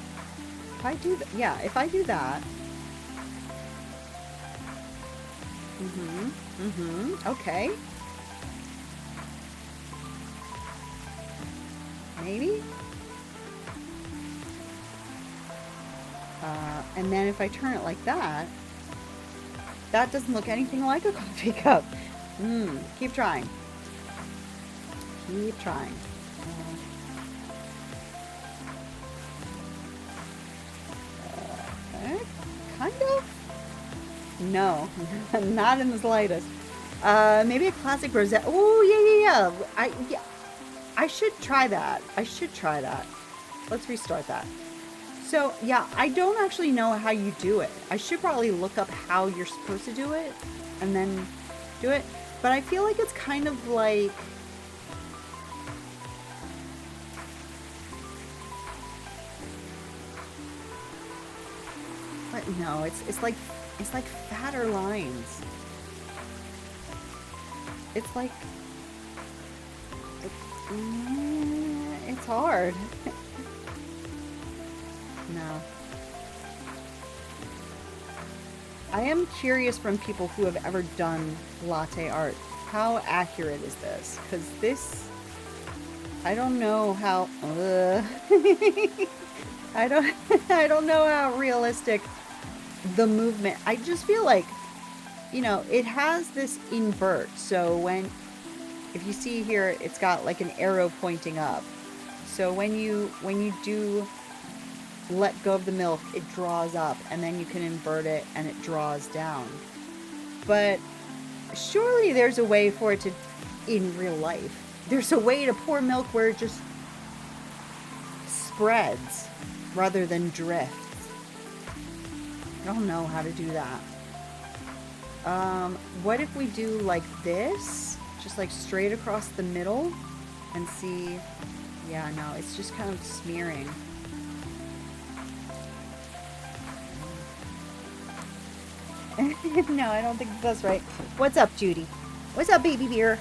If I do if I do that, okay. Maybe? And then if I turn it like that, that doesn't look anything like a coffee cup. Keep trying. Keep trying. Kind of? No, not in the slightest. Maybe a classic rosette. Oh, yeah. I should try that. Let's restart that. So, yeah, I don't actually know how you do it. I should probably look up how you're supposed to do it and then do it. But I feel like it's kind of like... But no, it's like fatter lines. It's like... It's hard. No. I am curious from people who have ever done latte art. How accurate is this? Because this... I don't know how... I don't know how realistic the movement... I just feel like, you know, it has this invert. So when... If you see here, it's got like an arrow pointing up. So when you do let go of the milk, it draws up, and then you can invert it and it draws down. But surely there's a way for it to, in real life, there's a way to pour milk where it just spreads rather than drifts. I don't know how to do that. What if we do like this? Just like straight across the middle and see. Yeah, no, it's just kind of smearing. No, I don't think that's right. What's up, Judy? What's up, baby bear?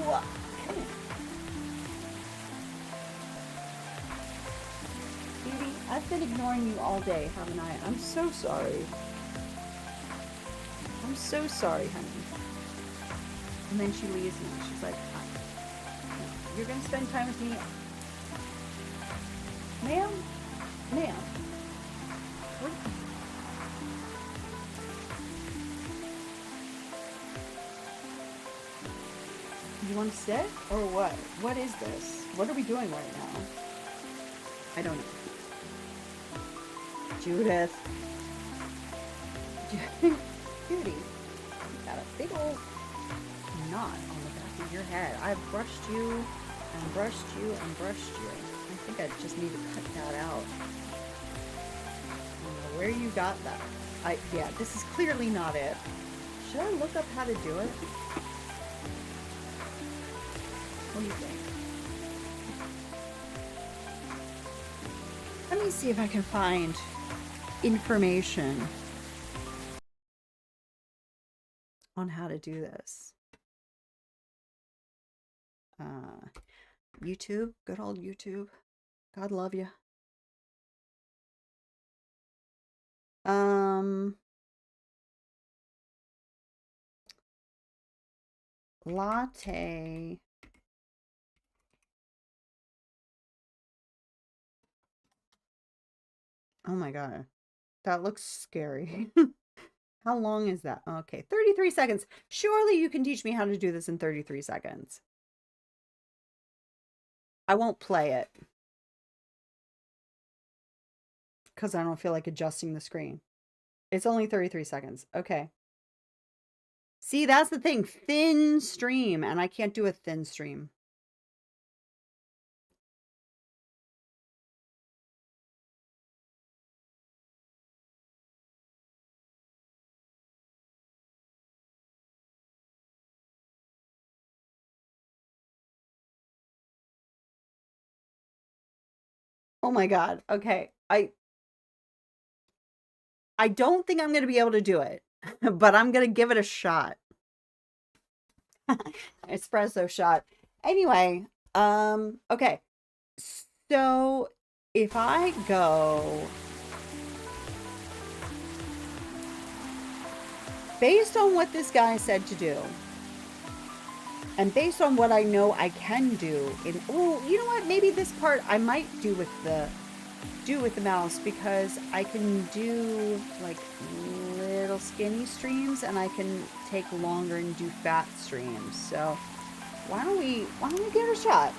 What? Judy, I've been ignoring you all day, haven't I? I'm so sorry. I'm so sorry, honey. And then she leaves me. She's like, you're going to spend time with me? Ma'am? Ma'am? What? You want to sit or what? What is this? What are we doing right now? I don't know. Judith. Judy. You got a big old knot on the back of your head. I've brushed you and brushed you and brushed you. I think I just need to cut that out. I don't know where you got that. Yeah, this is clearly not it. Should I look up how to do it? What do you think? Let me see if I can find information on how to do this. YouTube, good old YouTube. God love you. Latte. Oh my god. That looks scary. How long is that? Okay, 33 seconds. Surely you can teach me how to do this in 33 seconds. I won't play it. Because I don't feel like adjusting the screen. It's only 33 seconds. Okay. See, that's the thing. Thin stream. And I can't do a thin stream. Oh my god. Okay. I don't think I'm going to be able to do it, but I'm going to give it a shot. Espresso shot. Anyway, okay. So if I go based on what this guy said to do, and based on what I know I can do in, oh, you know what? Maybe this part I might do with the mouse, because I can do like little skinny streams and I can take longer and do fat streams. So why don't we give it a shot?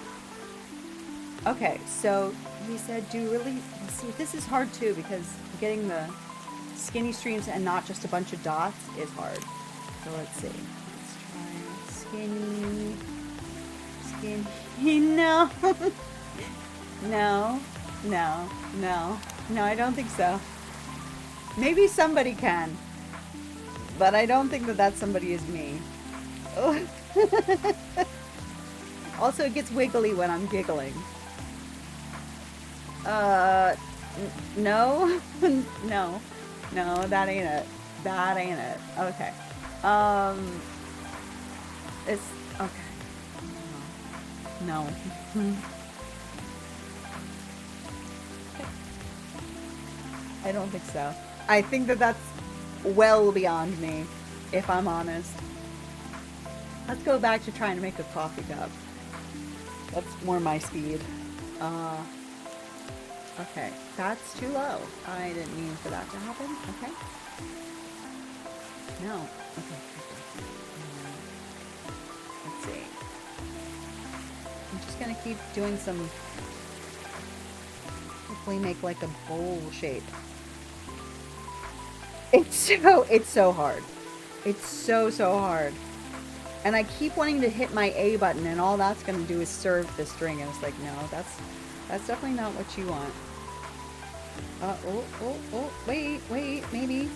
Okay, so he said see, this is hard too, because getting the skinny streams and not just a bunch of dots is hard. So let's see. Let's try skinny. No. No, I don't think so. Maybe somebody can, but I don't think that somebody is me. Oh. Also, it gets wiggly when I'm giggling. No, no, that ain't it. That ain't it. Okay. It's okay. No. I don't think so. I think that that's well beyond me, if I'm honest. Let's go back to trying to make a coffee cup. That's more my speed. Okay, that's too low. I didn't mean for that to happen. Okay. No. Okay. Let's see. I'm just gonna keep doing some. Hopefully, make like a bowl shape. It's so hard. It's so hard. And I keep wanting to hit my A button, and all that's gonna do is serve the string. And it's like, no, that's definitely not what you want. Oh, wait, maybe.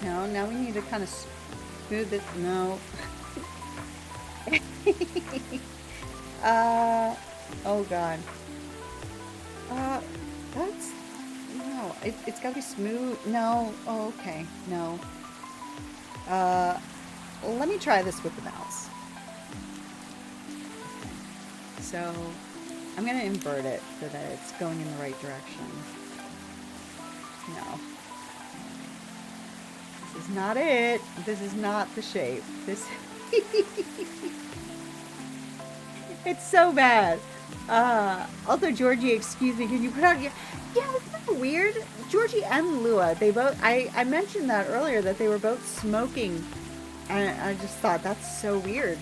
No, now we need to kind of smooth it. No. Oh god. That's, no, it's gotta be smooth. No, oh, okay, no. Let me try this with the mouse. Okay. So, I'm gonna invert it so that it's going in the right direction. No. This is not it. This is not the shape. This... It's so bad. Also, Georgie, excuse me, can you put out your... Yeah, isn't that weird? Georgie and Lua, they both... I mentioned that earlier, that they were both smoking. And I just thought, that's so weird.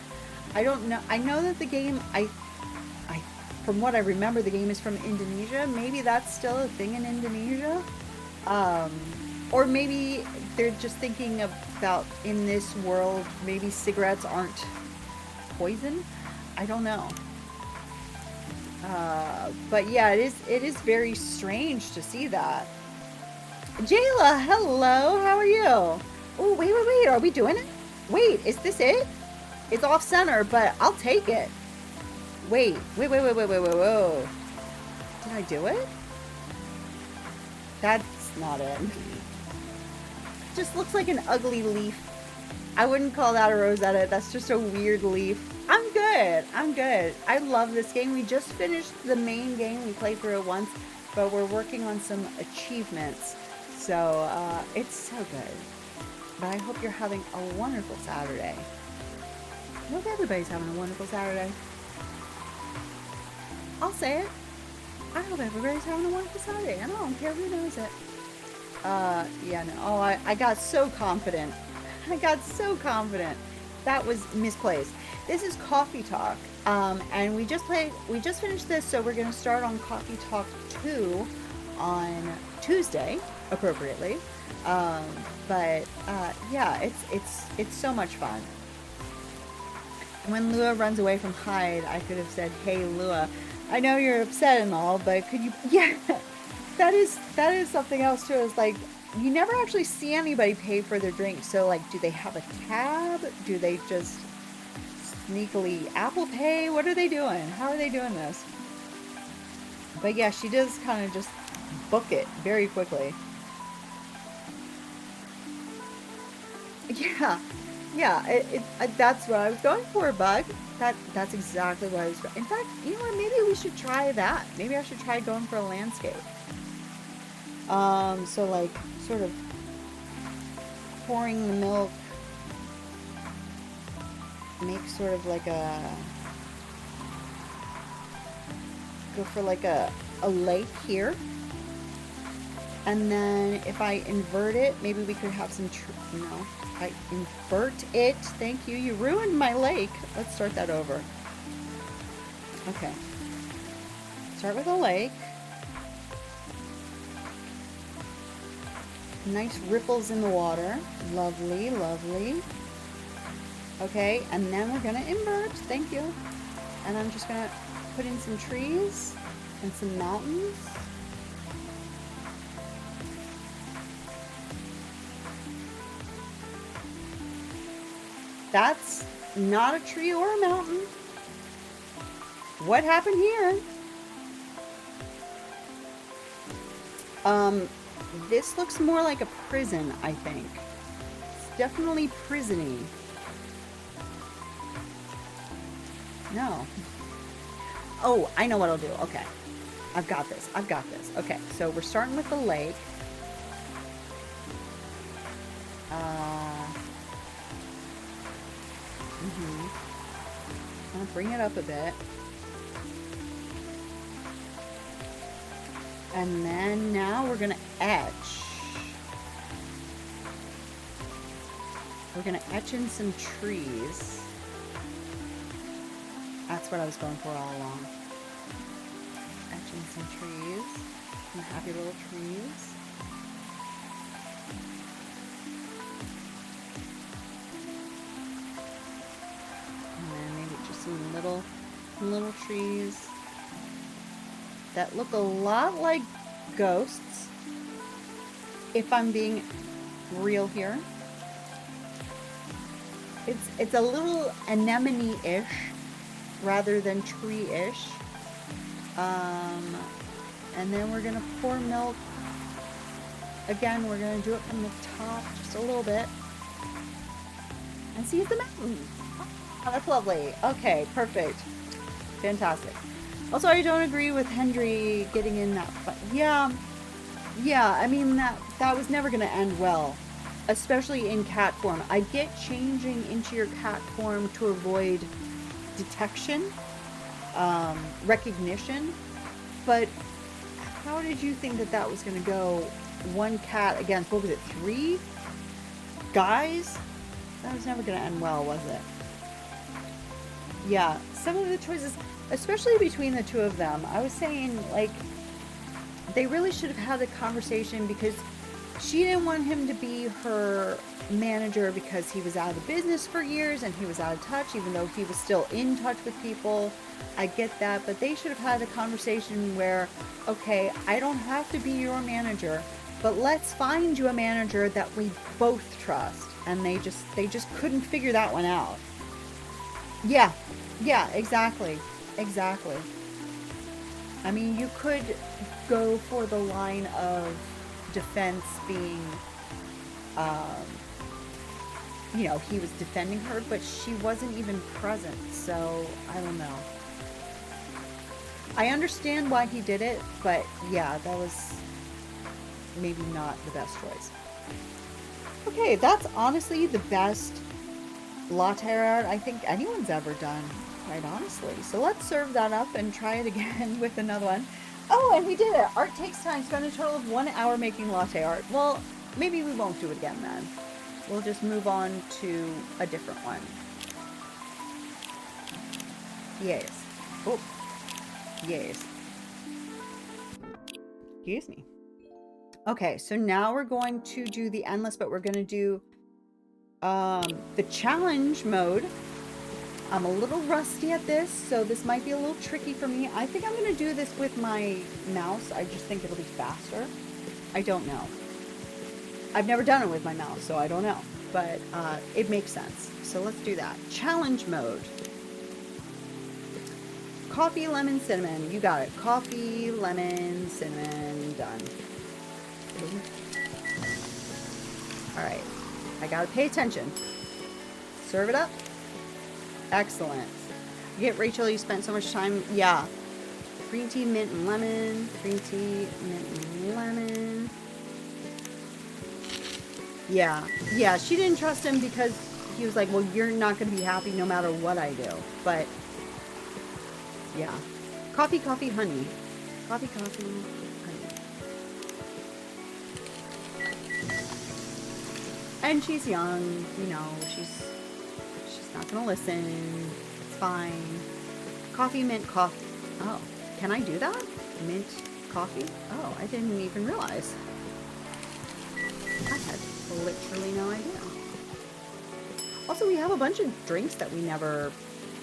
I don't know. I know that the game, from what I remember, the game is from Indonesia. Maybe that's still a thing in Indonesia. Or maybe they're just thinking about in this world, maybe cigarettes aren't poison. I don't know. But yeah, it is very strange to see that. Jayla, hello, how are you? Oh, wait, are we doing it? Wait, is this it? It's off center, but I'll take it. Wait. Did I do it? That's not it. Just looks like an ugly leaf. I wouldn't call that a rosetta. That's just a weird leaf. I'm good. I love this game. We just finished the main game. We played through it once, but we're working on some achievements. So, it's so good. But I hope you're having a wonderful Saturday. I hope everybody's having a wonderful Saturday. I'll say it. I hope everybody's having a wonderful Saturday. I don't care who knows it. Yeah, no. Oh, I got so confident. That was misplaced. This is Coffee Talk. And we just finished this, so we're gonna start on Coffee Talk 2 on Tuesday, appropriately. Yeah, it's so much fun. When Lua runs away from Hyde, I could have said, "Hey, Lua, I know you're upset and all, but could you?" Yeah, that is something else too. Is like you never actually see anybody pay for their drinks. So like, do they have a tab? Do they just sneakily Apple Pay? What are they doing? How are they doing this? But yeah, she does kind of just book it very quickly. Yeah, that's what I was going for, Bug. That's exactly what I was going. In fact, you know what? Maybe we should try that. Maybe I should try going for a landscape. So like, sort of pouring the milk, make sort of like go for like a lake here. And then if I invert it, maybe we could have some, no. I invert it. Thank you. You ruined my lake. Let's start that over. Okay. Start with a lake. Nice ripples in the water. Lovely, lovely. Okay, and then we're gonna invert. Thank you. And I'm just gonna put in some trees and some mountains. That's not a tree or a mountain. What happened here? This looks more like a prison, I think. It's definitely prisony. No. Oh, I know what I'll do. Okay. I've got this. Okay, so we're starting with the lake. I'll bring it up a bit. And then now we're gonna etch. We're gonna etch in some trees. That's what I was going for all along. Etch in some trees. Some happy little trees. Some little trees that look a lot like ghosts, if I'm being real here. It's a little anemone-ish rather than tree-ish. And then we're gonna pour milk. Again, we're gonna do it from the top just a little bit. And see the mountain. Oh, that's lovely. Okay, perfect. Fantastic. Also, I don't agree with Hendry getting in that fight. Yeah, I mean, that was never going to end well. Especially in cat form. I get changing into your cat form to avoid detection, recognition. But how did you think that was going to go? One cat against, what was it, 3 guys? That was never going to end well, was it? Yeah, some of the choices, especially between the two of them, I was saying, like, they really should have had a conversation because she didn't want him to be her manager because he was out of business for years and he was out of touch, even though he was still in touch with people. I get that, but they should have had a conversation where, okay, I don't have to be your manager, but let's find you a manager that we both trust. And they just couldn't figure that one out. Yeah, exactly. I mean, you could go for the line of defense being, you know, he was defending her, but she wasn't even present, so I don't know. I understand why he did it, but yeah, that was maybe not the best choice. Okay, that's honestly the best latte art I think anyone's ever done, quite honestly. So let's serve that up and try it again with another one. Oh, and we did it! Art takes time. Spend a total of 1 hour making latte art. Well, maybe we won't do it again then. We'll just move on to a different one. Yes. Oh. Yes. Excuse me. Okay, so now we're going to do the endless, but we're going to do the challenge mode. I'm a little rusty at this, so this might be a little tricky for me. I think I'm going to do this with my mouse. I just think it'll be faster. I don't know. I've never done it with my mouse, so I don't know. But it makes sense. So let's do that. Challenge mode. Coffee, lemon, cinnamon. You got it. Coffee, lemon, cinnamon. Done. Alright. I gotta pay attention. Serve it up. Excellent. Get Rachel, you spent so much time. Yeah. Green tea, mint, and lemon. Green tea, mint, and lemon. Yeah. Yeah, she didn't trust him because he was like, well, you're not going to be happy no matter what I do. But, yeah. Coffee, coffee, honey. Coffee, coffee, honey. And she's young, you know, she's not gonna listen. It's fine. Coffee, mint, coffee. Oh, can I do that? Mint, coffee? Oh, I didn't even realize. I had literally no idea. Also, we have a bunch of drinks that we never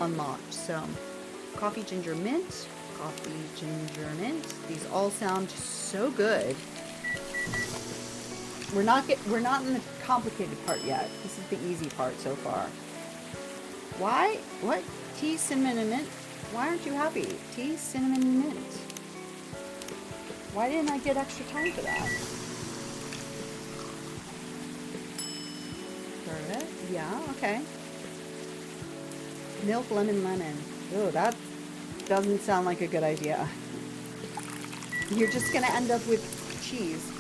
unlocked. So, coffee, ginger, mint. Coffee, ginger, mint. These all sound so good. We're not in the complicated part yet. This is the easy part so far. Why? What? Tea, cinnamon, and mint? Why aren't you happy? Tea, cinnamon, and mint. Why didn't I get extra time for that? Heard it? Yeah, okay. Milk, lemon, lemon. Oh, that doesn't sound like a good idea. You're just gonna end up with cheese.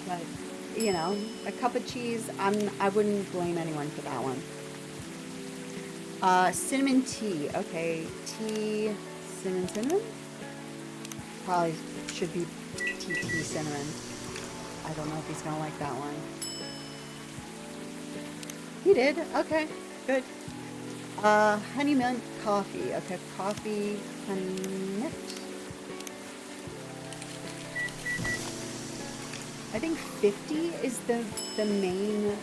But, you know, a cup of cheese, I wouldn't blame anyone for that one. Cinnamon tea. Okay, tea, cinnamon? Probably should be tea, cinnamon. I don't know if he's gonna like that one. He did. Okay, good. Honey mint coffee. Okay, coffee, honey mint. I think 50 is the main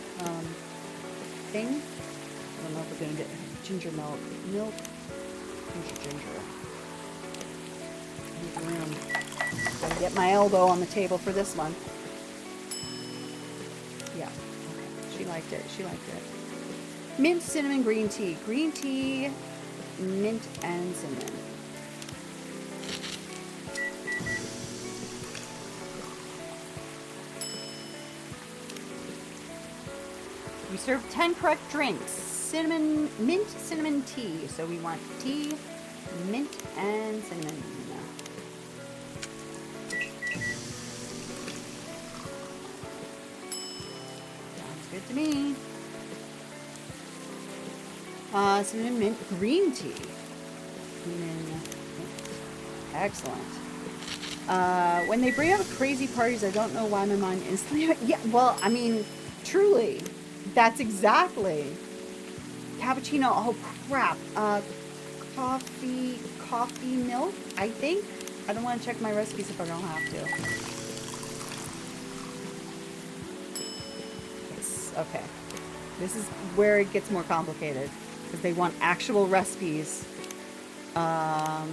thing. I don't know if we're gonna get ginger milk. Milk. Ginger. Need room. Gotta get my elbow on the table for this one. Yeah. Okay. She liked it. She liked it. Mint, cinnamon, green tea. Green tea, mint, and cinnamon. We serve 10 correct drinks. Cinnamon, mint, cinnamon tea. So we want tea, mint, and cinnamon. Sounds good to me. Cinnamon, mint, green tea. Cinnamon, mint. Excellent. When they bring up crazy parties, I don't know why my mind instantly... Yeah, well, I mean, truly. That's exactly. Cappuccino, oh crap. coffee milk, I think. I don't want to check my recipes if I don't have to. Yes, okay. This is where it gets more complicated because they want actual recipes.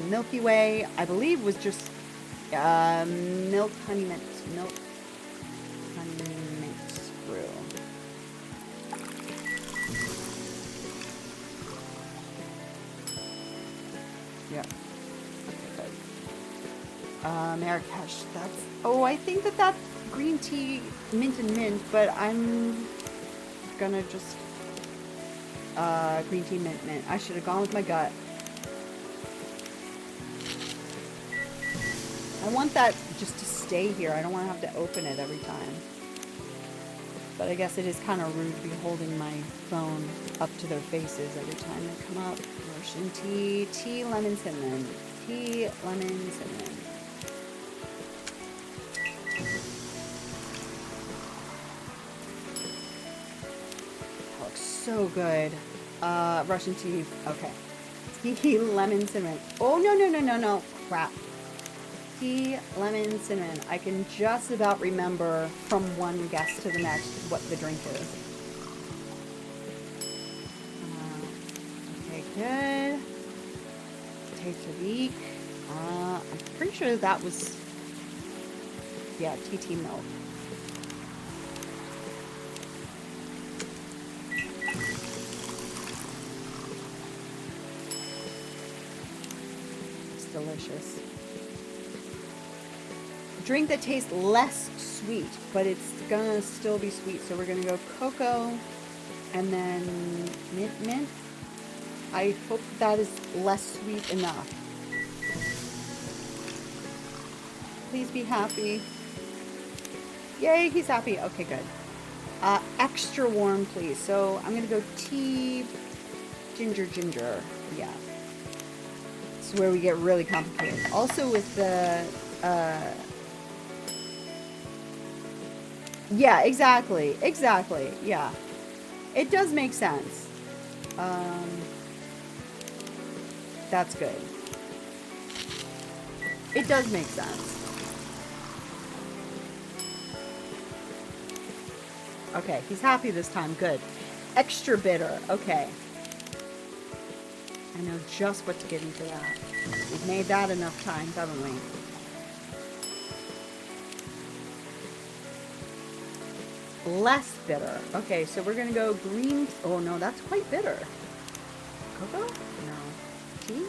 Milky Way, I believe, was just milk, honey mint, milk, honey mint brew. Yeah. Okay, good. Marrakesh, that's, oh, I think that's green tea, mint and mint, but I'm gonna just, green tea, mint, mint. I should have gone with my gut. I want that just to stay here. I don't want to have to open it every time. But I guess it is kind of rude to be holding my phone up to their faces every time they come up. Russian tea, tea, lemon, cinnamon. Tea, lemon, cinnamon. That looks so good. Russian tea, okay. Tea, lemon, cinnamon. Oh, no, no, no, no, no. Crap. Tea, lemon, cinnamon. I can just about remember from one guess to the next what the drink is. Okay, good. Take I'm pretty sure that was, yeah, TT milk. It's delicious. Drink that tastes less sweet, but it's gonna still be sweet. So we're gonna go cocoa and then mint. I hope that is less sweet enough. Please be happy. Yay, he's happy. Okay, good. Extra warm, please. So I'm gonna go tea, ginger. Yeah. This is where we get really complicated. Also with the, yeah, exactly. Yeah. It does make sense. That's good. It does make sense. Okay, he's happy this time. Good. Extra bitter. Okay. I know just what to get into that. We've made that enough times, haven't we? Less bitter. Okay, so we're gonna go green. Oh no, that's quite bitter. Cocoa? No. Tea?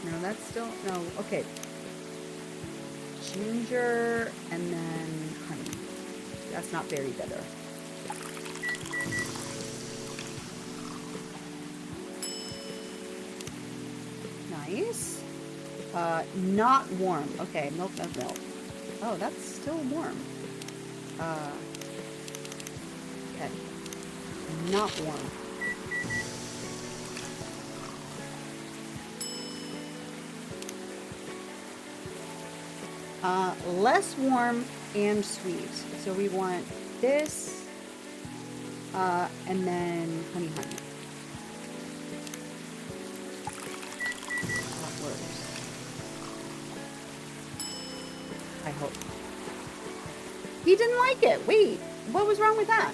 No, that's still no. Okay. Ginger and then honey. That's not very bitter. Nice. Not warm. Okay, milk. Oh, that's still warm. Okay. Not warm. Less warm and sweet. So we want this, and then honey. That works. I hope. He didn't like it. Wait, what was wrong with that?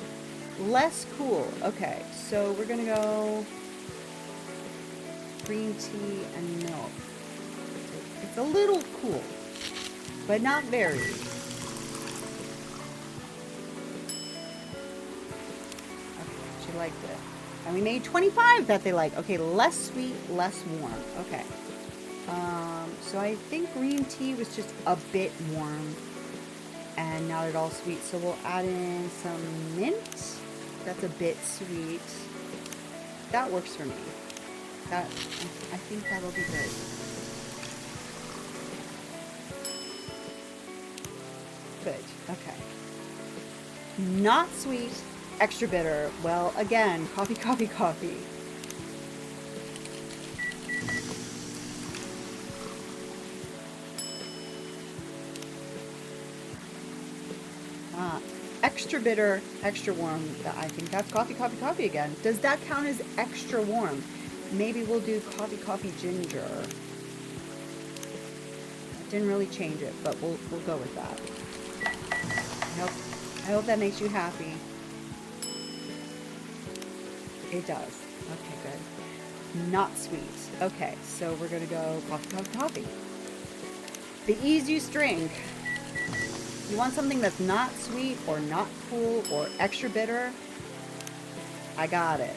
Less cool. Okay, so we're gonna go green tea and milk. It's a little cool, but not very. Okay, she liked it. And we made 25 that they like. Okay, less sweet, less warm. Okay. So I think green tea was just a bit warm and not at all sweet. So we'll add in some mint. That's a bit sweet. That works for me. I think that'll be good. Good. Okay. Not sweet, extra bitter. Well, again, coffee. Extra bitter, extra warm. I think that's coffee again. Does that count as extra warm? maybe we'll do coffee ginger. Didn't really change it, but we'll go with that. I hope that makes you happy. It does. Okay, good. Not sweet. Okay, so we're gonna go coffee. The ease use drink. You want something that's not sweet or not cool or extra bitter? I got it.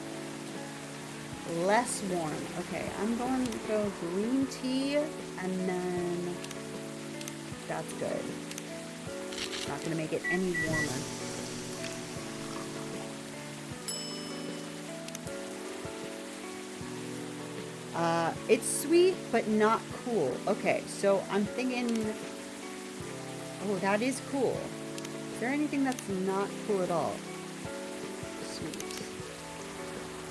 Less warm. Okay, I'm going to go green tea and then that's good. Not going to make it any warmer. It's sweet but not cool. Okay, so I'm thinking, oh, that is cool. Is there anything that's not cool at all? Sweet.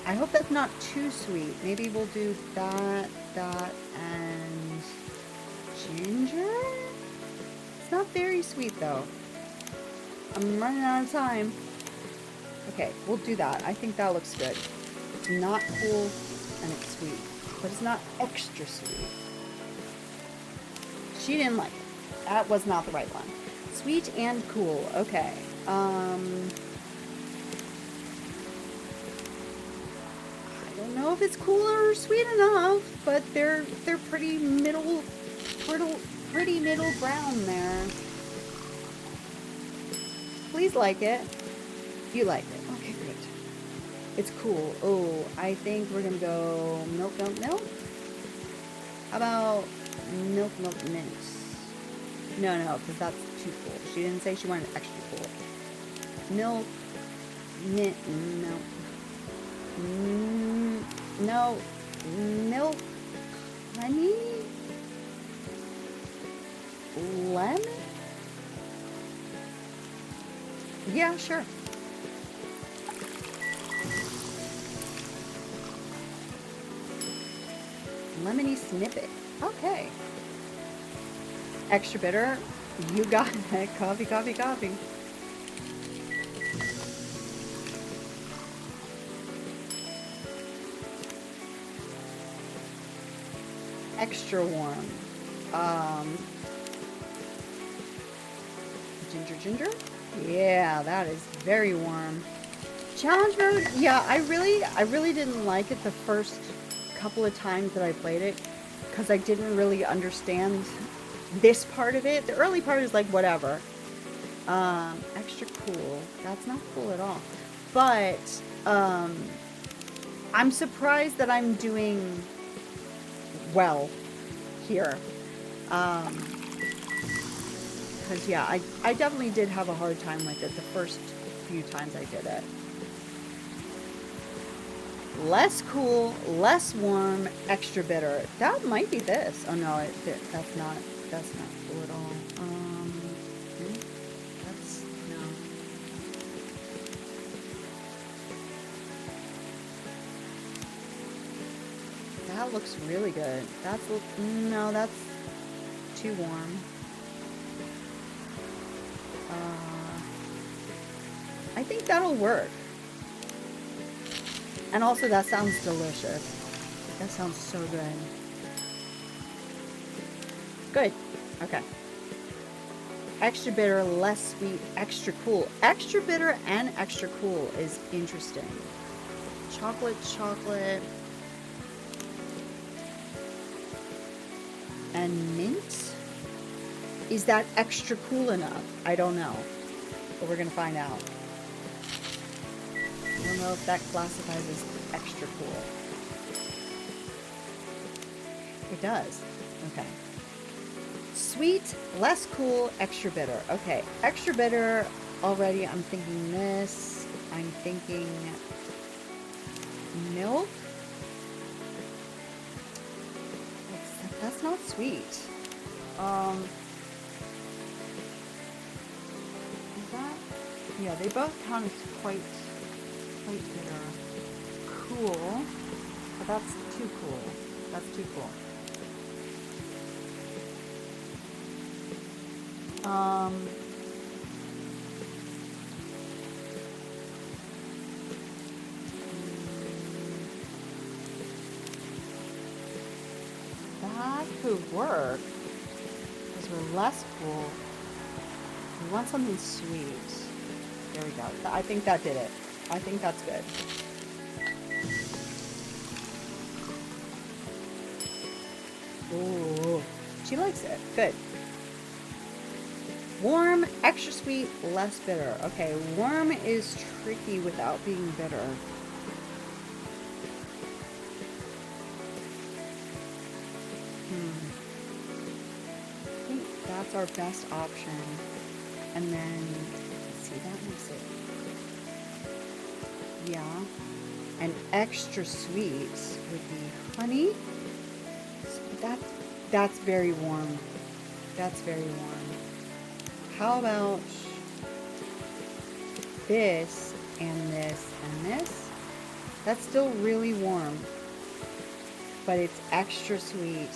I hope that's not too sweet. Maybe we'll do that, and ginger? It's not very sweet though. I'm running out of time. Okay, we'll do that. I think that looks good. It's not cool and it's sweet, but it's not extra sweet. She didn't like it. That was not the right one. Sweet and cool. Okay. I don't know if it's cool or sweet enough, but they're pretty middle ground there. Please like it. You like it. Okay, good. It's cool. Oh, I think we're gonna go milk. How about milk mint? No, because that's too cool. She didn't say she wanted extra cool. Milk mint. No. Milk honey? Lemon? Yeah, sure. Lemony snippet. Okay. Extra bitter. You got it. Coffee. Extra warm. Ginger. Yeah, that is very warm. Challenge mode. Yeah, I really didn't like it the first couple of times that I played it because I didn't really understand this part of it. The early part is like whatever. Extra cool. That's not cool at all. But I'm surprised that I'm doing well here. Because yeah, I definitely did have a hard time with it the first few times I did it. Less cool, less warm, extra bitter. That might be this. Oh no, that's not cool at all. That's no. That looks really good. No, that's too warm. I think that'll work. And also that sounds delicious. That sounds so good. Good. Okay. Extra bitter, less sweet, extra cool. Extra bitter and extra cool is interesting. Chocolate. And mint? Is that extra cool enough? I don't know. But we're gonna find out. I don't know if that classifies as extra cool. It does. Okay. Sweet, less cool, extra bitter. Okay, extra bitter already. I'm thinking this. I'm thinking milk. That's not sweet. Is that? Yeah, they both count as quite bitter. Cool. But that's too cool. That's too cool. food work because we're less cool. We want something sweet. There we go. I think that did it. I think that's good. Ooh, she likes it. Good. Warm, extra sweet, less bitter. Okay, warm is tricky without being bitter. I think that's our best option. And then, let's see, that makes it, yeah. And extra sweet would be honey. So that's very warm. That's very warm. How about this and this and this? That's still really warm, but it's extra sweet.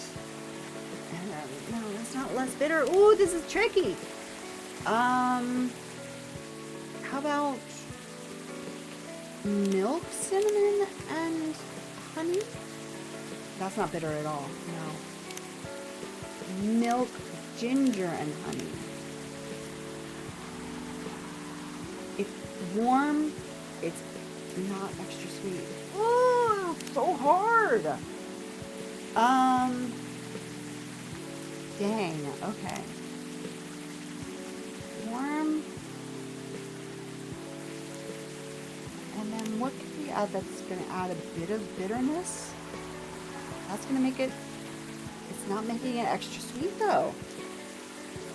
No, that's not less bitter. Ooh, this is tricky. How about milk, cinnamon, and honey? That's not bitter at all. No. Milk, ginger, and honey. It's warm. It's not extra sweet. Oh, so hard. Dang. Okay. Warm. And then what can we add that's going to add a bit of bitterness? That's going to make it, it's not making it extra sweet though.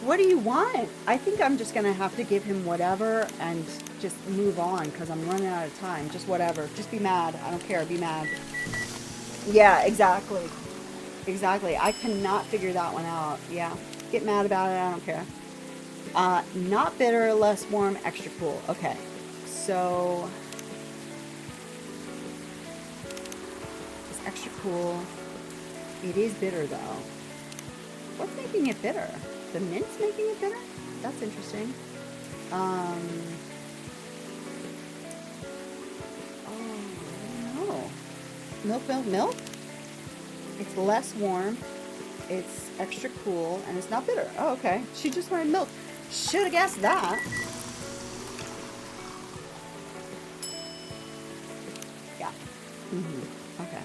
What do you want? I think I'm just going to have to give him whatever and just move on because I'm running out of time. Just whatever. Just be mad. I don't care. Be mad. Yeah, exactly. Exactly. I cannot figure that one out. Yeah. Get mad about it. I don't care. Not bitter, less warm, extra cool. Okay. So it's extra cool. It is bitter though. What's making it bitter? The mint's making it bitter? That's interesting. Oh, I don't know. Milk, milk, milk? It's less warm. It's extra cool, and it's not bitter. Oh, okay. She just wanted milk. Should have guessed that. Yeah. Okay.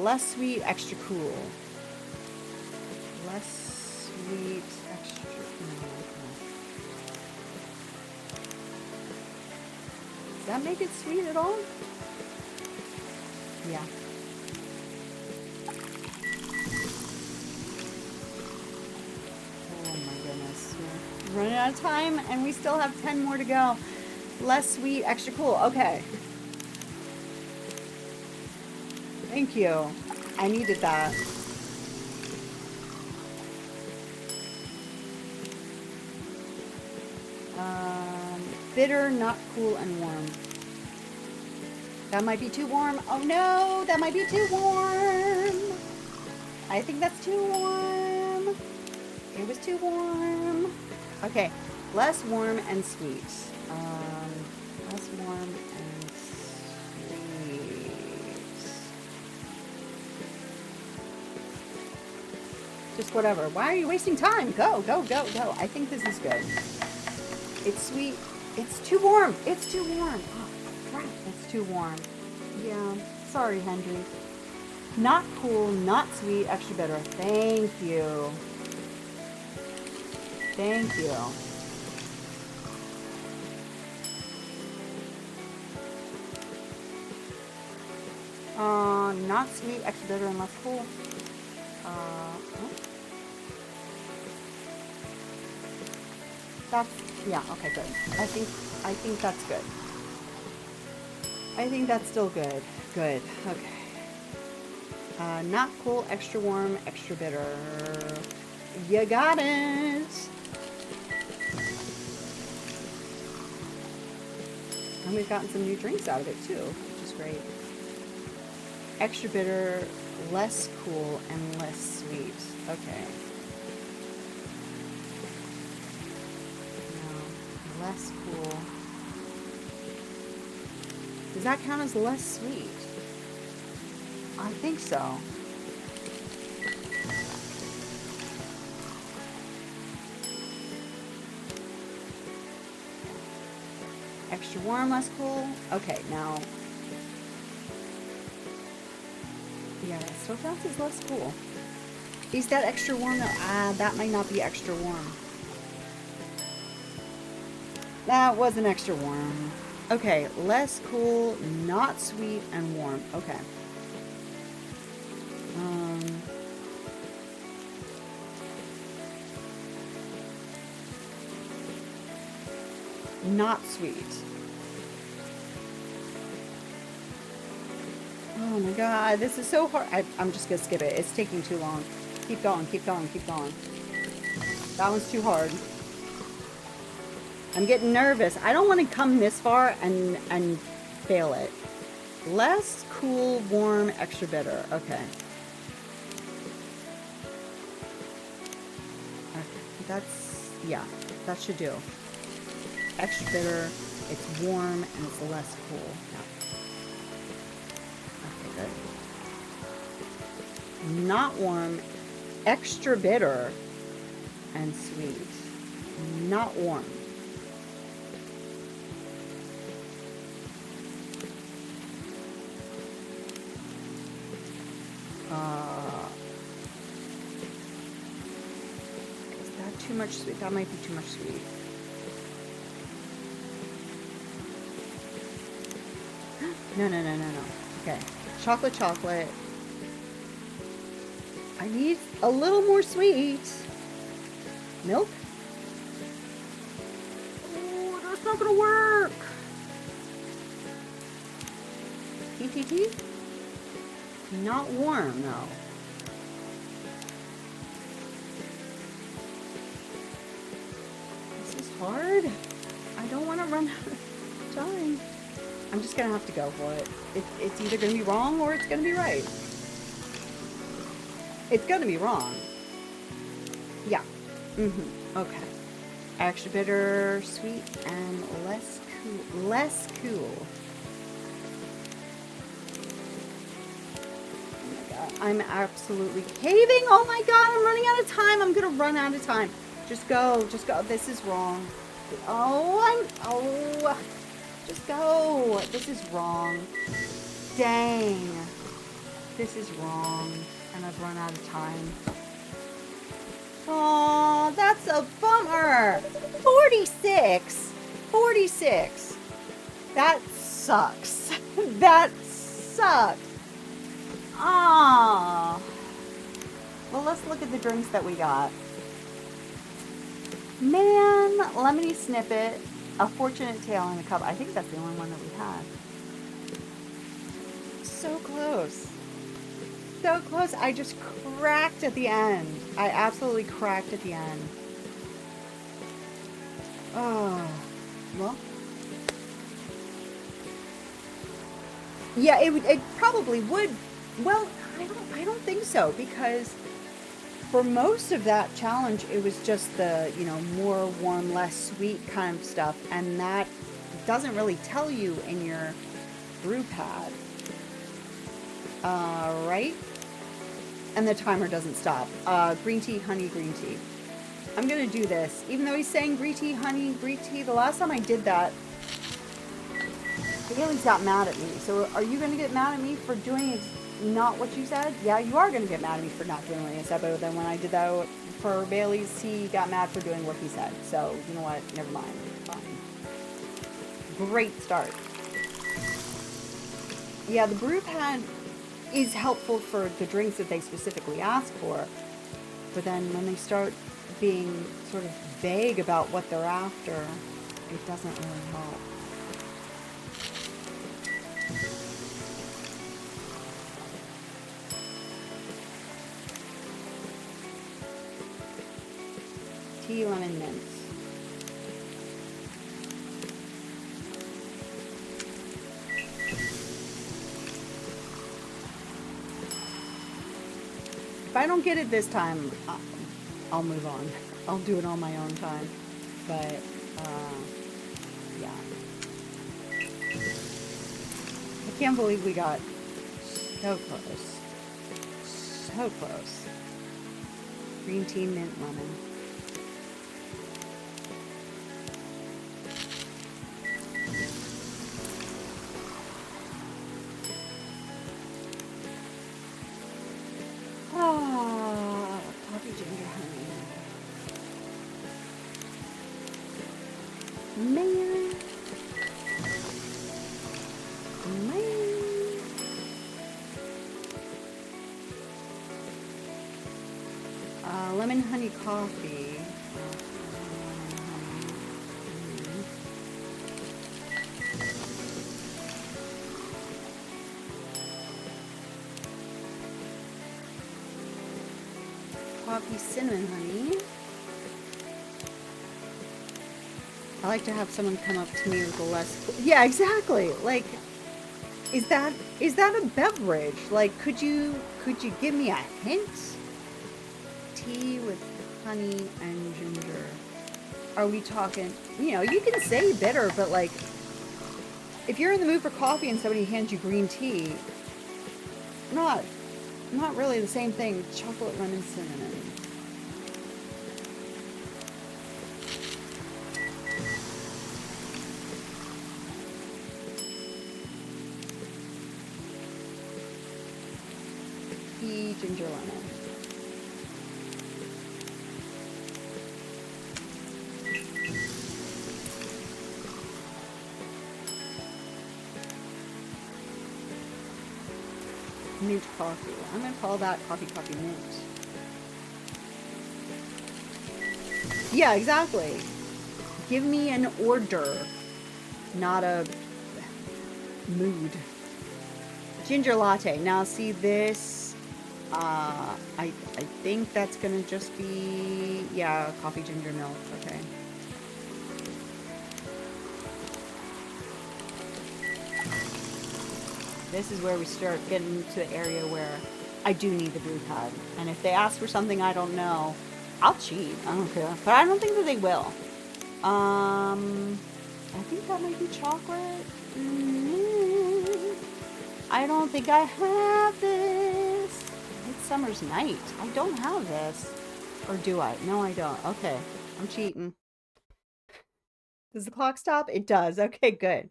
Less sweet, extra cool. Less sweet, extra cool. Does that make it sweet at all? Yeah. Running out of time, and we still have 10 more to go. Less sweet, extra cool. Okay. Thank you. I needed that. Bitter, not cool, and warm. That might be too warm. Oh no, that might be too warm. I think that's too warm. It was too warm. Okay, less warm and sweet. Less warm and sweet. Just whatever. Why are you wasting time? Go, go, go, go. I think this is good. It's sweet. It's too warm. It's too warm. Oh, crap. It's too warm. Yeah. Sorry, Henry. Not cool, not sweet, extra bitter. Thank you. Thank you. Not sweet, extra bitter, and less cool. That's, yeah, okay, good. I think that's good. I think that's still good. Good, okay. Not cool, extra warm, extra bitter. You got it. And we've gotten some new drinks out of it too, which is great. Extra bitter, less cool, and less sweet. Okay. No, less cool. Does that count as less sweet? I think so. Extra warm, less cool. Okay, now. Yeah, so fast is less cool. Is that extra warm? That might not be extra warm. That wasn't extra warm. Okay, less cool, not sweet, and warm. Okay. Not sweet. Oh my god, this is so hard. I'm just gonna skip it. It's taking too long. Keep going, keep going, keep going. That one's too hard. I'm getting nervous. I don't want to come this far and fail it. Less cool, warm, extra bitter. Okay. That's, yeah, that should do. Extra bitter, it's warm, and it's less cool. Yeah. Okay, good. Not warm, extra bitter, and sweet. Not warm. Is that too much sweet? That might be too much sweet. No. Okay. Chocolate. I need a little more sweet. Milk? Oh, that's not gonna work. TTT? Not warm, though. This is hard. I don't want to run out of time. I'm just gonna have to go for it. It's either gonna be wrong or it's gonna be right. It's gonna be wrong. Yeah. Okay. Extra bitter, sweet, and less cool. Less cool. Oh my god. I'm absolutely caving. Oh my god, I'm running out of time. I'm gonna run out of time. Just go. Just go. This is wrong. Just go. This is wrong. Dang. This is wrong. And I've run out of time. Oh, that's a bummer. 46. 46. That sucks. That sucks. Ah. Well, let's look at the drinks that we got. Man, lemony snippet, a fortunate tale in a cup. I think that's the only one that we had. So close. So close. I just cracked at the end. I absolutely cracked at the end. Oh, well. Yeah, it probably would. Well, I don't think so, because for most of that challenge, it was just the, more warm, less sweet kind of stuff. And that doesn't really tell you in your brew pad. Right? And the timer doesn't stop. Green tea, honey, green tea. I'm going to do this. Even though he's saying green tea, honey, green tea, the last time I did that, Bailey's got mad at me. So are you going to get mad at me for doing not what you said? Yeah, you are going to get mad at me for not doing what you said, but then when I did that for Bailey's, he got mad for doing what he said. So, you know what? Never mind. Fine. Great start. Yeah, the brew pad is helpful for the drinks that they specifically ask for. But then when they start being sort of vague about what they're after, it doesn't really help. Tea, lemon, mint. If I don't get it this time, I'll move on. I'll do it on my own time. But, yeah. I can't believe we got so close. So close. Green tea, mint, lemon. Man. Man. Lemon honey coffee. Coffee cinnamon honey. I like to have someone come up to me with a less. Yeah, exactly. Like, is that a beverage? Like, could you give me a hint? Tea with honey and ginger. Are we talking? You know, you can say bitter, but like, if you're in the mood for coffee and somebody hands you green tea, not really the same thing. Chocolate, lemon, cinnamon. Tea, ginger, lemon. Mint coffee. I'm gonna call that coffee mint. Yeah, exactly. Give me an order, not a mood. Ginger latte. Now see this, I think that's gonna just be, yeah, coffee ginger milk, okay. This is where we start getting to the area where I do need the brew pad. And if they ask for something I don't know, I'll cheat. I don't care. But I don't think that they will. I think that might be chocolate. I don't think I have this. It's summer's night. I don't have this. Or do I? No, I don't. Okay. I'm cheating. Does the clock stop? It does. Okay, good.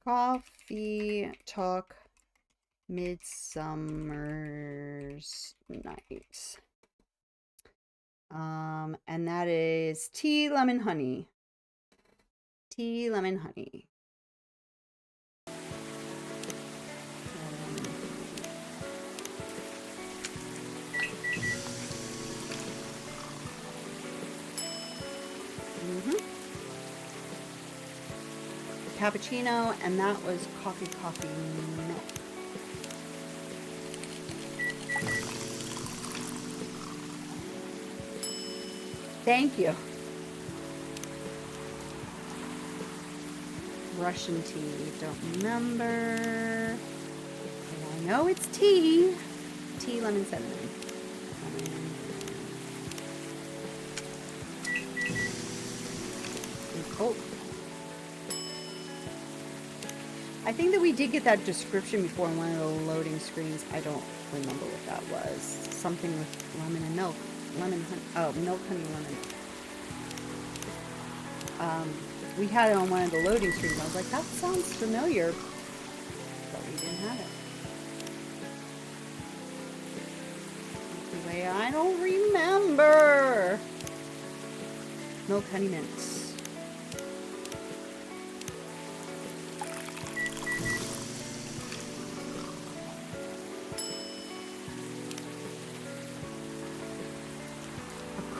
Coffee talk midsummer's night. And that is tea, lemon, honey. Tea, lemon, honey. Cappuccino, and that was coffee milk. Thank you. Russian tea, don't remember. And I know it's tea. Tea, lemon, cinnamon. And Coke. I think that we did get that description before in one of the loading screens. I don't remember what that was. Something with lemon and milk. Lemon, honey. Oh, milk, honey, lemon. We had it on one of the loading screens. I was like, that sounds familiar. But we didn't have it. Anyway, I don't remember. Milk, honey, mints.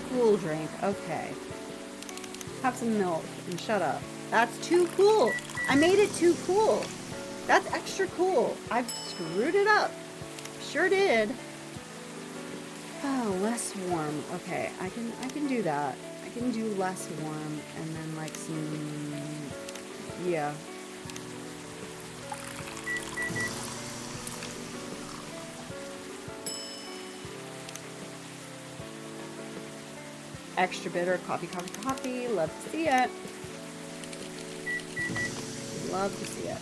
Cool drink. Okay. Have some milk and shut up. That's too cool. I made it too cool. That's extra cool. I've screwed it up. Sure did. Oh, less warm. Okay, I can do that. I can do less warm and then like some, yeah. Extra bitter, coffee. Love to see it. Love to see it.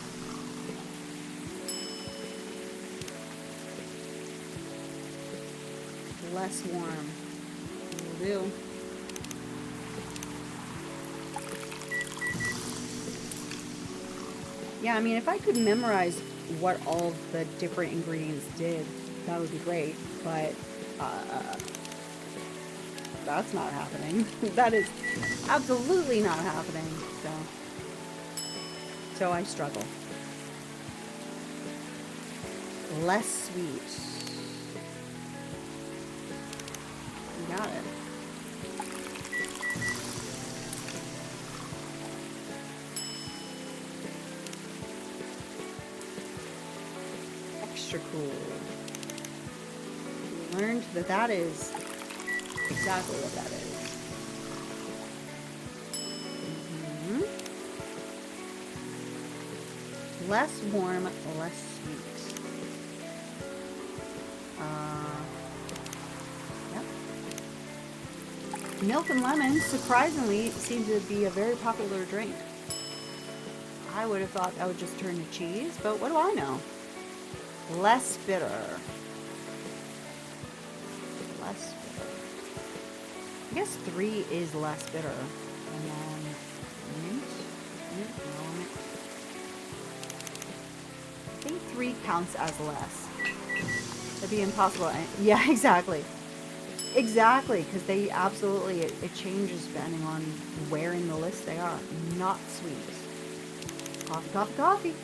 Less warm. Will do. Yeah, I mean, if I could memorize what all the different ingredients did, that would be great. But that's not happening. That is absolutely not happening. So I struggle. Less sweet. You got it. Extra cool. We learned that that is exactly what that is. Less warm, less sweet. Yep. Milk and lemon, surprisingly, seem to be a very popular drink. I would have thought that would just turn to cheese, but what do I know? Less bitter. Less bitter. I guess 3 is less bitter. And then mint? No, mint. I think 3 counts as less. That'd be impossible. Yeah, exactly. Exactly, because they absolutely, it changes depending on where in the list they are. Not sweet. Coffee, coffee, coffee.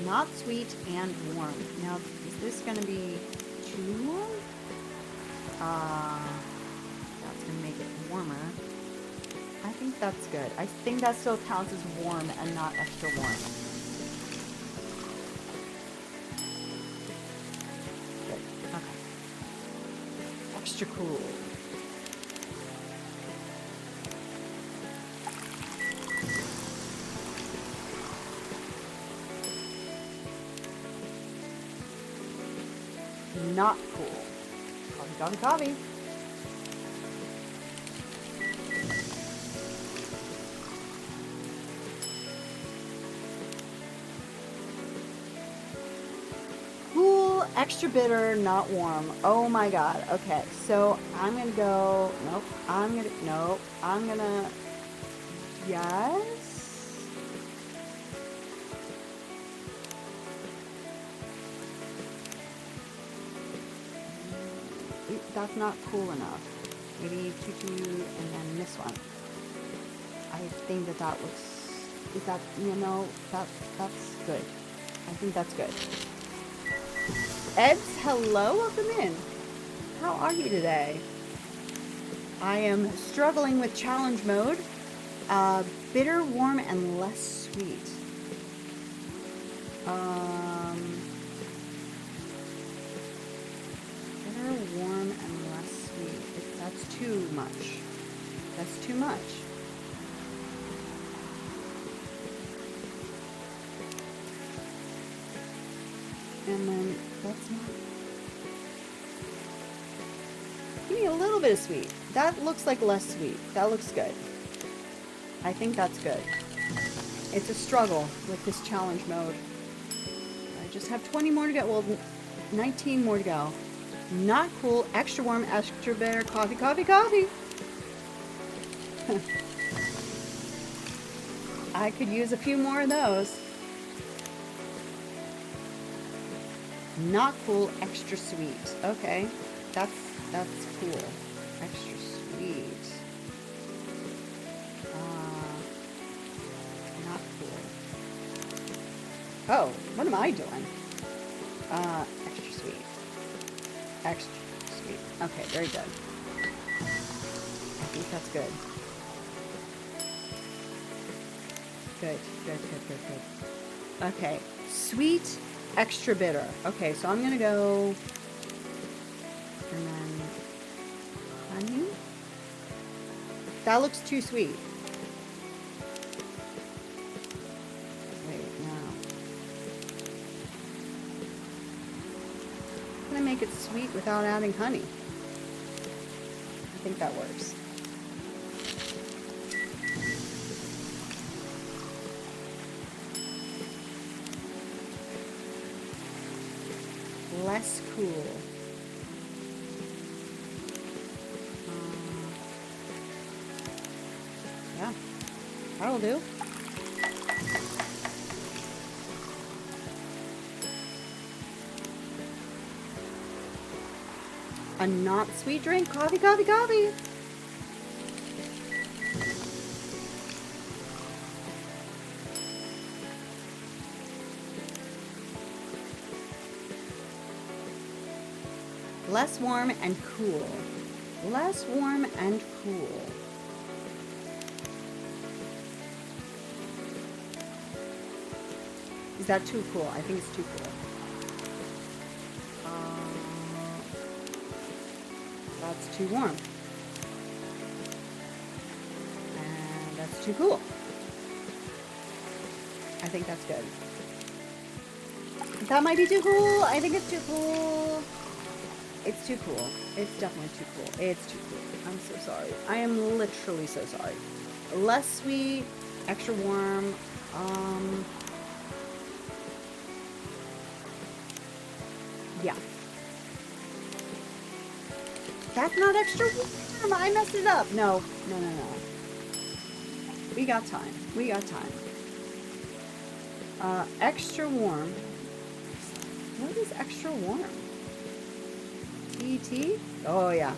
Not sweet and warm. Now, is this going to be too warm? That's going to make it warmer. I think that's good. I think that still counts as warm and not extra warm. Good. Okay. Extra cool. Not cool. Coffee, coffee, coffee. Cool, extra bitter, not warm. Oh my god. Okay, so I'm gonna go. Nope. Nope. I'm gonna. Yes. That's not cool enough. Maybe 2 and then this one. I think that looks. Is that, that's good. I think that's good. Eds, hello, welcome in. How are you today? I am struggling with challenge mode. Bitter, warm, and less sweet. Bitter, warm, and less sweet. That's too much. That's too much. And then that's not. Give me a little bit of sweet. That looks like less sweet. That looks good. I think that's good. It's a struggle with this challenge mode. I just have 20 more to go. Well, 19 more to go. Not cool. Extra warm, extra bitter. Coffee, coffee, coffee. I could use a few more of those. Not cool, extra sweet. Okay, that's cool. Extra sweet. Not cool. Oh, what am I doing? Extra sweet. Extra sweet. Okay, very good. I think that's good. Good, good, good, good, good. Okay, sweet. Extra bitter. Okay, so I'm gonna go, and then honey. That looks too sweet. Wait, no. How can I make it sweet without adding honey? I think that works. Less cool. Yeah, that'll do. A not sweet drink. Coffee, coffee, coffee. Less warm and cool. Less warm and cool. Is that too cool? I think it's too cool. That's too warm. And that's too cool. I think that's good. That might be too cool. I think it's too cool. It's too cool. It's definitely too cool. It's too cool. I'm so sorry. I am literally so sorry. Less sweet, extra warm. Yeah. That's not extra warm. I messed it up. No. We got time. We got time. Extra warm. What is extra warm? ET? Oh, yeah.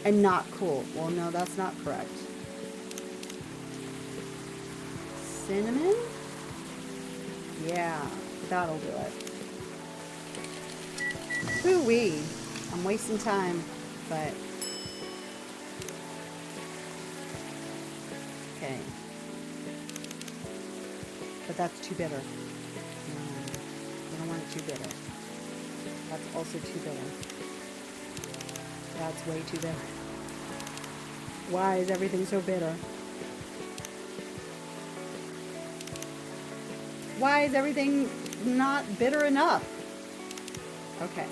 And not cool. Well, no, that's not correct. Cinnamon? Yeah, that'll do it. Hoo-wee. I'm wasting time, but... Okay. But that's too bitter. No, I don't want it too bitter. That's also too bitter. That's way too bitter. Why is everything so bitter? Why is everything not bitter enough? Okay.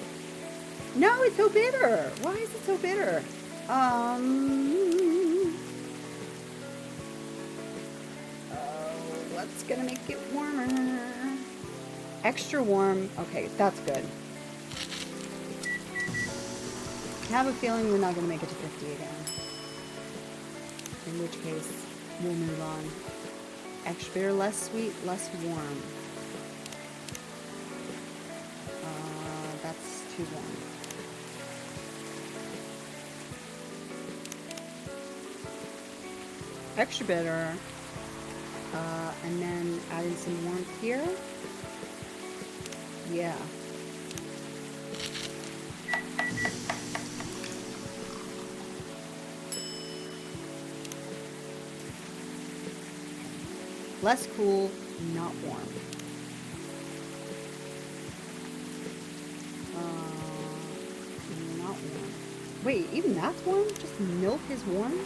No, it's so bitter. Why is it so bitter? What's gonna make it warmer? Extra warm. Okay, that's good. I have a feeling we're not gonna make it to 50 again. In which case, we'll move on. Extra bitter, less sweet, less warm. That's too warm. Extra bitter. And then add in some warmth here. Yeah. Less cool, not warm. Not warm. Wait, even that's warm? Just milk is warm?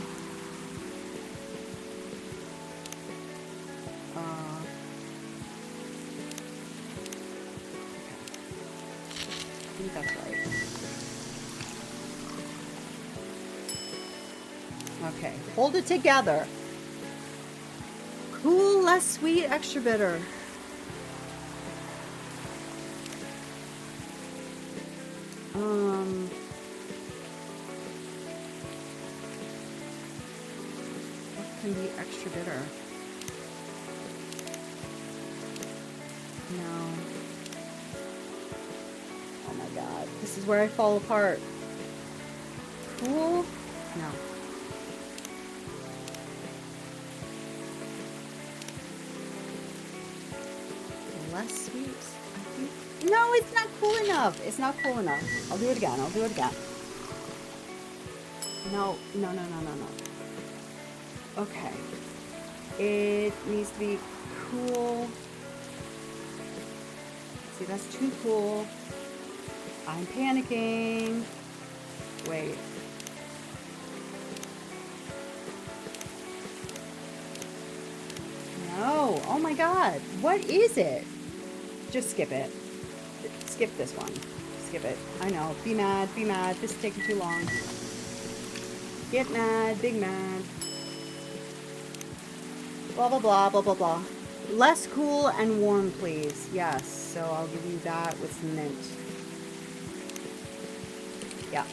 I think that's right. Okay, hold it together. Cool, less sweet, extra bitter. What can be extra bitter? No. Oh my god, this is where I fall apart. Cool? No. Less sweet, I think. No, it's not cool enough. It's not cool enough. I'll do it again. I'll do it again. No. Okay. It needs to be cool. See, that's too cool. I'm panicking. Wait. No. Oh my god. What is it? Just skip it. Skip this one. Skip it. I know. Be mad. Be mad. This is taking too long. Get mad. Big mad. Blah, blah, blah, blah, blah, blah. Less cool and warm, please. Yes. So I'll give you that with some mint. Yeah.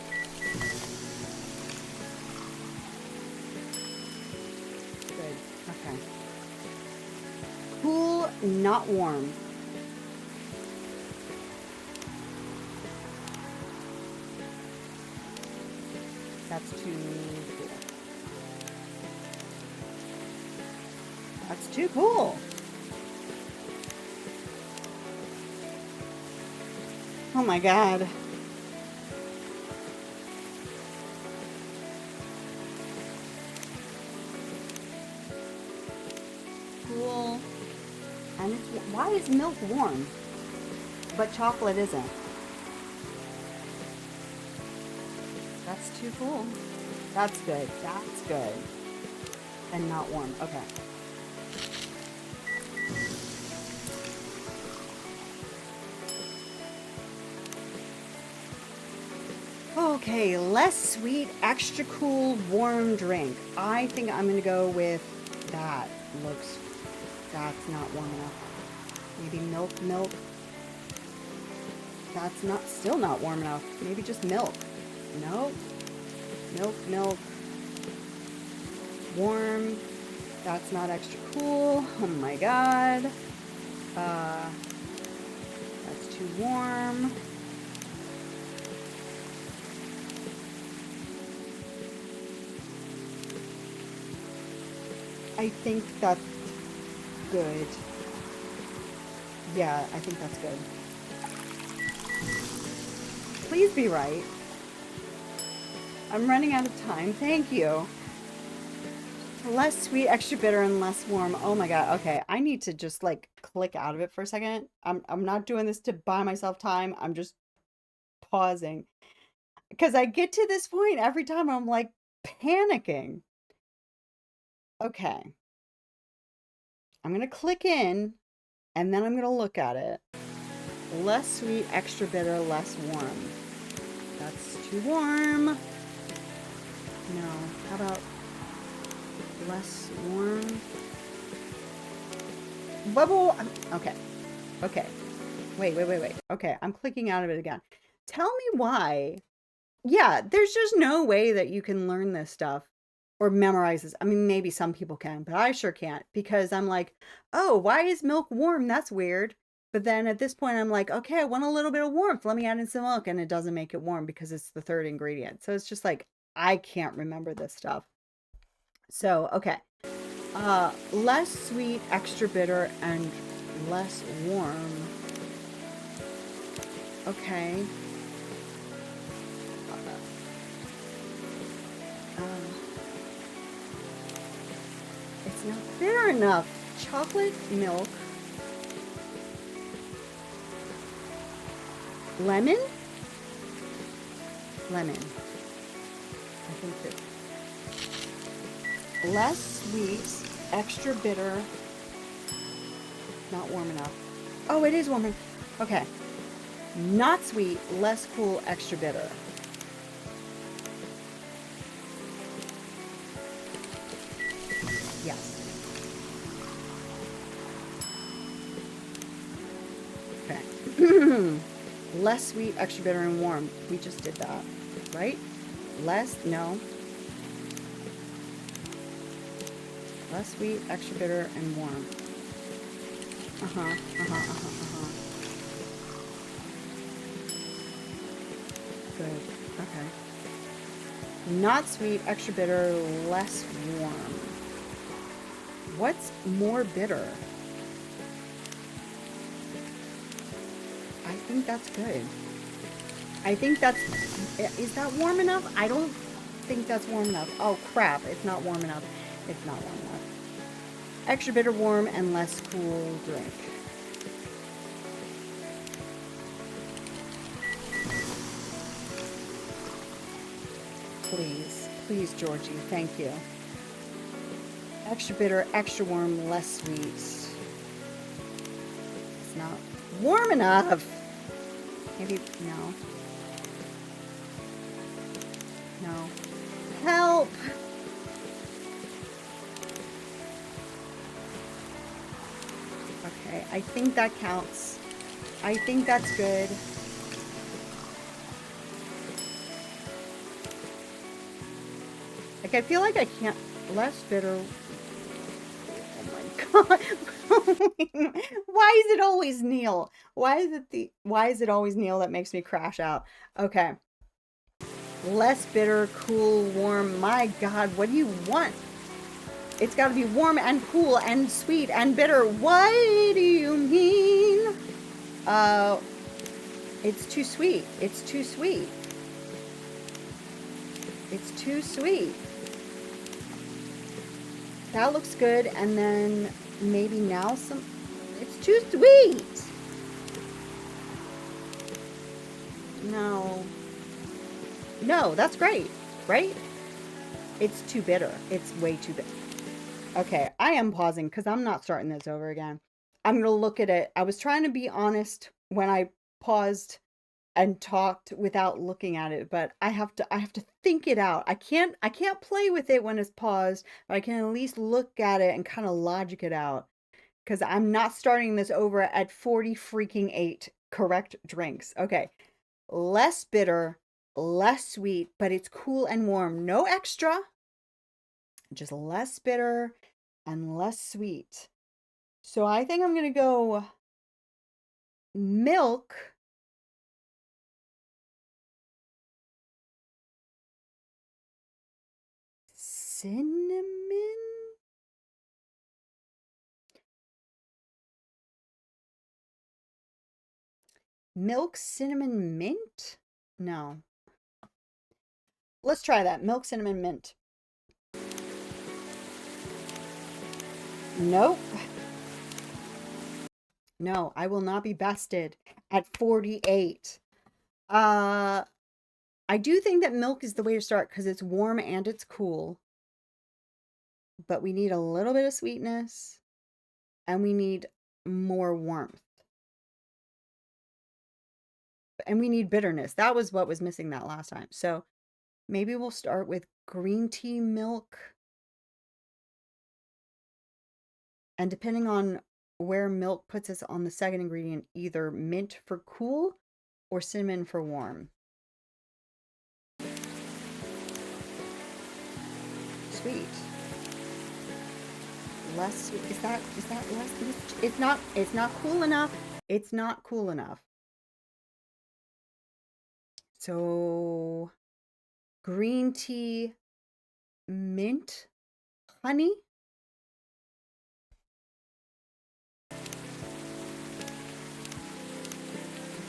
Good. Okay. Cool, not warm. That's too cool. That's too cool. Oh my god. Cool. And it's, why is milk warm, but chocolate isn't? That's too cool. That's good. That's good. And not warm. Okay. Okay, less sweet, extra cool, warm drink. I think I'm gonna go with that. Looks, that's not warm enough. Maybe milk. That's not, still not warm enough. Maybe just milk. Nope. Milk. Warm. That's not extra cool. Oh my god. That's too warm. I think that's good. Yeah, I think that's good. Please be right. I'm running out of time. Thank you. Less sweet, extra bitter, and less warm. Oh my god. Okay, I need to just like click out of it for a second. I'm not doing this to buy myself time. I'm just pausing. Because I get to this point every time I'm like panicking. Okay. I'm going to click in and then I'm going to look at it. Less sweet, extra bitter, less warm. That's too warm. No. How about less warm? Bubble. Okay. Okay. Wait. Okay. I'm clicking out of it again. Tell me why. Yeah, there's just no way that you can learn this stuff or memorize this. I mean, maybe some people can, but I sure can't because I'm like, oh, why is milk warm? That's weird. But then at this point, I'm like, okay, I want a little bit of warmth. Let me add in some milk. And it doesn't make it warm because it's the third ingredient. So it's just like, I can't remember this stuff. So, okay. Less sweet, extra bitter, and less warm. Okay. It's not bitter enough. Chocolate milk. Lemon? Lemon. I think that. Less sweet, extra bitter. Not warm enough. Oh, it is warm enough. Okay. Not sweet, less cool, extra bitter. Yes. Okay. Less sweet, extra bitter, and warm. We just did that, right? Less, no. Less sweet, extra bitter, and warm. Good. Okay. Not sweet, extra bitter, less warm. What's more bitter? I think that's good. I think that's... Is that warm enough? I don't think that's warm enough. Oh, crap. It's not warm enough. It's not warm enough. Extra bitter, warm, and less cool drink. Please. Please, Georgie. Thank you. Extra bitter, extra warm, less sweet. It's not warm enough. Maybe, no. No. Help! Okay, I think that counts. I think that's good. Like, I feel like I can't... Less bitter... Oh my god. Why is it always Neil? Why is it always Neil that makes me crash out? Okay. Less bitter, cool, warm. My God, what do you want? It's got to be warm and cool and sweet and bitter. What do you mean? It's too sweet. It's too sweet. It's too sweet. That looks good. And then maybe now some... It's too sweet. No. No, that's great, right? It's too bitter. It's way too bitter. Okay, I am pausing because I'm not starting this over again. I'm going to look at it. I was trying to be honest when I paused and talked without looking at it, but I have to think it out. I can't play with it when it's paused, but I can at least look at it and kind of logic it out, because I'm not starting this over at 40 freaking 8 correct drinks. Okay. Less bitter, less sweet, but it's cool and warm. No extra. Just less bitter and less sweet. So I think I'm going to go milk. Cinnamon? Milk, cinnamon, mint? No. Let's try that. Milk, cinnamon, mint. Nope. No, I will not be bested at 48. I do think that milk is the way to start because it's warm and it's cool. But we need a little bit of sweetness and we need more warmth. And we need bitterness. That was what was missing that last time. So maybe we'll start with green tea milk. And depending on where milk puts us on the second ingredient, either mint for cool or cinnamon for warm. Sweet. Less sweet. Is that less? It's not cool enough. It's not cool enough. So green tea, mint, honey.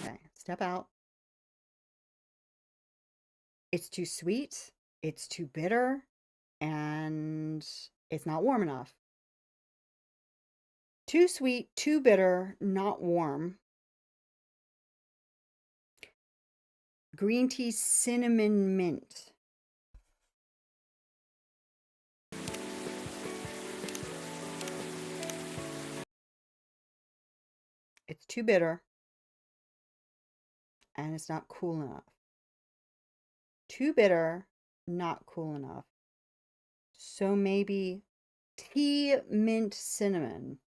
Okay, step out. It's too sweet, it's too bitter, and it's not warm enough. Too sweet, too bitter, not warm. Green tea, cinnamon, mint. It's too bitter. And it's not cool enough. Too bitter, not cool enough. So maybe tea, mint, cinnamon.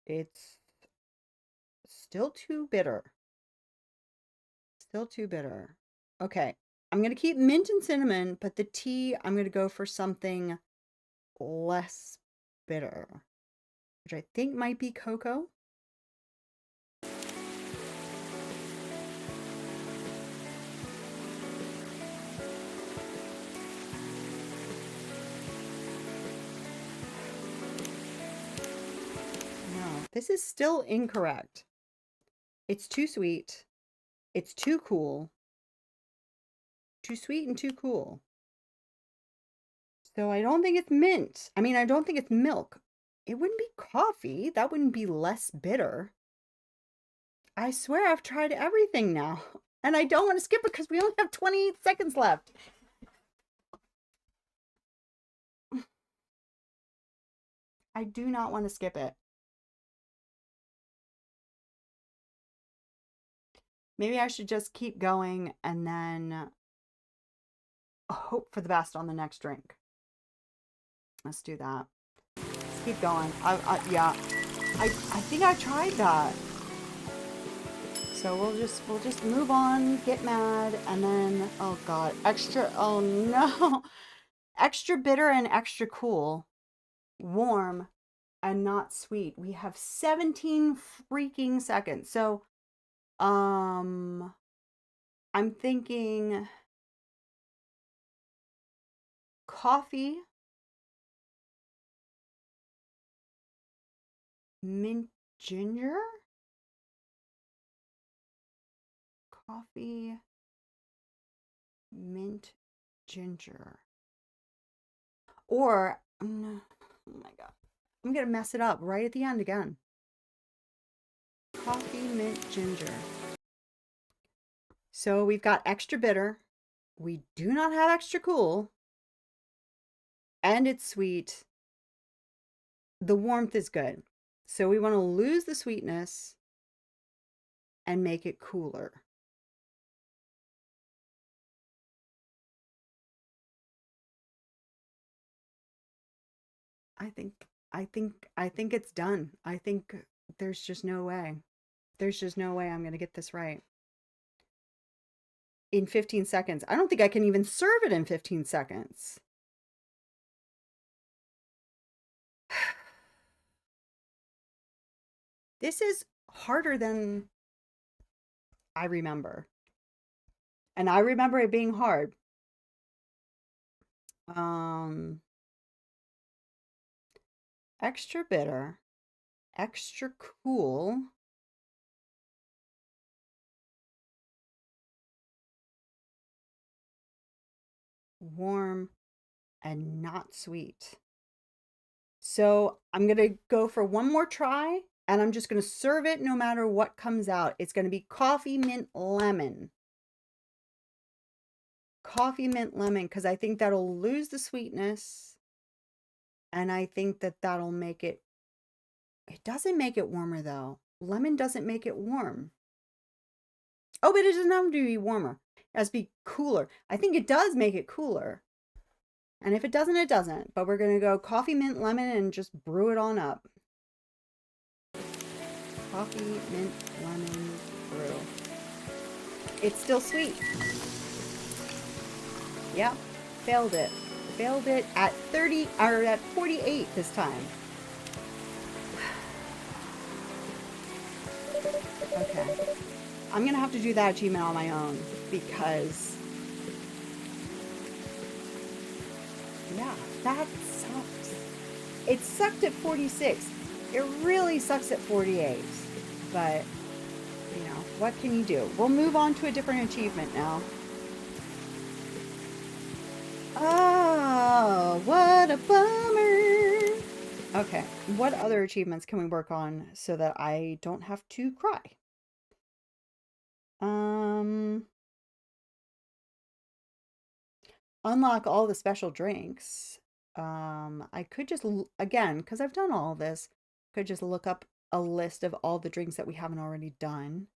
It's still too bitter. Still too bitter. Okay, I'm going to keep mint and cinnamon, but the tea, I'm going to go for something less bitter, which I think might be cocoa. No, this is still incorrect. It's too sweet. It's too cool. Too sweet and too cool. So I don't think it's mint. I mean, I don't think it's milk. It wouldn't be coffee. That wouldn't be less bitter. I swear I've tried everything now. And I don't want to skip it because we only have 28 seconds left. I do not want to skip it. Maybe I should just keep going and then hope for the best on the next drink. Let's do that. Let's keep going. Yeah. I think I tried that. So we'll just move on, get mad, and then, oh God, oh no. Extra bitter and extra cool. Warm and not sweet. We have 17 freaking seconds. So I'm thinking coffee, mint ginger, coffee, mint ginger, or oh my god, I'm gonna mess it up right at the end again. Coffee, mint ginger. So we've got extra bitter. We do not have extra cool. And it's sweet. The warmth is good. So we want to lose the sweetness and make it cooler. I think it's done. I think there's just no way. There's just no way I'm going to get this right. In 15 seconds. I don't think I can even serve it in 15 seconds. This is harder than I remember. And I remember it being hard. Extra bitter, extra cool. Warm and not sweet. So I'm going to go for one more try and I'm just going to serve it no matter what comes out. It's going to be coffee mint lemon. Coffee mint lemon, because I think that'll lose the sweetness. And I think that that'll make it, it doesn't make it warmer though. Lemon doesn't make it warm. Oh, but it doesn't have to be warmer. It has to be cooler. I think it does make it cooler. And if it doesn't, it doesn't. But we're going to go coffee, mint, lemon, and just brew it on up. Coffee, mint, lemon, brew. It's still sweet. Yep, failed it. Failed it at 30, or at 48 this time. Okay. I'm going to have to do that achievement on my own because, yeah, that sucks. It sucked at 46. It really sucks at 48. But, you know, what can you do? We'll move on to a different achievement now. Oh, what a bummer. Okay, what other achievements can we work on so that I don't have to cry? Unlock all the special drinks. I could just, again, because I've done all this, could just look up a list of all the drinks that we haven't already done.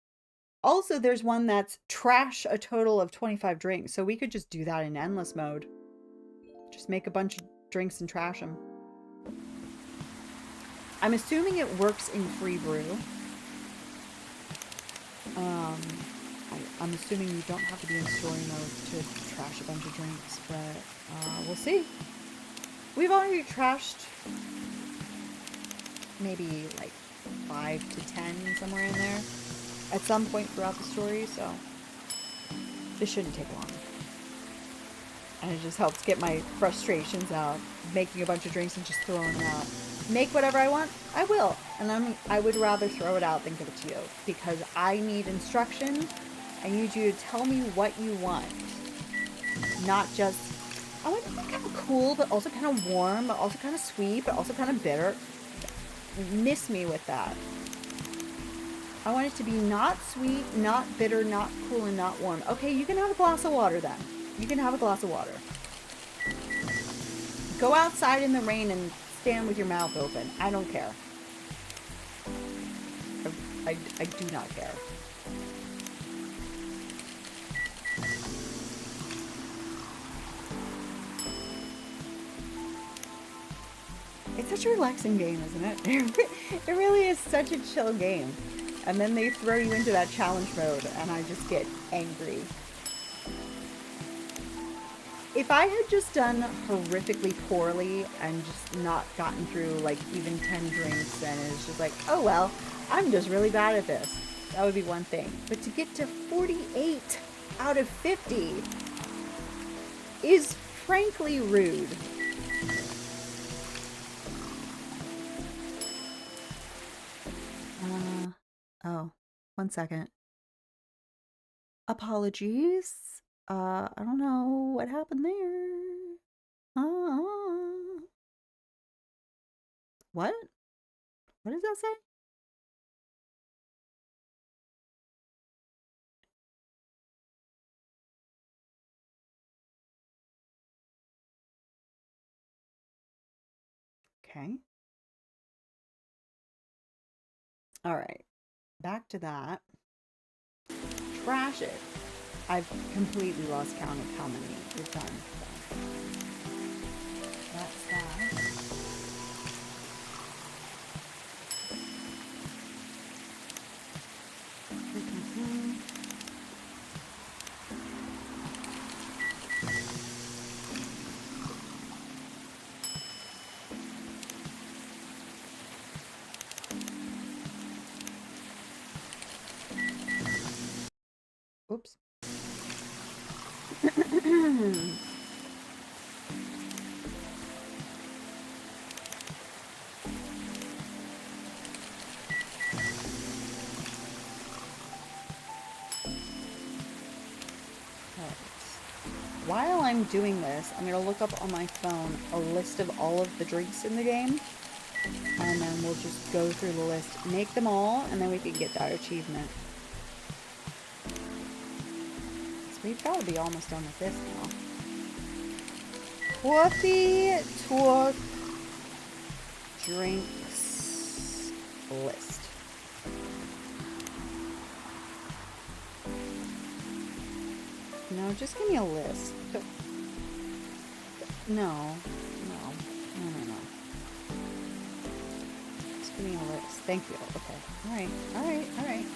Also, there's one that's trash a total of 25 drinks, so we could just do that in endless mode. Just make a bunch of drinks and trash them. I'm assuming it works in free brew. I'm assuming you don't have to be in story mode to trash a bunch of drinks, but we'll see. We've already trashed maybe like 5 to 10, somewhere in there, at some point throughout the story, so this shouldn't take long. And it just helps get my frustrations out, making a bunch of drinks and just throwing them out. Make whatever I want, I will. And I would rather throw it out than give it to you, because I need instruction. I need you to tell me what you want. Not just, I want it to be kind of cool, but also kind of warm, but also kind of sweet, but also kind of bitter. Miss me with that. I want it to be not sweet, not bitter, not cool, and not warm. Okay, you can have a glass of water then. You can have a glass of water. Go outside in the rain and stand with your mouth open. I don't care. I do not care. It's such a relaxing game, isn't it? It really is such a chill game. And then they throw you into that challenge mode, and I just get angry. If I had just done horrifically poorly and just not gotten through like even 10 drinks, and it's just like, oh well, I'm just really bad at this. that would be one thing. But to get to 48 out of 50 is frankly rude. Oh, 1 second. Apologies. I don't know what happened there. What? What does that say? Okay. All right. Back to that. Trash it. I've completely lost count of how many we've done. So. That's that. Oops. While I'm doing this, I'm going to look up on my phone a list of all of the drinks in the game. And then we'll just go through the list, make them all, and then we can get that achievement. So we've got to be almost done with this now. Coffee talk drinks list. No, just give me a list. No. Just give me a list. Thank you. Okay. Alright.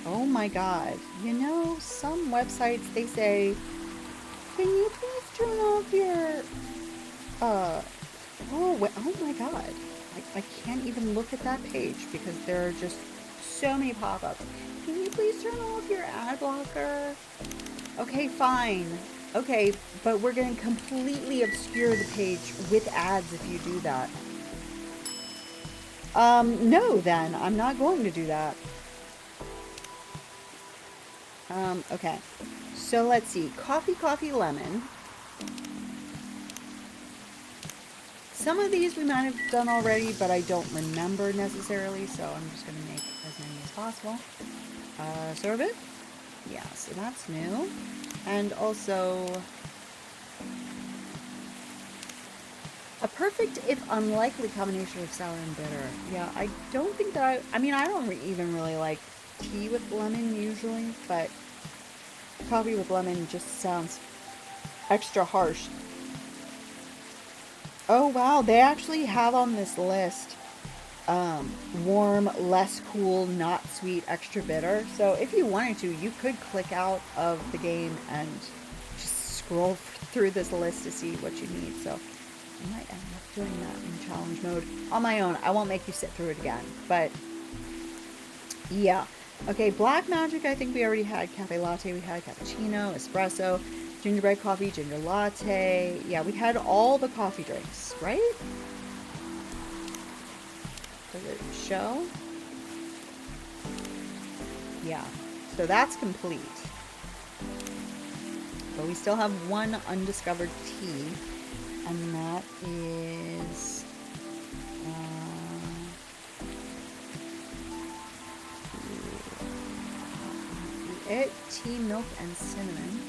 Oh my god. You know, some websites, they say, can you please turn off your, oh my god. I can't even look at that page because there are just so many pop-ups. Can you please turn off your ad blocker? Okay, fine. Okay, but we're going to completely obscure the page with ads if you do that. No then. I'm not going to do that. Okay. So let's see. Coffee, lemon. Some of these we might have done already, but I don't remember necessarily, so I'm just going to make as many as possible. Sorbet? Yeah, so that's new. And also, a perfect if unlikely combination of sour and bitter. Yeah, I don't think that I mean, I don't even really like tea with lemon usually, but coffee with lemon just sounds extra harsh. Oh wow, they actually have on this list warm, less cool, not sweet, extra bitter. So if you wanted to, you could click out of the game and just scroll through this list to see what you need. So I might end up doing that in challenge mode on my own. I won't make you sit through it again, but yeah. Okay, black magic, I think we already had. Cafe latte, we had cappuccino, espresso, gingerbread coffee, ginger latte. Yeah, we had all the coffee drinks, right? Does it show? Yeah, so that's complete. But we still have one undiscovered tea, and that is tea, milk, and cinnamon.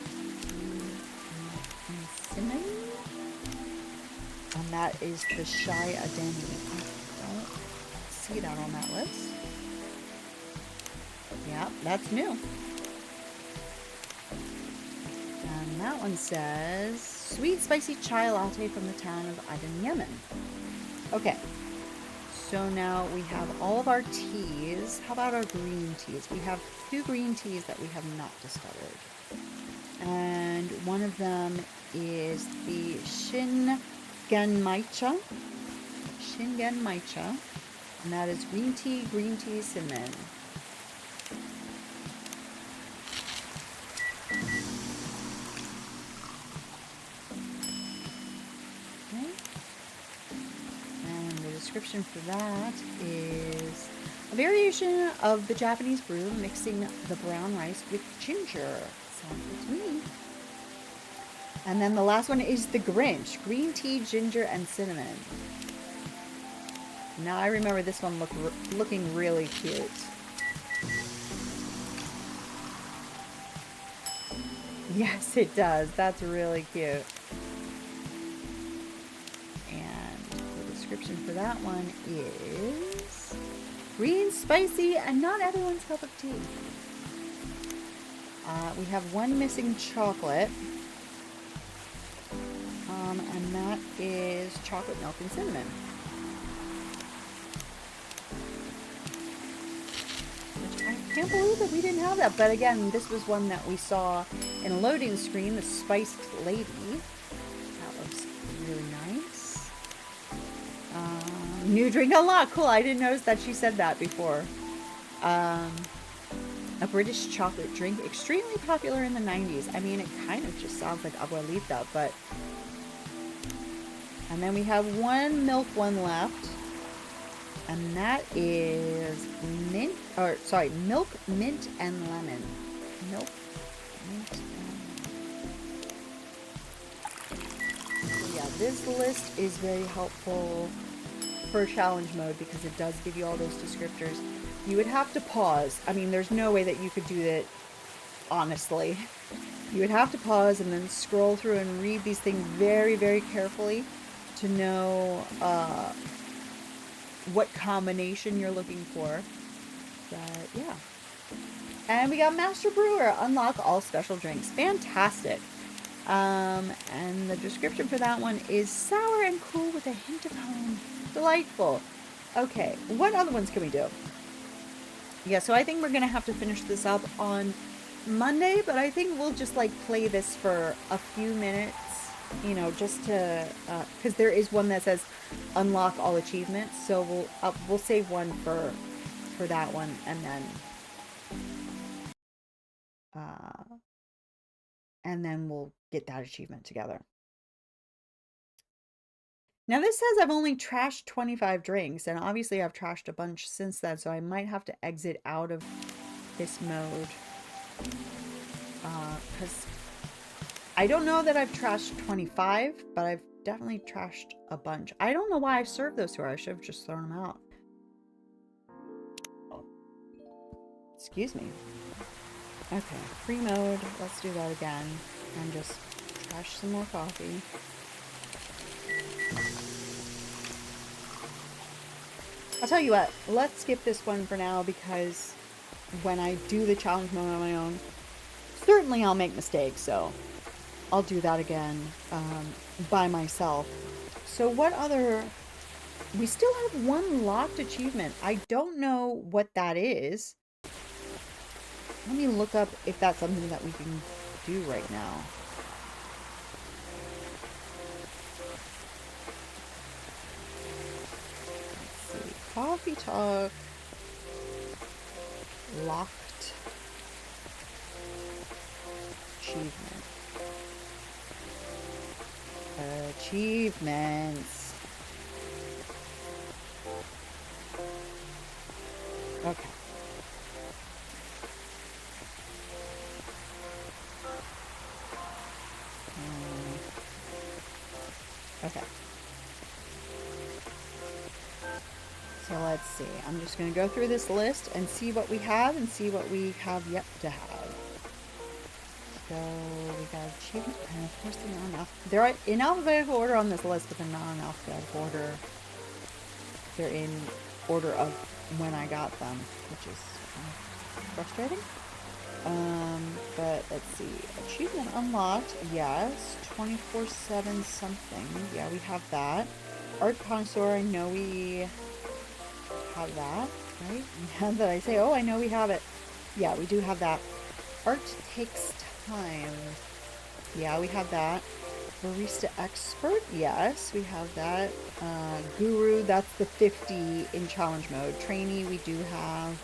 And that is the Shy Adeni. I don't see that on that list. Yeah, that's new. And that one says sweet spicy chai latte from the town of Aden, Yemen. Okay. So now we have all of our teas. How about our green teas? We have 2 green teas that we have not discovered. And one of them is the Shingenmaicha. Shingenmaicha. And that is green tea, cinnamon. Okay. And the description for that is a variation of the Japanese brew, mixing the brown rice with ginger. Sounds good to me. And then the last one is the Grinch. Green tea, ginger, and cinnamon. Now I remember this one looking really cute. Yes, it does. That's really cute. And the description for that one is green, spicy, and not everyone's cup of tea. We have one missing chocolate. And that is chocolate milk and cinnamon. Which I can't believe that we didn't have that. But again, this was one that we saw in a loading screen, the Spiced Lady. That looks really nice. New drink unlocked. Cool. I didn't notice that she said that before. A British chocolate drink, extremely popular in the 90s. I mean, it kind of just sounds like Abuelita, but... And then we have one milk one left. And that is milk, mint and lemon. Milk, mint, and lemon. So yeah, this list is very helpful for challenge mode because it does give you all those descriptors. You would have to pause. I mean, there's no way that you could do that honestly. You would have to pause and then scroll through and read these things very, very carefully to know what combination you're looking for. But yeah. And we got Master Brewer. Unlock all special drinks. Fantastic. And the description for that one is sour and cool with a hint of home. Delightful. Okay, what other ones can we do? Yeah, so I think we're going to have to finish this up on Monday, but I think we'll just like play this for a few minutes, you know, just to, because there is one that says unlock all achievements, so we'll save one for that one, and then we'll get that achievement together. Now this says I've only trashed 25 drinks, and obviously I've trashed a bunch since then, so I might have to exit out of this mode. Because I don't know that I've trashed 25, but I've definitely trashed a bunch. I don't know why I served those to her. I should have just thrown them out. Excuse me. Okay, free mode. Let's do that again. And just trash some more coffee. I'll tell you what, let's skip this one for now because when I do the challenge mode on my own, certainly I'll make mistakes, so I'll do that again by myself. So what other... We still have one locked achievement. I don't know what that is. Let me look up if that's something that we can do right now. Coffee talk. Locked. Achievement. Achievements. Okay. Okay. So let's see. I'm just going to go through this list and see what we have and see what we have yet to have. So we got achievement, and of course they're not enough. They're in alphabetical order on this list, but they're not in alphabetical order. They're in order of when I got them, which is kind of frustrating. But let's see. Achievement unlocked. Yes. 24/7 something. Yeah, we have that. Art connoisseur. I know we have that, right? Now that I say, oh, I know we have it. Yeah, we do have that. Art takes time. Yeah, we have that. Barista expert, yes, we have that. Guru, that's the 50 in challenge mode. Trainee, we do have.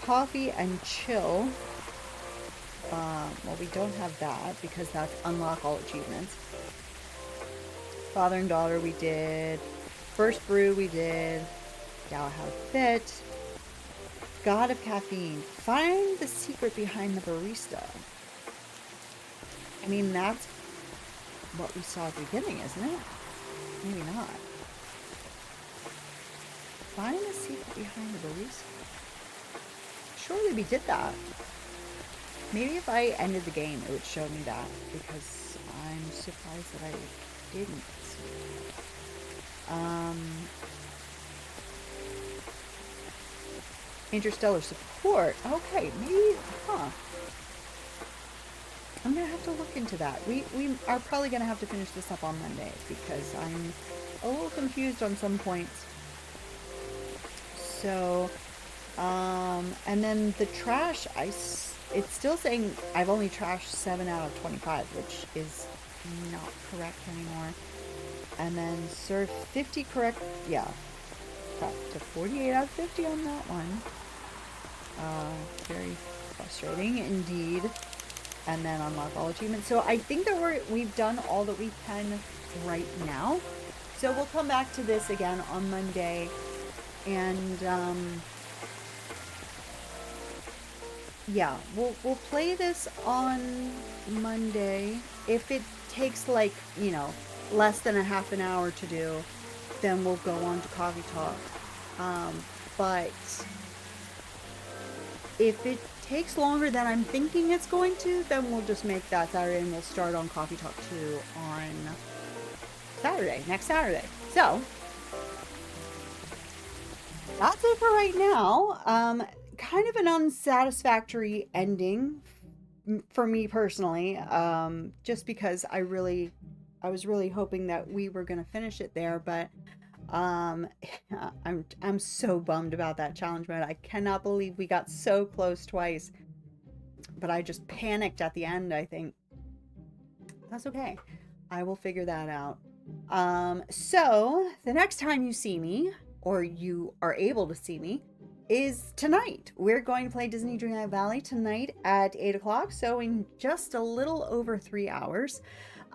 Coffee and chill. Well, we don't have that because that's unlock all achievements. Father and daughter, we did. First brew, we did. Gal how fit. God of caffeine. Find the secret behind the barista. I mean, that's what we saw at the beginning, isn't it? Maybe not. Find the secret behind the barista. Surely we did that. Maybe if I ended the game, it would show me that, because I'm surprised that I didn't. Interstellar support. Okay, maybe, huh. I'm gonna have to look into that. We are probably gonna have to finish this up on Monday, because I'm a little confused on some points. So, and then the trash, it's still saying I've only trashed 7 out of 25, which is not correct anymore. And then serve 50 correct, yeah, got to 48 out of 50 on that one. Very frustrating indeed. And then unlock all achievements. So I think that we've done all that we can right now. So we'll come back to this again on Monday. And yeah, we'll play this on Monday. If it takes like, you know, less than a half an hour to do, then we'll go on to Coffee Talk. But if it takes longer than I'm thinking it's going to, then we'll just make that Saturday and we'll start on Coffee Talk 2 on Saturday, next Saturday. So that's it for right now. Kind of an unsatisfactory ending for me personally, just because I was really hoping that we were going to finish it there, but I'm so bummed about that challenge mode. I cannot believe we got so close twice, but I just panicked at the end, I think. That's okay. I will figure that out. So the next time you see me, or you are able to see me, is tonight. We're going to play Disney Dreamlight Valley tonight at 8 o'clock, so in just a little over 3 hours,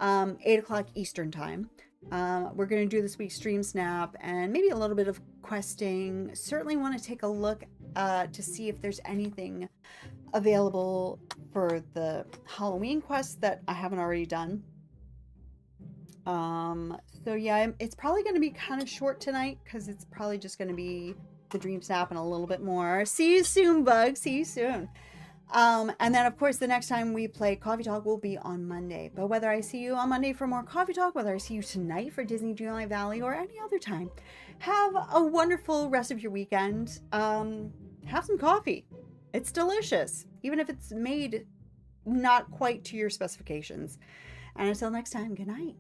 8 o'clock Eastern time. We're going to do this week's Stream Snap and maybe a little bit of questing. Certainly want to take a look to see if there's anything available for the Halloween quest that I haven't already done. So yeah, it's probably going to be kind of short tonight because it's probably just going to be the Dream Snap and a little bit more. See you soon, Bug. See you soon. And then, of course, the next time we play Coffee Talk will be on Monday. But whether I see you on Monday for more Coffee Talk, whether I see you tonight for Disney Dreamlight Valley, or any other time, have a wonderful rest of your weekend. Have some coffee. It's delicious, even if it's made not quite to your specifications. And until next time, good night.